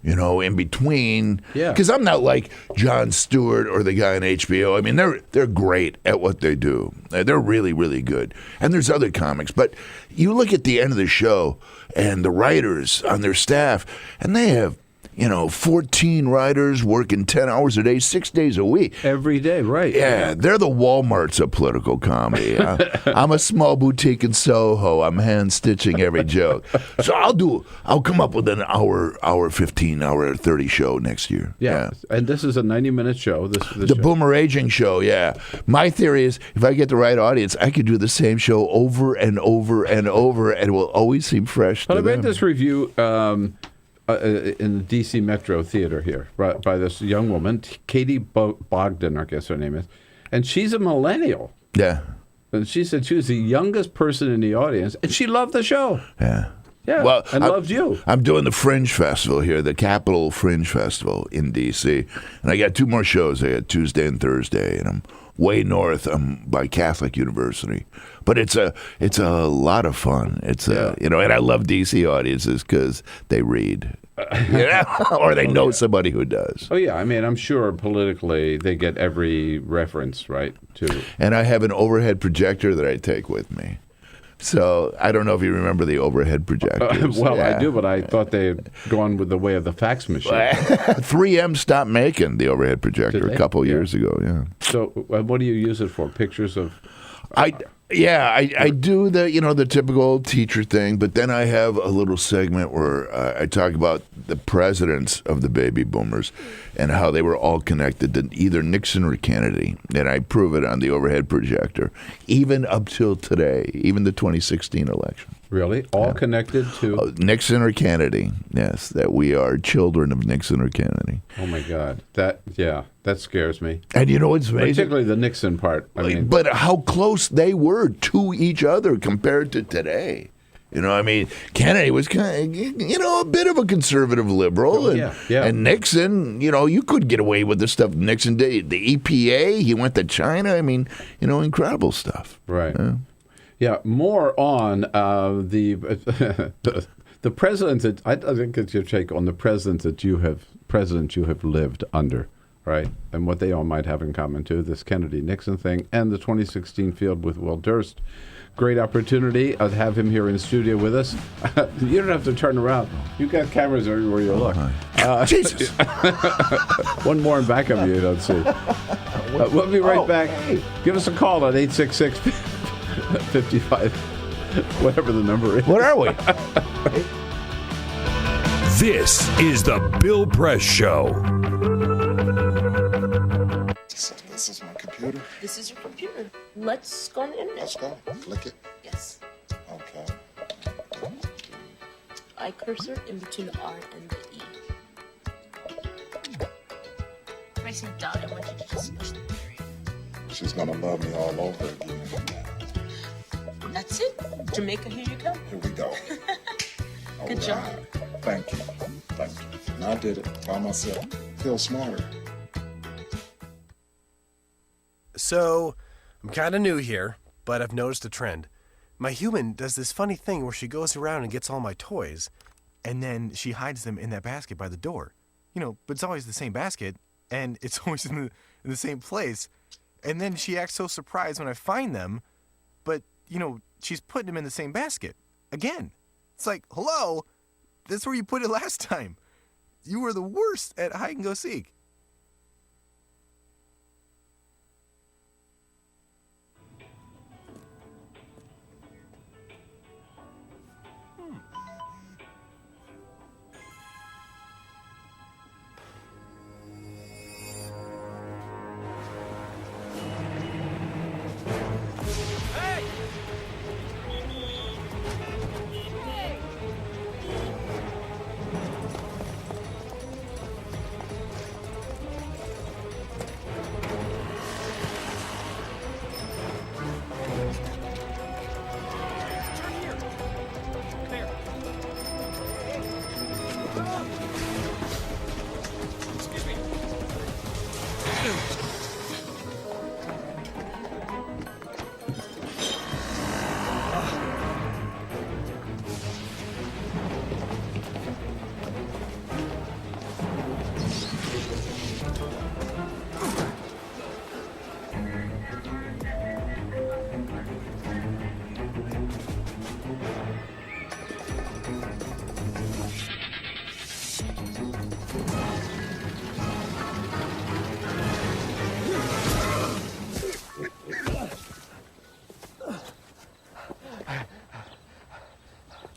in between. Yeah. Because I'm not like Jon Stewart or the guy on HBO. I mean, they're great at what they do. They're really, really good. And there's other comics. But you look at the end of the show and the writers on their staff, and they have 14 writers working 10 hours a day, 6 days a week. Every day, right. Yeah, they're the Walmarts of political comedy. I'm a small boutique in Soho. I'm hand-stitching every joke. So I'll come up with an hour 15, hour 30 show next year. Yeah. And this is a 90-minute show. The Boomeraging show, yeah. My theory is if I get the right audience, I could do the same show over and over and over, and it will always seem fresh But to I them. read this review in the D.C. Metro Theater here by this young woman, Katie Bogdan, I guess her name is, and she's a millennial. Yeah. And she said she was the youngest person in the audience, and she loved the show. Yeah. Yeah, well, and loved you. I'm doing the Fringe Festival here, the Capitol Fringe Festival in D.C., and I got 2 more shows. I got Tuesday and Thursday, and I'm way north. I'm by Catholic University. But it's a lot of fun. It's and I love D.C. audiences because they read, or they know somebody who does. Oh yeah, I mean, I'm sure politically they get every reference right to. And I have an overhead projector that I take with me. So I don't know if you remember the overhead projectors. I do, but I thought they had gone with the way of the fax machine. 3M stopped making the overhead projector a couple years ago. Yeah. So what do you use it for? Pictures of? I do the typical teacher thing, but then I have a little segment where I talk about the presidents of the baby boomers and how they were all connected to either Nixon or Kennedy, and I prove it on the overhead projector, even up till today, even the 2016 election. Really? All connected to? Nixon or Kennedy, yes, that we are children of Nixon or Kennedy. Oh, my God. That scares me. And you know what's amazing? Particularly the Nixon part. But how close they were to each other compared to today. Kennedy was kind of, a bit of a conservative liberal. And Nixon, you could get away with the stuff Nixon did. The EPA, he went to China. Incredible stuff. Right. Yeah, more on the presidents that I think it's your take on the presidents you have lived under, right? And what they all might have in common too, this Kennedy-Nixon thing and the 2016 field with Will Durst. Great opportunity to have him here in the studio with us. You don't have to turn around. You've got cameras everywhere you look. Jesus. One more in back of you don't see. We'll be right back. Hey. Give us a call at 866-55, whatever the number is. What are we? This is the Bill Press Show. This is my computer. This is your computer. Let's go on the internet. Let's go. Click it. Yes. Okay. I cursor in between the R and the E. Pressing dot, I want you to just push the period. She's gonna love me all over again. That's it. Jamaica, here you come. Here we go. Good job. Thank you. And I did it by myself. Feel smarter. So, I'm kind of new here, but I've noticed a trend. My human does this funny thing where she goes around and gets all my toys, and then she hides them in that basket by the door. But it's always the same basket, and it's always in the same place. And then she acts so surprised when I find them, but, she's putting them in the same basket. Again. It's like, hello? That's where you put it last time. You were the worst at hide and go seek.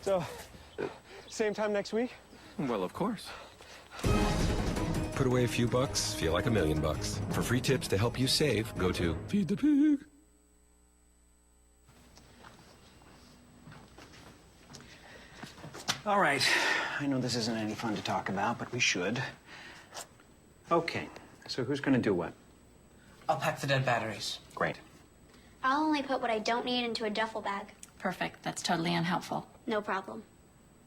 So, same time next week? Well, of course. Put away a few bucks, feel like $1 million. For free tips to help you save, go to Feed the Pig. All right. I know this isn't any fun to talk about, but we should. Okay. So who's going to do what? I'll pack the dead batteries. Great. I'll only put what I don't need into a duffel bag. Perfect. That's totally unhelpful. No problem.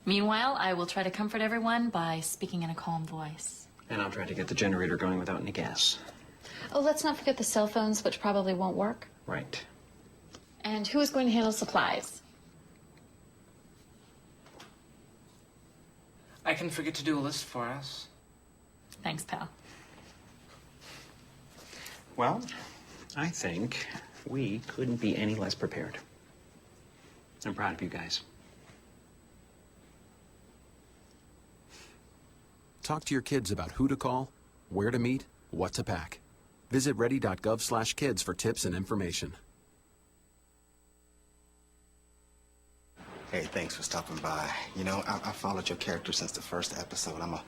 Meanwhile, I will try to comfort everyone by speaking in a calm voice. And I'll try to get the generator going without any gas. Oh, let's not forget the cell phones, which probably won't work. Right. And who is going to handle supplies? I can forget to do a list for us. Thanks, pal. Well, I think we couldn't be any less prepared. I'm proud of you guys. Talk to your kids about who to call, where to meet, what to pack. Visit ready.gov/kids for tips and information. Hey, thanks for stopping by. You know, I followed your character since the first episode. I'm a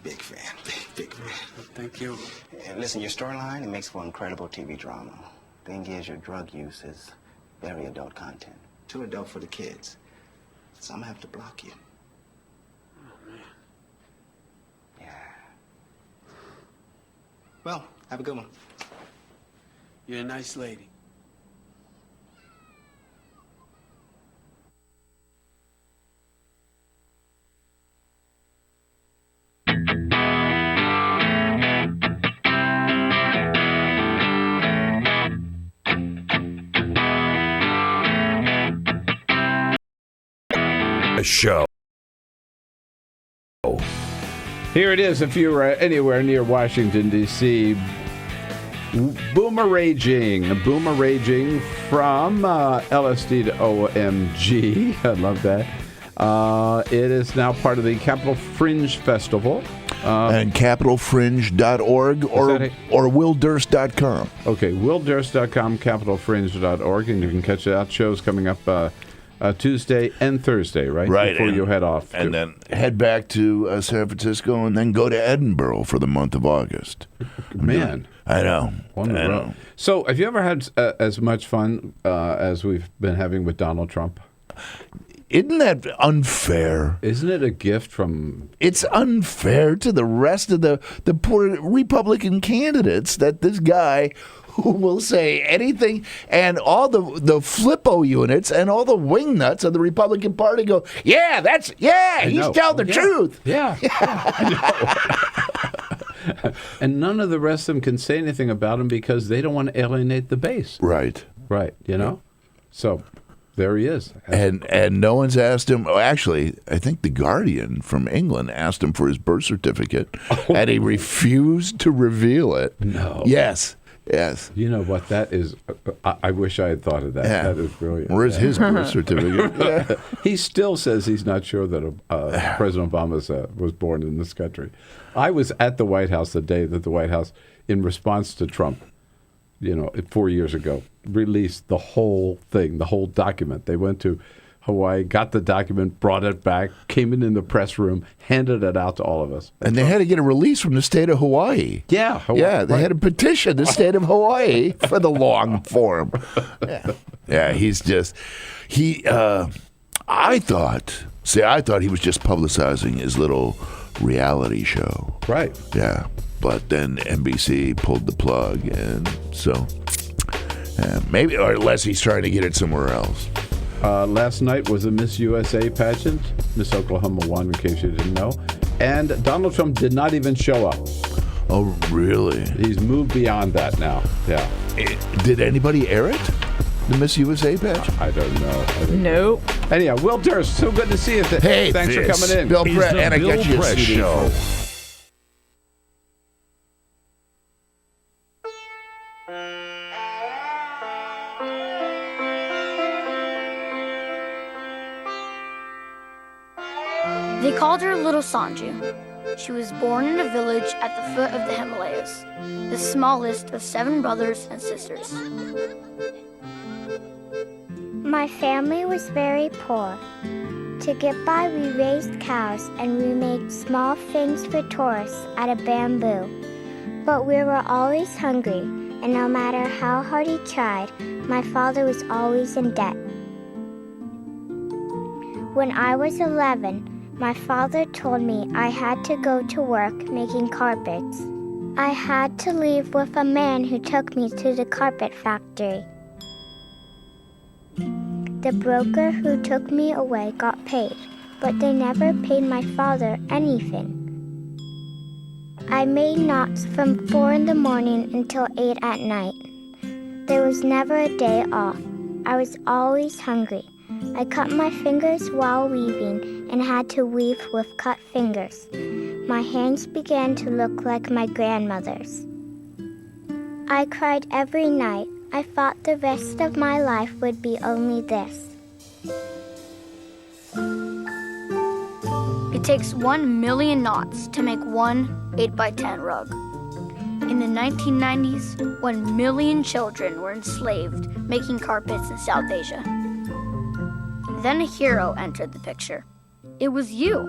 big fan. Big fan. Thank you. And listen, your storyline, it makes for incredible TV drama. Thing is, your drug use is very adult content. Too adult for the kids. So I'm gonna have to block you. Oh, man. Yeah. Well, have a good one. You're a nice lady. Show. Here it is if you're anywhere near Washington, D.C. Boomeraging from LSD to OMG. I love that. It is now part of the Capital Fringe Festival. And capitalfringe.org or willdurst.com. Okay, willdurst.com, capitalfringe.org, and you can catch out shows coming up Tuesday and Thursday, right? Right. Before you head off. And then head back to San Francisco and then go to Edinburgh for the month of August. Man. I know. So have you ever had as much fun as we've been having with Donald Trump? Isn't that unfair? Isn't it a gift from... It's unfair to the rest of the poor Republican candidates that this guy who will say anything, and all the Flippo units and all the wingnuts of the Republican Party go, he's telling the truth. Yeah. And none of the rest of them can say anything about him because they don't want to alienate the base. Right. You know? So... there he is. And no one's asked him. Oh, actually, I think The Guardian from England asked him for his birth certificate, and he refused to reveal it. No. Yes. You know what? That is... I wish I had thought of that. Yeah. That is brilliant. Where's his birth certificate? Yeah. He still says he's not sure that President Obama was born in this country. I was at the White House the day that the White House, in response to Trump, 4 years ago, released the whole thing, the whole document. They went to Hawaii, got the document, brought it back, came in the press room, handed it out to all of us. And they had to get a release from the state of Hawaii. Yeah. They had to petition the state of Hawaii for the long form. Yeah, he's just... I thought he was just publicizing his little reality show. Right. Yeah. But then NBC pulled the plug, and so maybe, or unless he's trying to get it somewhere else. Last night was the Miss USA pageant. Miss Oklahoma won, in case you didn't know. And Donald Trump did not even show up. Oh, really? He's moved beyond that now. Yeah. Did anybody air it? The Miss USA pageant? I don't know. Nope. Anyhow, Will Durst, so good to see you. Hey, thanks for coming in. Bill Press, and I got you a CD show. They called her Little Sanju. She was born in a village at the foot of the Himalayas, the smallest of 7 brothers and sisters. My family was very poor. To get by, we raised cows and we made small things for tourists out of bamboo. But we were always hungry, and no matter how hard he tried, my father was always in debt. When I was 11, my father told me I had to go to work making carpets. I had to leave with a man who took me to the carpet factory. The broker who took me away got paid, but they never paid my father anything. I made knots from 4 in the morning until 8 at night. There was never a day off. I was always hungry. I cut my fingers while weaving and had to weave with cut fingers. My hands began to look like my grandmother's. I cried every night. I thought the rest of my life would be only this. It takes 1 million knots to make one 8x10 rug. In the 1990s, 1 million children were enslaved making carpets in South Asia. Then a hero entered the picture. It was you.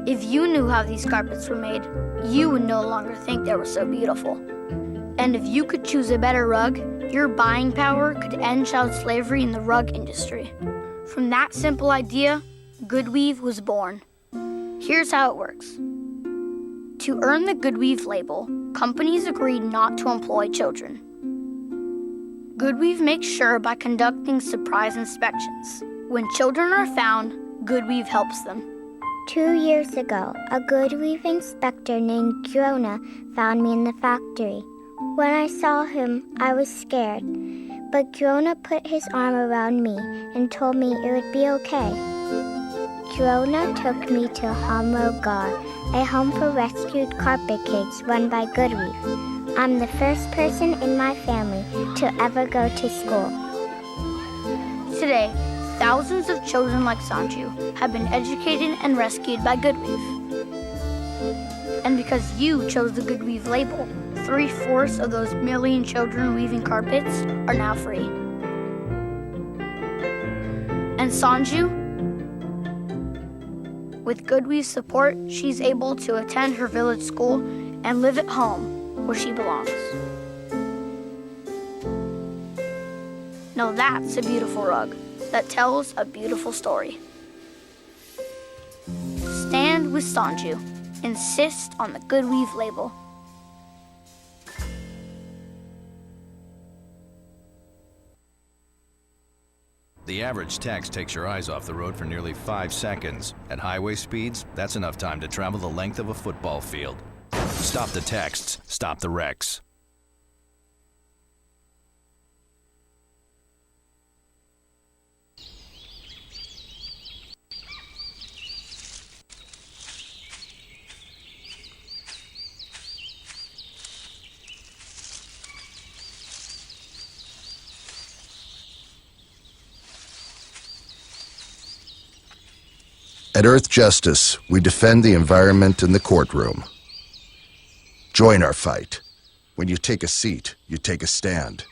If you knew how these carpets were made, you would no longer think they were so beautiful. And if you could choose a better rug, your buying power could end child slavery in the rug industry. From that simple idea, Goodweave was born. Here's how it works. To earn the Goodweave label, companies agreed not to employ children. Goodweave makes sure by conducting surprise inspections. When children are found, Goodweave helps them. 2 years ago, a Goodweave inspector named Grona found me in the factory. When I saw him, I was scared, but Grona put his arm around me and told me it would be okay. Grona took me to Hamrogar, a home for rescued carpet kids run by Goodweave. I'm the first person in my family to ever go to school. Today, thousands of children like Sanju have been educated and rescued by Goodweave. And because you chose the Goodweave label, 3/4 of those million children weaving carpets are now free. And Sanju, with Goodweave's support, she's able to attend her village school and live at home where she belongs. Now that's a beautiful rug that tells a beautiful story. Stand with Sanju. Insist on the Goodweave label. The average text takes your eyes off the road for nearly 5 seconds. At highway speeds, that's enough time to travel the length of a football field. Stop the texts, stop the wrecks. At Earth Justice, we defend the environment in the courtroom. Join our fight. When you take a seat, you take a stand.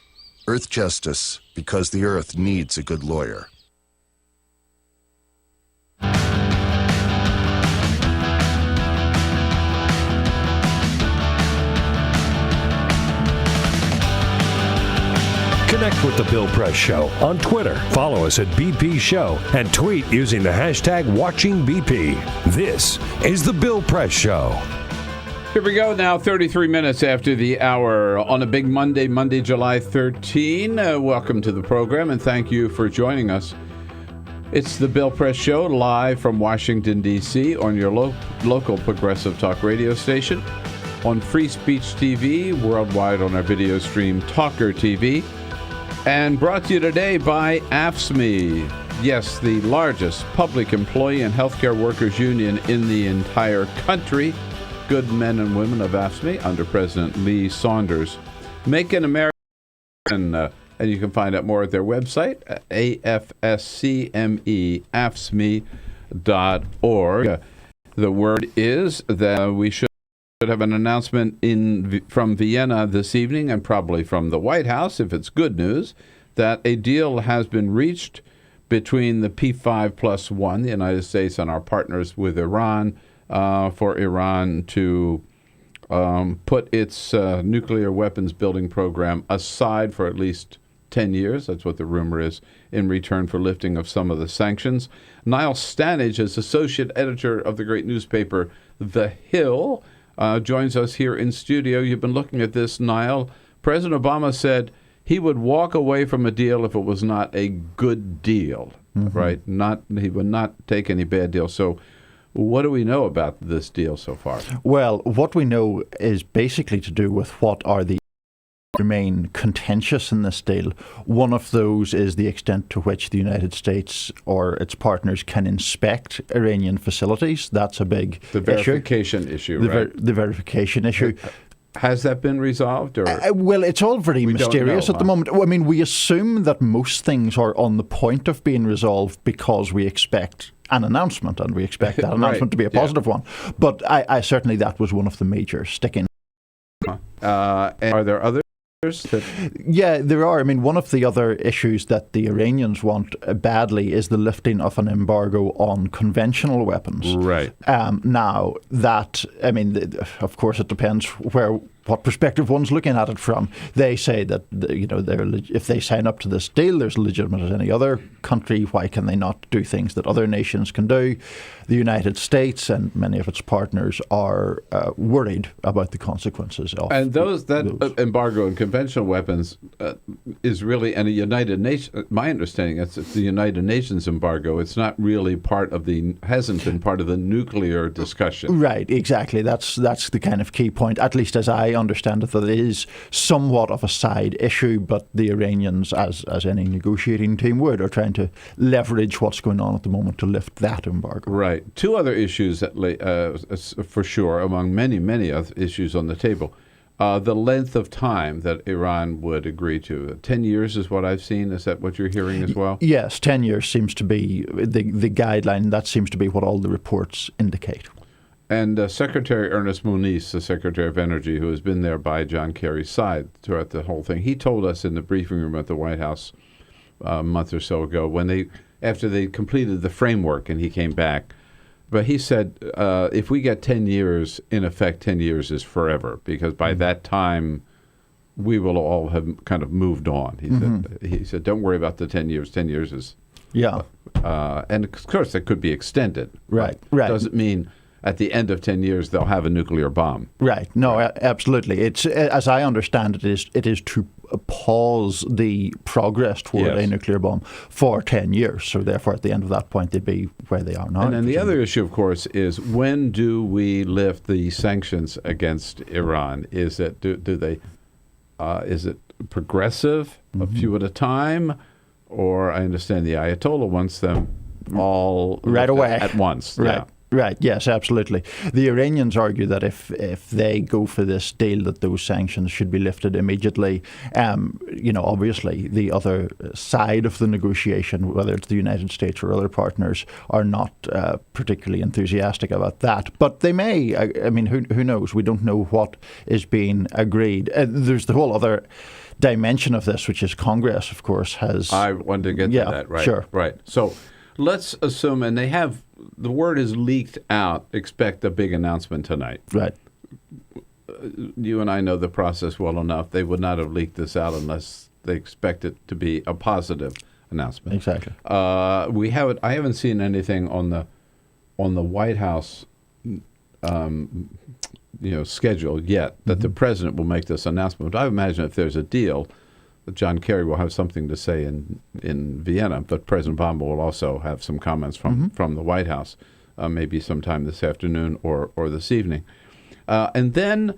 Earth Justice, because the Earth needs a good lawyer. Connect with The Bill Press Show on Twitter. Follow us at BP Show and tweet using the hashtag WatchingBP. This is The Bill Press Show. Here we go now, 33 minutes after the hour on a big Monday, July 13. Welcome to the program and thank you for joining us. It's the Bill Press Show live from Washington, D.C. on your local progressive talk radio station, on Free Speech TV, worldwide on our video stream TawkrTV, and brought to you today by AFSCME. Yes, the largest public employee and healthcare workers union in the entire country. Good men and women of AFSCME under President Lee Saunders. Make an American, and you can find out more at their website, AFSCME, AFSCME.org. The word is that we should have an announcement from Vienna this evening, and probably from the White House, if it's good news, that a deal has been reached between the P5+1, the United States, and our partners with Iran, for Iran to put its nuclear weapons building program aside for at least 10 years. That's what the rumor is, in return for lifting of some of the sanctions. Niall Stanage is associate editor of the great newspaper The Hill, joins us here in studio. You've been looking at this, Niall. President Obama said he would walk away from a deal if it was not a good deal, right? He would not take any bad deal. So what do we know about this deal so far? Well, what we know is basically to do with what are the remain contentious in this deal. One of those is the extent to which the United States or its partners can inspect Iranian facilities. That's a big The verification issue, right? The verification issue. Has that been resolved? Or well, it's all very mysterious at the moment. I mean, we assume that most things are on the point of being resolved because we expect an announcement, and we expect that announcement to be a positive one. But I certainly, that was one of the major sticking. And are there others? Yeah, there are. I mean, one of the other issues that the Iranians want badly is the lifting of an embargo on conventional weapons. Right. Now, that, I mean, of course, it depends what perspective one's looking at it from. They say that, if they sign up to this deal, they're as legitimate as any other country. Why can they not do things that other nations can do? The United States and many of its partners are worried about the consequences of that embargo on conventional weapons is really, and a United Nations, my understanding, it's the United Nations embargo. It's not really hasn't been part of the nuclear discussion. Right, exactly. That's the kind of key point, at least as I understand it, that it is somewhat of a side issue, but the Iranians, as any negotiating team would, are trying to leverage what's going on at the moment to lift that embargo. Right. Two other issues that, for sure, among many, many other issues on the table. The length of time that Iran would agree to. 10 years is what I've seen. Is that what you're hearing as well? Yes, 10 years seems to be the guideline. That seems to be what all the reports indicate. And Secretary Ernest Moniz, the Secretary of Energy, who has been there by John Kerry's side throughout the whole thing, he told us in the briefing room at the White House a month or so ago, after they completed the framework and he came back, but he said, if we get 10 years, in effect, 10 years is forever, because by that time, we will all have kind of moved on. He said, don't worry about the 10 years. 10 years is... Yeah. And, of course, it could be extended. Right. Doesn't mean at the end of 10 years they'll have a nuclear bomb. Right. No, absolutely. It's, as I understand it is to pause the progress toward a nuclear bomb for 10 years. So therefore, at the end of that point, they'd be where they are now. And then the other issue, of course, is when do we lift the sanctions against Iran? Is it is it progressive, a few at a time, or I understand the Ayatollah wants them all right away at once. Right. Yeah. Right. Yes, absolutely. The Iranians argue that if they go for this deal, that those sanctions should be lifted immediately. Obviously, the other side of the negotiation, whether it's the United States or other partners, are not particularly enthusiastic about that. But they may. I mean, who knows? We don't know what is being agreed. There's the whole other dimension of this, which is Congress, of course, has... I wanted to get to that, right? Sure. Right. So let's assume, and they have... The word is leaked out. Expect a big announcement tonight. Right. You and I know the process well enough. They would not have leaked this out unless they expect it to be a positive announcement. Exactly. I haven't seen anything on the White House, schedule yet that the president will make this announcement. But I imagine if there's a deal, John Kerry will have something to say in Vienna, but President Obama will also have some comments from the White House, maybe sometime this afternoon or this evening. And then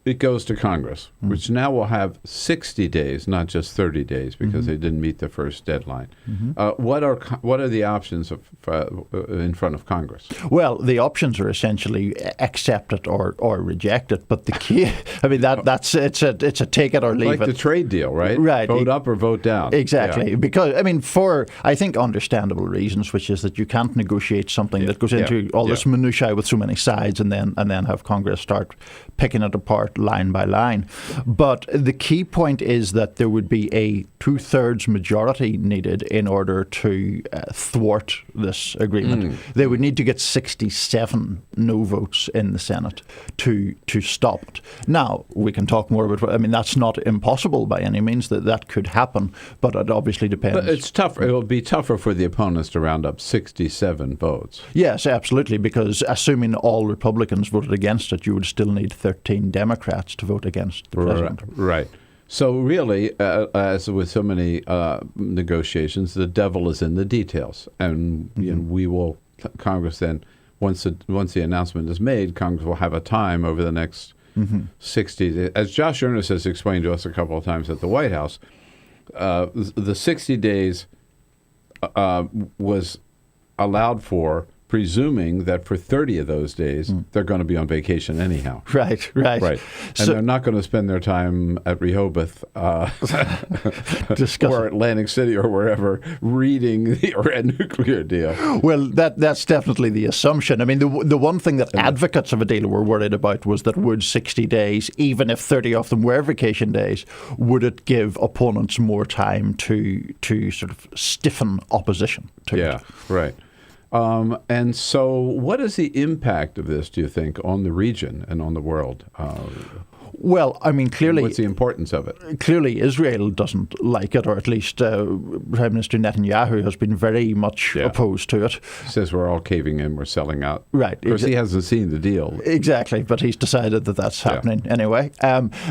it goes to Congress, which now will have 60 days, not just 30 days, because they didn't meet the first deadline. What are the options in front of Congress? Well, the options are essentially accept it or reject it. But the key, I mean, it's a take it or leave it. Like the trade deal, right? Right. Vote up or vote down. Exactly. Yeah. Because, I mean, for, I think, understandable reasons, which is that you can't negotiate something that goes into all this minutiae with so many sides and then have Congress start picking it apart out line by line. But the key point is that there would be a 2/3 majority needed in order to thwart this agreement. They would need to get 67 no votes in the Senate to stop it. Now, we can talk more about, I mean, that's not impossible by any means, that could happen, but it obviously depends. But it's tougher. It will be tougher for the opponents to round up 67 votes. Yes, absolutely, because assuming all Republicans voted against it, you would still need 13 Democrats to vote against the president. Right. So really, as with so many negotiations, the devil is in the details. And we will, Congress then, once the announcement is made, Congress will have a time over the next 60 days. As Josh Earnest has explained to us a couple of times at the White House, the 60 days was allowed for, presuming that for 30 of those days, they're going to be on vacation anyhow. Right. And they're not going to spend their time at Rehoboth or Atlantic City or wherever reading the Iran nuclear deal. Well, that's definitely the assumption. I mean, the one thing that advocates of a deal were worried about was that would 60 days, even if 30 of them were vacation days, would it give opponents more time to sort of stiffen opposition to it? Yeah, right. And so what is the impact of this, do you think, on the region and on the world? Well, I mean, clearly... What's the importance of it? Clearly, Israel doesn't like it, or at least Prime Minister Netanyahu has been very much opposed to it. He says we're all caving in, we're selling out. Right. Of course, he hasn't seen the deal. Exactly, but he's decided that that's happening anyway.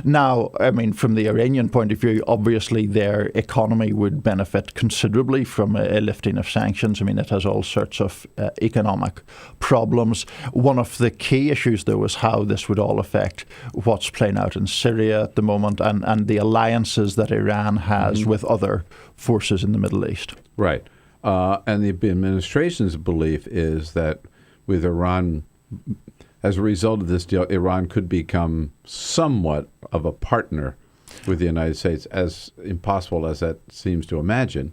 Now, I mean, from the Iranian point of view, obviously their economy would benefit considerably from a lifting of sanctions. I mean, it has all sorts of economic problems. One of the key issues, though, is how this would all affect what's playing out in Syria at the moment and the alliances that Iran has with other forces in the Middle East. Right. And the administration's belief is that with Iran, as a result of this deal, Iran could become somewhat of a partner with the United States, as impossible as that seems to imagine,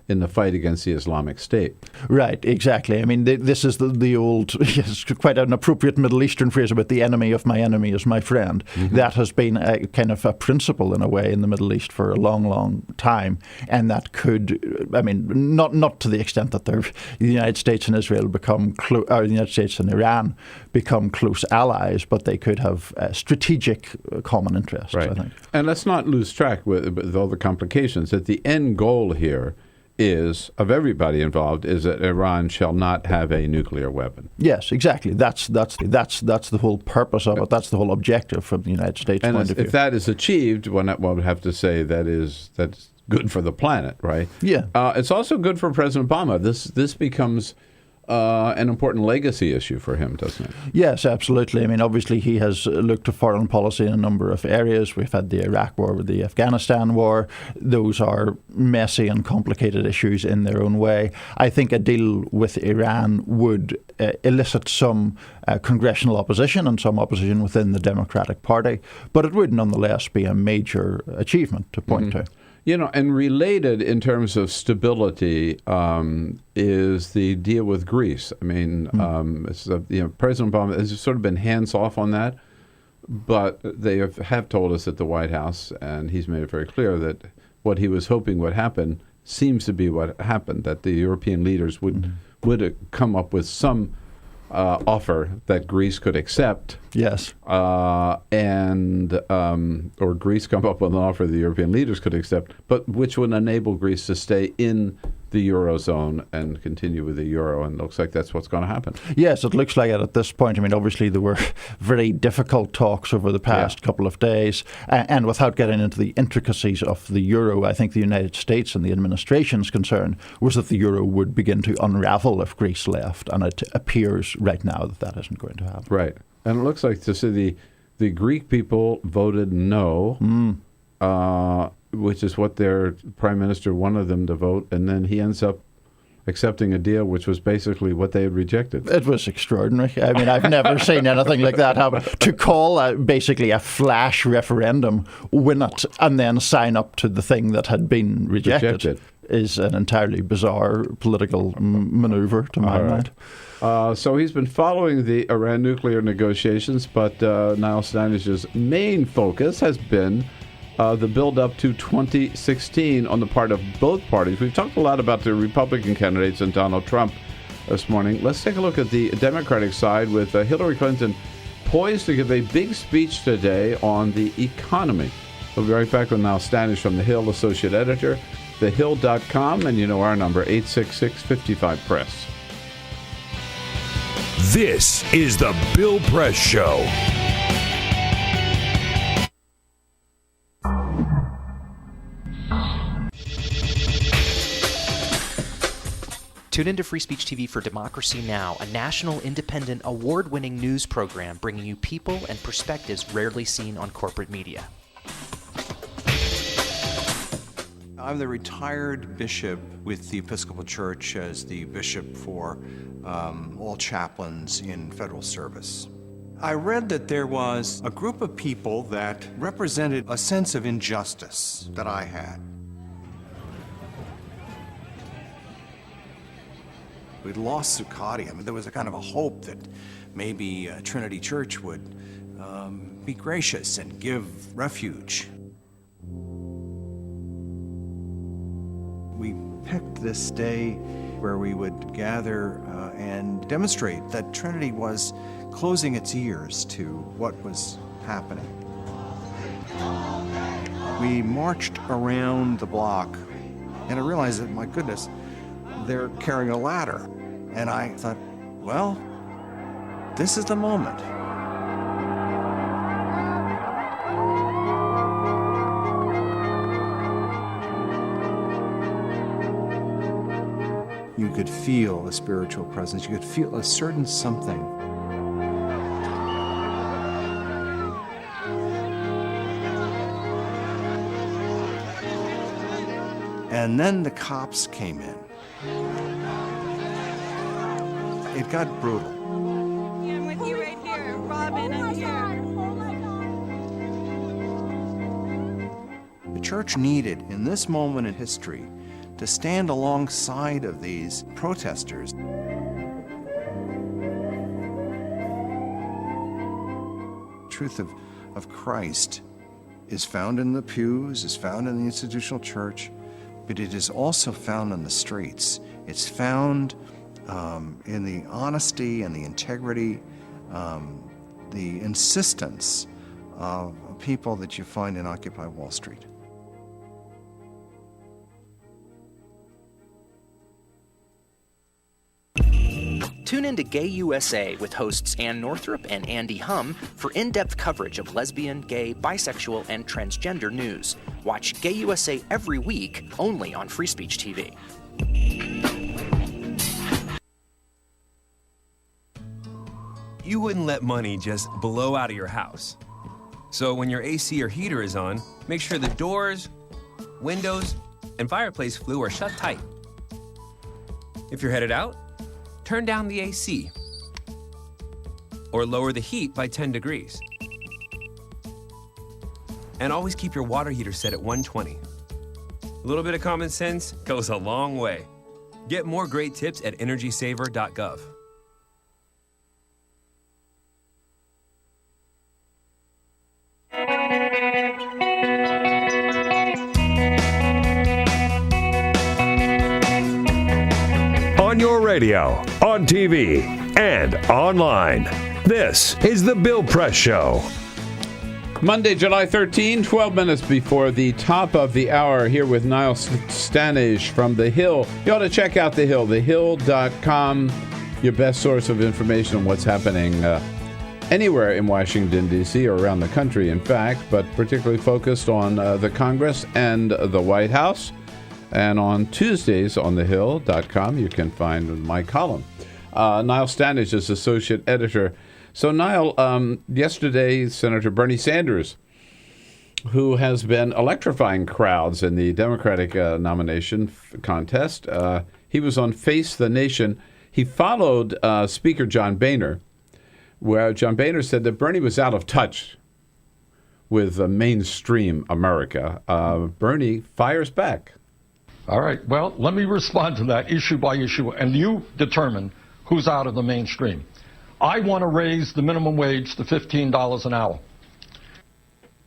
in the fight against the Islamic State. Right, exactly. I mean, this is the old, yes, quite an appropriate Middle Eastern phrase about the enemy of my enemy is my friend. That has been a kind of a principle in a way in the Middle East for a long, long time, and that could, I mean, not to the extent that the United States and Israel become, or the United States and Iran become close allies, but they could have strategic common interests, I think. And let's not lose track with all the complications that the end goal here is, of everybody involved, is that Iran shall not have a nuclear weapon. Yes, exactly. That's the whole purpose of it. That's the whole objective from the United States point of view. If that is achieved, one would have to say that's good for the planet, right? Yeah. It's also good for President Obama. This becomes an important legacy issue for him, doesn't it? Yes, absolutely. I mean, obviously he has looked to foreign policy in a number of areas. We've had the Iraq War, the Afghanistan War. Those are messy and complicated issues in their own way. I think a deal with Iran would elicit some congressional opposition and some opposition within the Democratic Party, but it would nonetheless be a major achievement to point to. You know, and related in terms of stability is the deal with Greece. I mean, President Obama has sort of been hands off on that, but they have told us at the White House, and he's made it very clear that what he was hoping would happen seems to be what happened, that the European leaders would come up with some offer that Greece could accept. Yes. Or Greece come up with an offer the European leaders could accept, but which would enable Greece to stay in the Eurozone and continue with the Euro, and it looks like that's what's going to happen. Yes, it looks like it at this point. I mean, obviously there were very difficult talks over the past couple of days, and without getting into the intricacies of the Euro, I think the United States and the administration's concern was that the Euro would begin to unravel if Greece left, and it appears right now that isn't going to happen. Right. And it looks like the Greek people voted no, which is what their prime minister wanted them to vote, and then he ends up accepting a deal which was basically what they had rejected. It was extraordinary. I mean, I've never seen anything like that happen. To call basically a flash referendum, win it, and then sign up to the thing that had been rejected. Is an entirely bizarre political maneuver to my mind. So he's been following the Iran nuclear negotiations, but Niall Stanage's main focus has been the build-up to 2016 on the part of both parties. We've talked a lot about the Republican candidates and Donald Trump this morning. Let's take a look at the Democratic side with Hillary Clinton poised to give a big speech today on the economy. We'll be right back with Niall Stanage from The Hill, associate editor, thehill.com, and you know our number, 866-55-PRESS. This is the Bill Press Show. Tune into Free Speech TV for Democracy Now!, a national, independent, award-winning news program bringing you people and perspectives rarely seen on corporate media. I'm the retired bishop with the Episcopal Church as the bishop for all chaplains in federal service. I read that there was a group of people that represented a sense of injustice that I had. We'd lost Zuccotti. I mean, there was a kind of a hope that maybe Trinity Church would be gracious and give refuge. We picked this day where we would gather and demonstrate that Trinity was closing its ears to what was happening. We marched around the block, and I realized that, my goodness, they're carrying a ladder. And I thought, well, this is the moment. You could feel a spiritual presence. You could feel a certain something. And then the cops came in. It got brutal. Yeah, I'm with you right here. Robin, I'm here. The church needed, in this moment in history, to stand alongside of these protesters. The truth of Christ is found in the pews, is found in the institutional church, but it is also found in the streets. It's found in the honesty and the integrity, the insistence of people that you find in Occupy Wall Street. Tune in to Gay USA with hosts Ann Northrup and Andy Hum for in-depth coverage of lesbian, gay, bisexual, and transgender news. Watch Gay USA every week, only on Free Speech TV. You wouldn't let money just blow out of your house. So when your AC or heater is on, make sure the doors, windows, and fireplace flue are shut tight. If you're headed out, turn down the AC or lower the heat by 10 degrees. And always keep your water heater set at 120. A little bit of common sense goes a long way. Get more great tips at energysaver.gov. On your radio, on TV, and online. This is The Bill Press Show. Monday, July 13, 12 minutes before the top of the hour, here with Niall Stanage from The Hill. You ought to check out The Hill, thehill.com, your best source of information on what's happening anywhere in Washington, D.C., or around the country, in fact, but particularly focused on the Congress and the White House. And on Tuesdays on thehill.com, you can find my column. Niall Stanage is associate editor. So, Niall, yesterday, Senator Bernie Sanders who has been electrifying crowds in the Democratic nomination contest. He was on Face the Nation. He followed Speaker John Boehner, where John Boehner said that Bernie was out of touch with mainstream America. Bernie fires back. All right. Well, let me respond to that issue by issue, and you determine who's out of the mainstream. I want to raise the minimum wage to $15 an hour.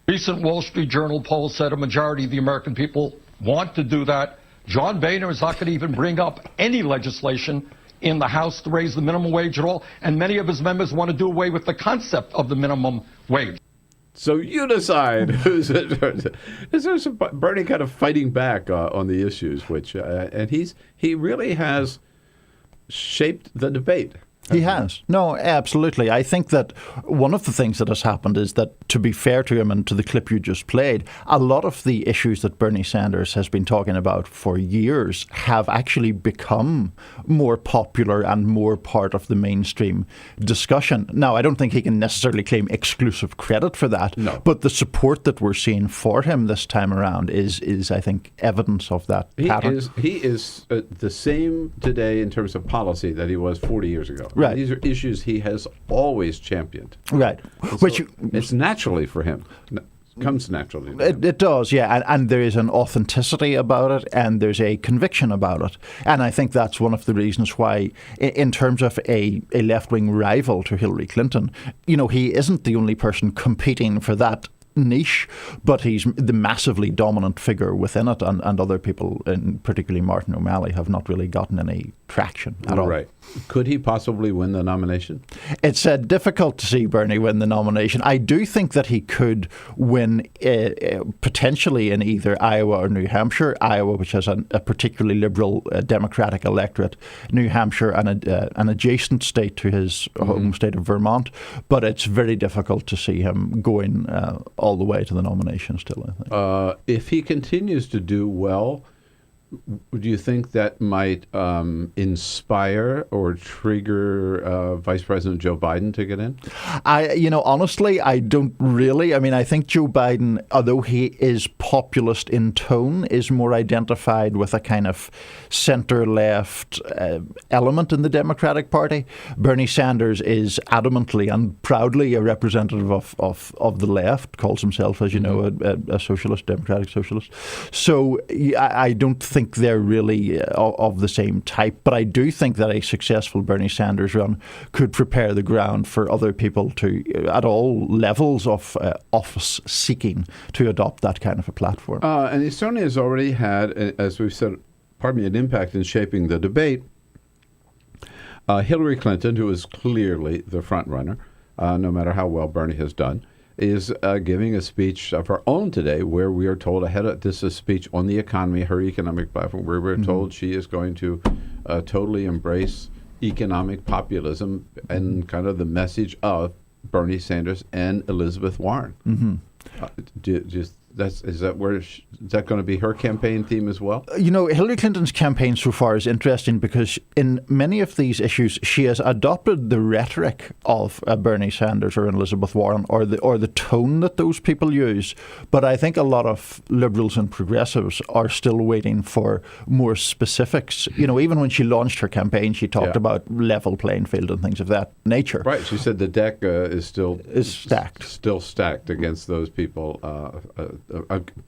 Recent Wall Street Journal poll said a majority of the American people want to do that. John Boehner is not going to even bring up any legislation in the House to raise the minimum wage at all, and many of his members want to do away with the concept of the minimum wage. So you decide who's it. Is Bernie kind of fighting back on the issues, which and he really has shaped the debate. He has. No, absolutely. I think that one of the things that has happened is that, to be fair to him and to the clip you just played, a lot of the issues that Bernie Sanders has been talking about for years have actually become more popular and more part of the mainstream discussion. Now, I don't think he can necessarily claim exclusive credit for that, but the support that we're seeing for him this time around is I think, evidence of that pattern. He is the same today in terms of policy that he was 40 years ago. Right. These are issues he has always championed. Right. Which it's naturally for him. Comes naturally. It does, yeah. And there is an authenticity about it, and there's a conviction about it. And I think that's one of the reasons why, in terms of a left-wing rival to Hillary Clinton, he isn't the only person competing for that niche, but he's the massively dominant figure within it, and other people, and particularly Martin O'Malley, have not really gotten any traction at all. Right. Could he possibly win the nomination? It's difficult to see Bernie win the nomination. I do think that he could win potentially in either Iowa or New Hampshire. Iowa, which has a particularly liberal Democratic electorate, New Hampshire, an adjacent state to his home state of Vermont. But it's very difficult to see him going all the way to the nomination still, I think. If he continues to do well, do you think that might inspire or trigger Vice President Joe Biden to get in? Honestly, I don't really. I mean, I think Joe Biden, although he is populist in tone, is more identified with a kind of center-left element in the Democratic Party. Bernie Sanders is adamantly and proudly a representative of the left, calls himself, as you know, a socialist, democratic socialist. So I don't think they're really of the same type, but I do think that a successful Bernie Sanders run could prepare the ground for other people to, at all levels of office seeking, to adopt that kind of a platform. And he certainly has already had, as we've said, an impact in shaping the debate. Hillary Clinton, who is clearly the front runner, no matter how well Bernie has done, is giving a speech of her own today, where we are told this is a speech on the economy, her economic platform, where we're told she is going to totally embrace economic populism and kind of the message of Bernie Sanders and Elizabeth Warren. Is that going to be her campaign theme as well? Hillary Clinton's campaign so far is interesting because in many of these issues, she has adopted the rhetoric of Bernie Sanders or Elizabeth Warren, or the tone that those people use. But I think a lot of liberals and progressives are still waiting for more specifics. Even when she launched her campaign, she talked about level playing field and things of that nature. Right. She said the deck is stacked. Still stacked against those people.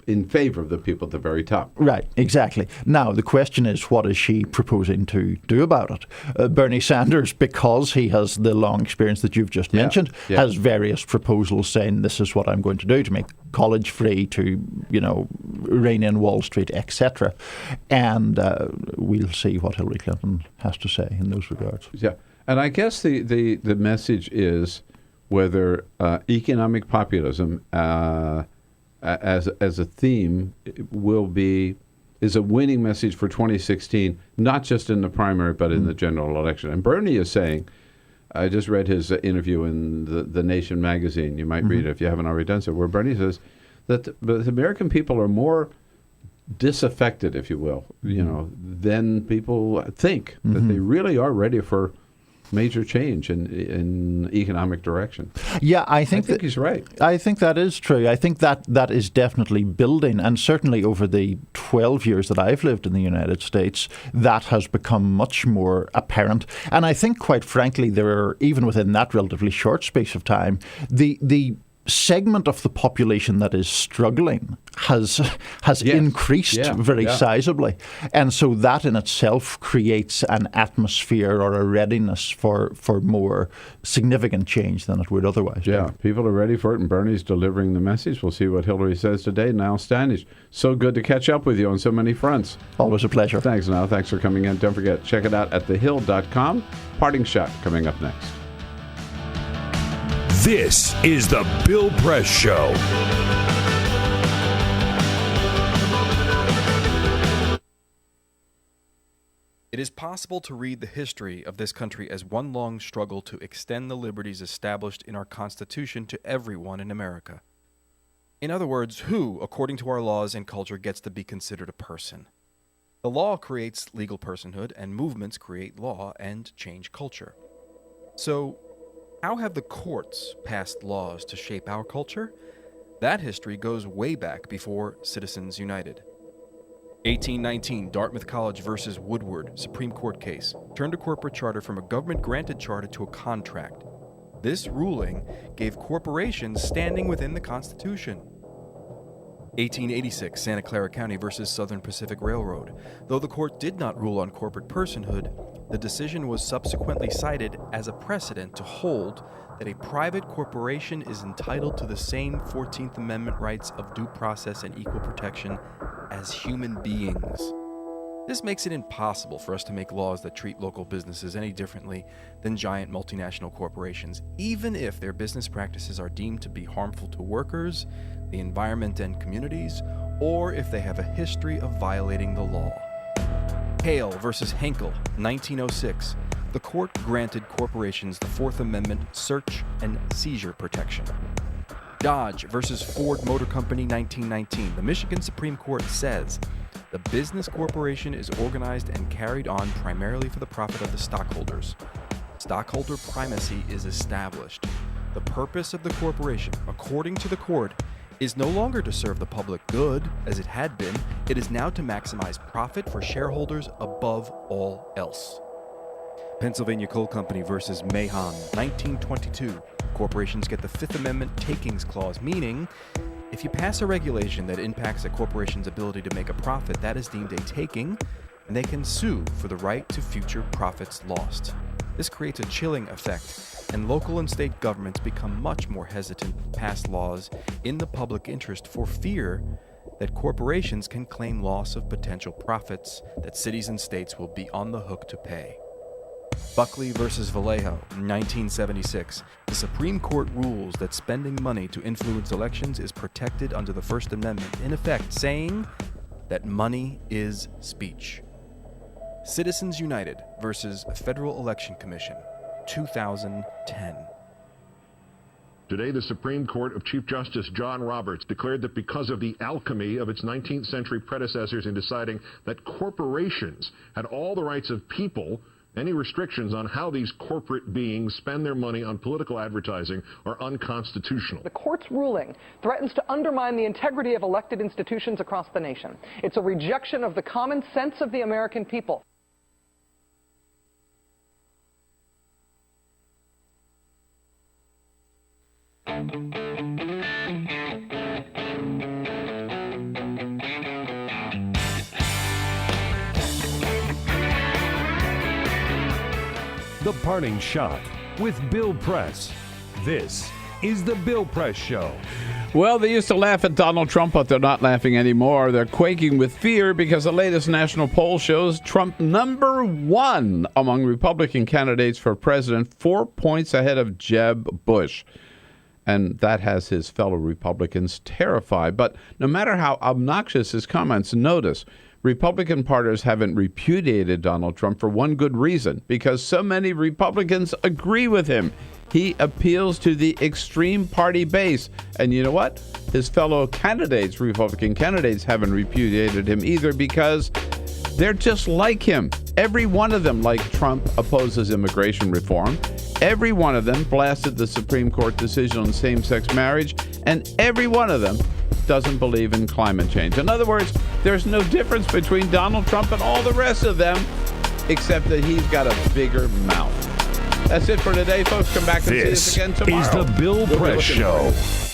In favor of the people at the very top. Right, exactly. Now, the question is, what is she proposing to do about it? Bernie Sanders, because he has the long experience that you've just mentioned, has various proposals saying this is what I'm going to do to make college free, to, rein in Wall Street, etc. And we'll see what Hillary Clinton has to say in those regards. Yeah, and I guess the message is whether economic populism as a theme is a winning message for 2016, not just in the primary but in the general election. And Bernie is saying, I just read his interview in the Nation magazine. You might read it if you haven't already done so, where Bernie says that the American people are more disaffected, if you will, than people think. That they really are ready for major change in economic direction. Yeah, I think he's right. I think that is true. I think that is definitely building, and certainly over the 12 years that I've lived in the United States, that has become much more apparent. And I think, quite frankly, there are, even within that relatively short space of time, the segment of the population that is struggling has increased very sizably. And so that in itself creates an atmosphere or a readiness for more significant change than it would otherwise be. People are ready for it, and Bernie's delivering the message. We'll see what Hillary says today. Niall Stanage, so good to catch up with you on so many fronts. Always a pleasure. Thanks, Niall. Thanks for coming in. Don't forget, check it out at thehill.com. Parting shot coming up next. This is the Bill Press Show. It is possible to read the history of this country as one long struggle to extend the liberties established in our Constitution to everyone in America. In other words, who, according to our laws and culture, gets to be considered a person? The law creates legal personhood, and movements create law and change culture. So, how have the courts passed laws to shape our culture? That history goes way back before Citizens United. 1819, Dartmouth College versus Woodward, Supreme Court case, turned a corporate charter from a government-granted charter to a contract. This ruling gave corporations standing within the Constitution. 1886, Santa Clara County versus Southern Pacific Railroad. Though the court did not rule on corporate personhood, the decision was subsequently cited as a precedent to hold that a private corporation is entitled to the same 14th Amendment rights of due process and equal protection as human beings. This makes it impossible for us to make laws that treat local businesses any differently than giant multinational corporations, even if their business practices are deemed to be harmful to workers, the environment and communities, or if they have a history of violating the law. Hale versus Henkel, 1906. The court granted corporations the Fourth Amendment search and seizure protection. Dodge versus Ford Motor Company, 1919. The Michigan Supreme Court says the business corporation is organized and carried on primarily for the profit of the stockholders. Stockholder primacy is established. The purpose of the corporation, according to the court, is no longer to serve the public good, as it had been. It is now to maximize profit for shareholders above all else. Pennsylvania Coal Company versus Mahon, 1922. Corporations get the Fifth Amendment takings clause, meaning if you pass a regulation that impacts a corporation's ability to make a profit, that is deemed a taking, and they can sue for the right to future profits lost. This creates a chilling effect, and local and state governments become much more hesitant to pass laws in the public interest for fear that corporations can claim loss of potential profits that cities and states will be on the hook to pay. Buckley versus Vallejo, 1976. The Supreme Court rules that spending money to influence elections is protected under the First Amendment, in effect saying that money is speech. Citizens United versus Federal Election Commission, 2010. Today, the Supreme Court of Chief Justice John Roberts declared that because of the alchemy of its 19th century predecessors in deciding that corporations had all the rights of people, any restrictions on how these corporate beings spend their money on political advertising are unconstitutional. The court's ruling threatens to undermine the integrity of elected institutions across the nation. It's a rejection of the common sense of the American people. The Parting Shot with Bill Press. This is the Bill Press Show. Well, they used to laugh at Donald Trump, but they're not laughing anymore. They're quaking with fear because the latest national poll shows Trump #1 among Republican candidates for president, 4 points ahead of Jeb Bush. And that has his fellow Republicans terrified. But no matter how obnoxious his comments, notice Republican parties haven't repudiated Donald Trump for one good reason, because so many Republicans agree with him. He appeals to the extreme party base. And you know what? His fellow candidates, Republican candidates, haven't repudiated him either because they're just like him. Every one of them, like Trump, opposes immigration reform. Every one of them blasted the Supreme Court decision on same-sex marriage. And every one of them doesn't believe in climate change. In other words, there's no difference between Donald Trump and all the rest of them, except that he's got a bigger mouth. That's it for today, folks. Come back and see us again tomorrow. This is the Bill Press Show.